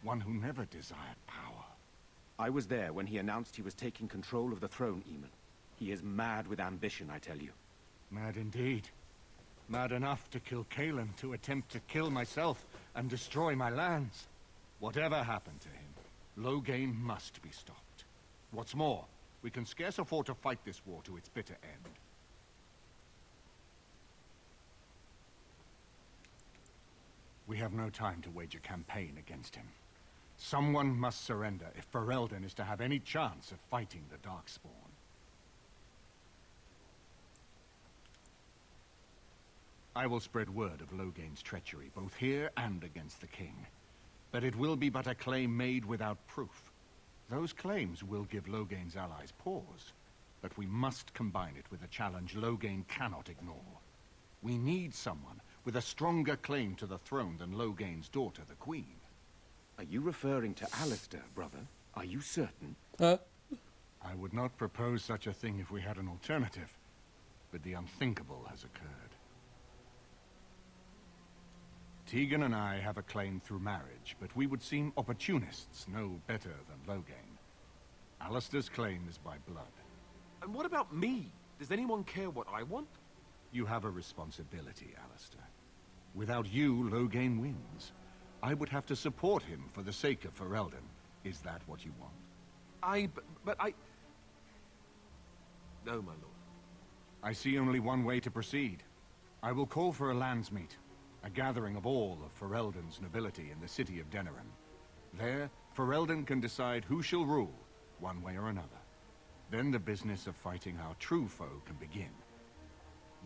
Speaker 4: one who never desired power.
Speaker 12: I was there when he announced he was taking control of the throne, Eamon. He is mad with ambition, I tell you.
Speaker 4: Mad indeed. Mad enough to kill Cailan, to attempt to kill myself and destroy my lands. Whatever happened to him, Loghain must be stopped. What's more, we can scarce afford to fight this war to its bitter end. We have no time to wage a campaign against him. Someone must surrender if Ferelden is to have any chance of fighting the Darkspawn. I will spread word of Loghain's treachery, both here and against the king. But it will be but a claim made without proof. Those claims will give Loghain's allies pause, but we must combine it with a challenge Loghain cannot ignore. We need someone with a stronger claim to the throne than Loghain's daughter, the Queen.
Speaker 12: Are you referring to Alistair, brother? Are you certain?
Speaker 4: I would not propose such a thing if we had an alternative, but the unthinkable has occurred. Tegan and I have a claim through marriage, but we would seem opportunists no better than Loghain. Alistair's claim is by blood.
Speaker 3: And what about me? Does anyone care what I want?
Speaker 4: You have a responsibility, Alistair. Without you, Loghain wins. I would have to support him for the sake of Ferelden. Is that what you want?
Speaker 3: But I... No, my lord.
Speaker 4: I see only one way to proceed. I will call for a landsmeet, a gathering of all of Ferelden's nobility in the city of Denerim. There, Ferelden can decide who shall rule, one way or another. Then the business of fighting our true foe can begin.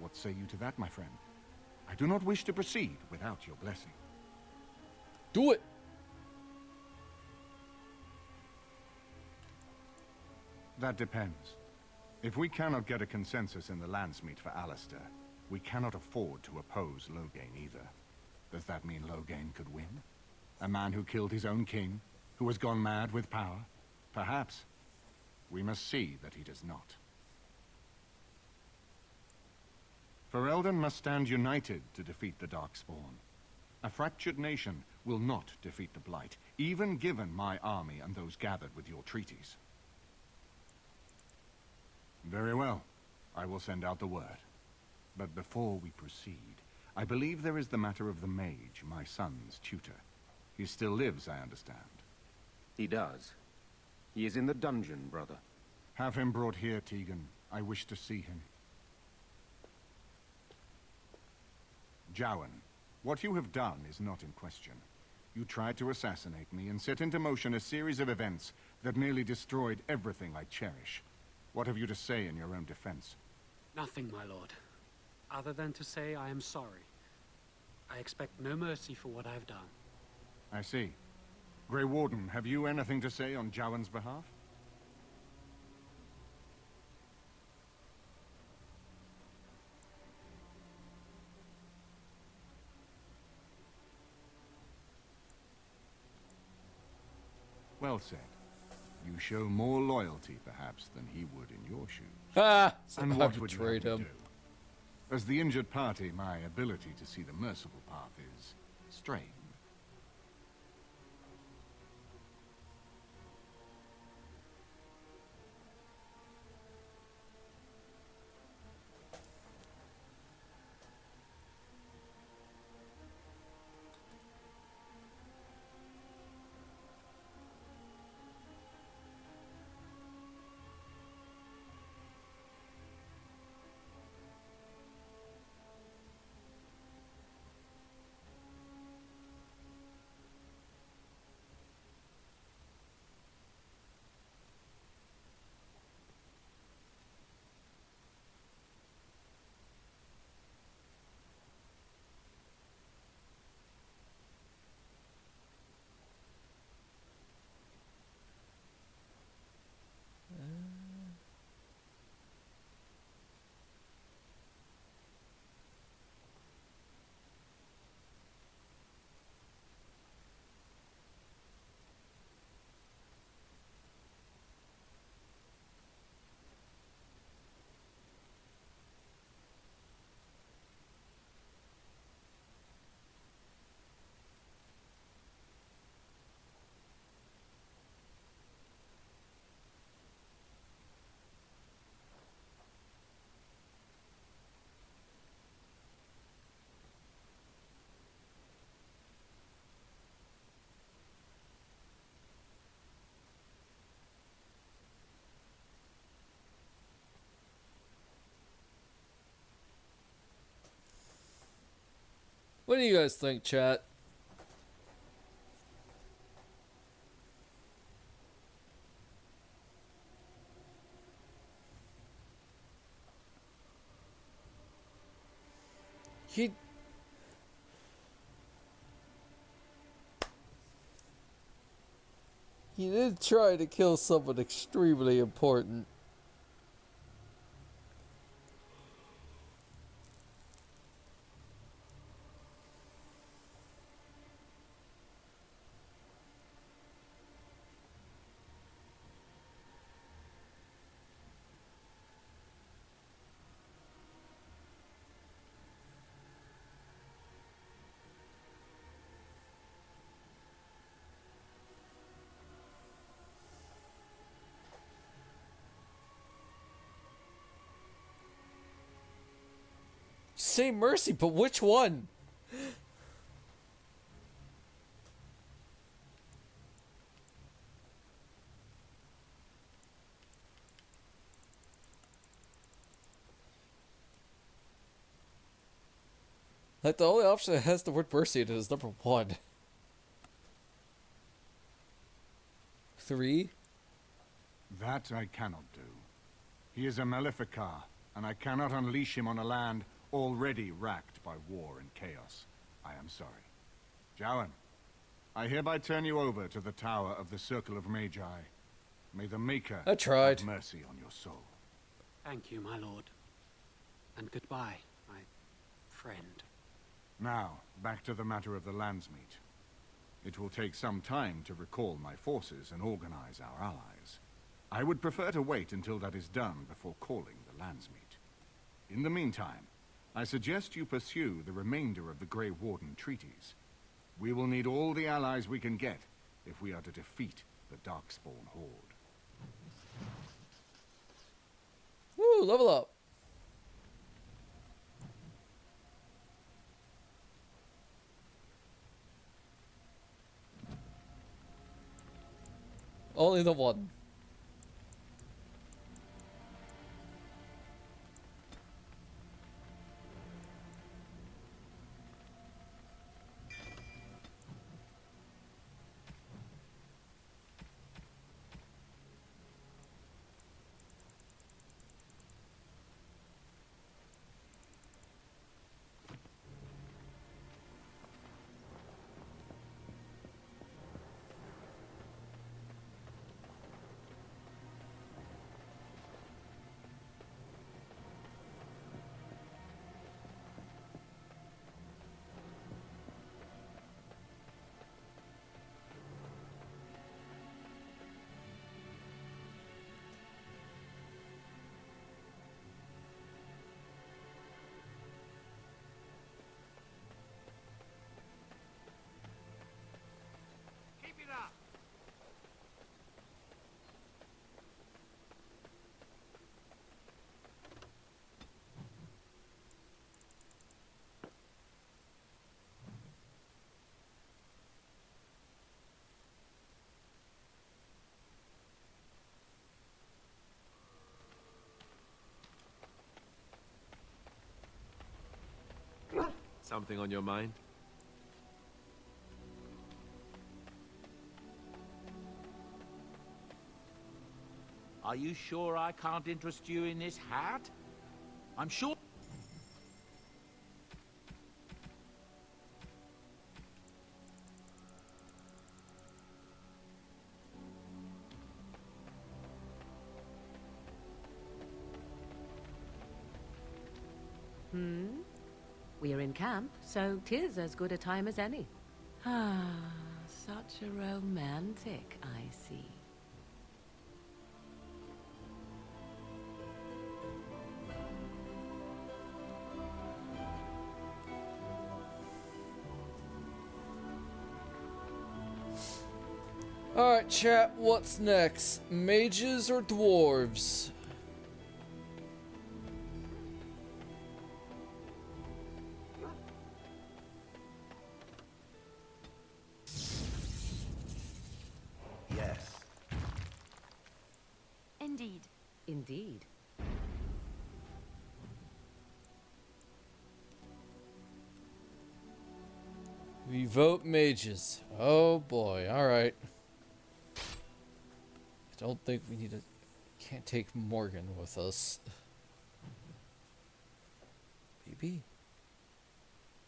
Speaker 4: What say you to that, my friend? I do not wish to proceed without your blessing.
Speaker 1: Do it!
Speaker 4: That depends. If we cannot get a consensus in the landsmeet for Alistair, we cannot afford to oppose Loghain either. Does that mean Loghain could win? A man who killed his own king, who has gone mad with power? Perhaps. We must see that he does not. Ferelden must stand united to defeat the Darkspawn. A fractured nation will not defeat the Blight, even given my army and those gathered with your treaties. Very well. I will send out the word.
Speaker 18: But before we proceed, I believe there is the matter of the mage, my son's tutor. He still lives, I understand.
Speaker 12: He does. He is in the dungeon, brother.
Speaker 18: Have him brought here, Tegan. I wish to see him. Jowan, what you have done is not in question. You tried to assassinate me and set into motion a series of events that nearly destroyed everything I cherish. What have you to say in your own defense?
Speaker 8: Nothing, my lord. Other than to say I am sorry. I expect no mercy for what I've done.
Speaker 18: I see. Grey Warden, have you anything to say on Jowan's behalf? Well said. You show more loyalty, perhaps, than he would in your shoes.
Speaker 1: Ah!
Speaker 18: And
Speaker 1: I
Speaker 18: what would you have
Speaker 1: betrayed
Speaker 18: me
Speaker 1: him.
Speaker 18: do? As the injured party, my ability to see the merciful path is strained.
Speaker 1: What do you guys think, chat? He did try to kill someone extremely important. Say mercy, but which one? Like, the only option that has the word mercy in it is number 1. 3?
Speaker 18: That I cannot do. He is a Maleficar, and I cannot unleash him on a land already racked by war and chaos. I am sorry. Jowan, I hereby turn you over to the Tower of the Circle of Magi. May the Maker
Speaker 1: I tried.
Speaker 18: have mercy on your soul.
Speaker 8: Thank you, my lord. And goodbye, my friend.
Speaker 18: Now, back to the matter of the Landsmeet. It will take some time to recall my forces and organize our allies. I would prefer to wait until that is done before calling the Landsmeet. In the meantime, I suggest you pursue the remainder of the Grey Warden treaties. We will need all the allies we can get if we are to defeat the Darkspawn Horde.
Speaker 1: Woo, level up. Only the one.
Speaker 15: Keep it up.
Speaker 3: Something on your mind?
Speaker 15: Are you sure I can't interest you in this hat? I'm sure...
Speaker 16: We're in camp, so 'tis as good a time as any. Ah, such a romantic, I see.
Speaker 1: Alright, chat, what's next? Mages or dwarves?
Speaker 17: Yes.
Speaker 11: Indeed.
Speaker 16: Indeed.
Speaker 1: We vote mages. Oh boy, alright. I don't think we need to... Can't take Morgan with us. Maybe?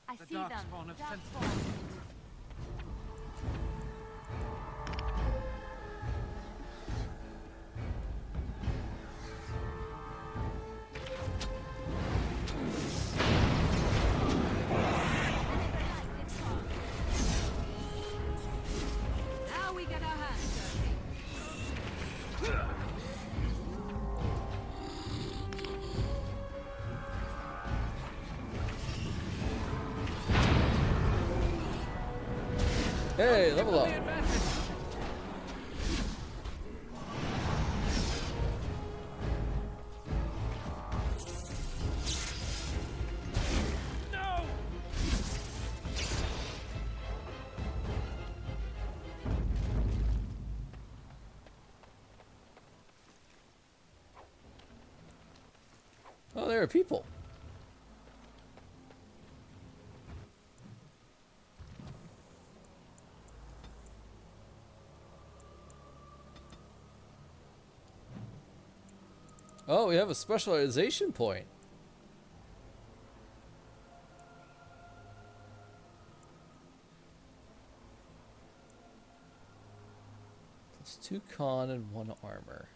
Speaker 11: I
Speaker 6: The
Speaker 11: see them.
Speaker 6: darkspawn have sent
Speaker 21: Now we get our hands dirty.
Speaker 1: Hey, level up. Oh, there are people. Oh, we have a specialization point. Plus 2 con and 1 armor.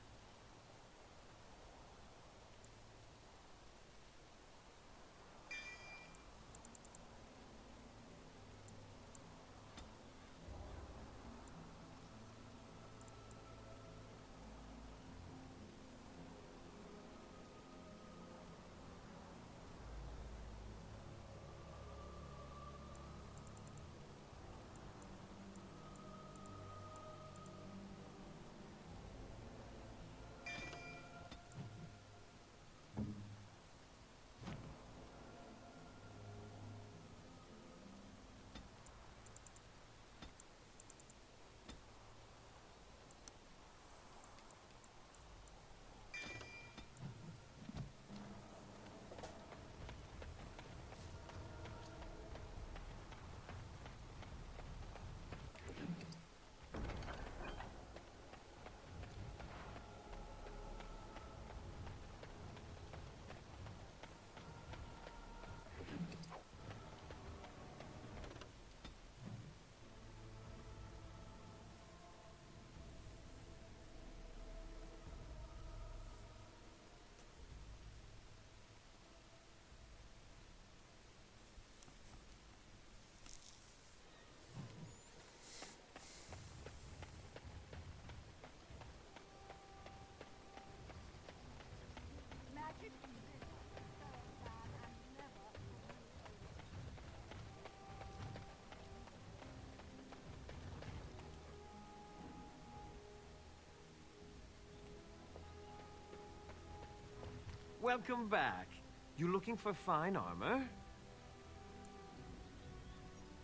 Speaker 3: welcome back. You looking for fine armor?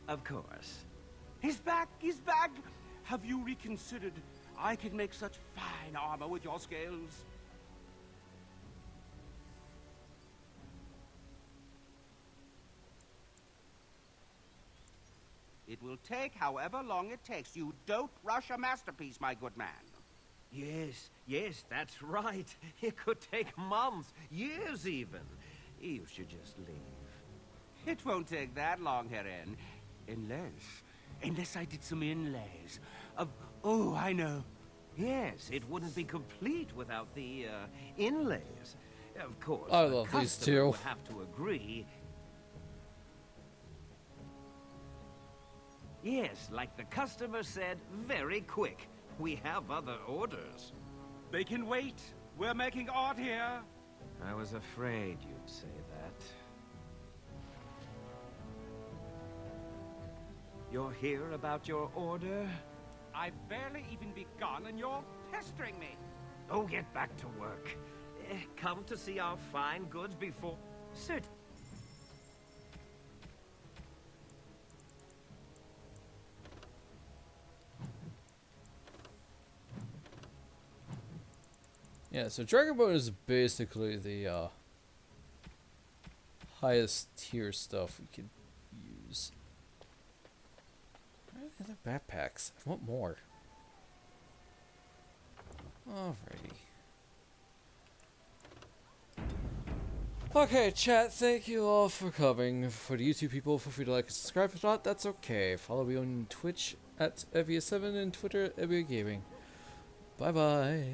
Speaker 3: Of course.
Speaker 12: He's back! He's back! Have you reconsidered? I can make such fine armor with your scales. It will take however long it takes. You don't rush a masterpiece, my good man.
Speaker 3: Yes, yes, that's right. It could take months, years even. You should just leave.
Speaker 12: It won't take that long, Heron. Unless I did some inlays of... Oh, I know.
Speaker 3: Yes, it wouldn't be complete without the, inlays. Of course,
Speaker 1: I
Speaker 3: the
Speaker 1: love these
Speaker 3: customer
Speaker 1: two.
Speaker 3: would have to agree. Yes, like the customer said, very quick. We have other orders.
Speaker 12: They can wait. We're making art here.
Speaker 3: I was afraid you'd say that. You're here about your order?
Speaker 12: I've barely even begun and you're pestering me.
Speaker 3: Oh, get back to work. Come to see our fine goods before... Sir...
Speaker 1: Yeah, so Dragon Boat is basically the highest tier stuff we could use. Where are the other backpacks? I want more. Alrighty. Okay, chat, thank you all for coming. For the YouTube people, feel free to like and subscribe. If not, that's okay. Follow me on Twitch at Evia7 and Twitter at Evia Gaming. Bye bye.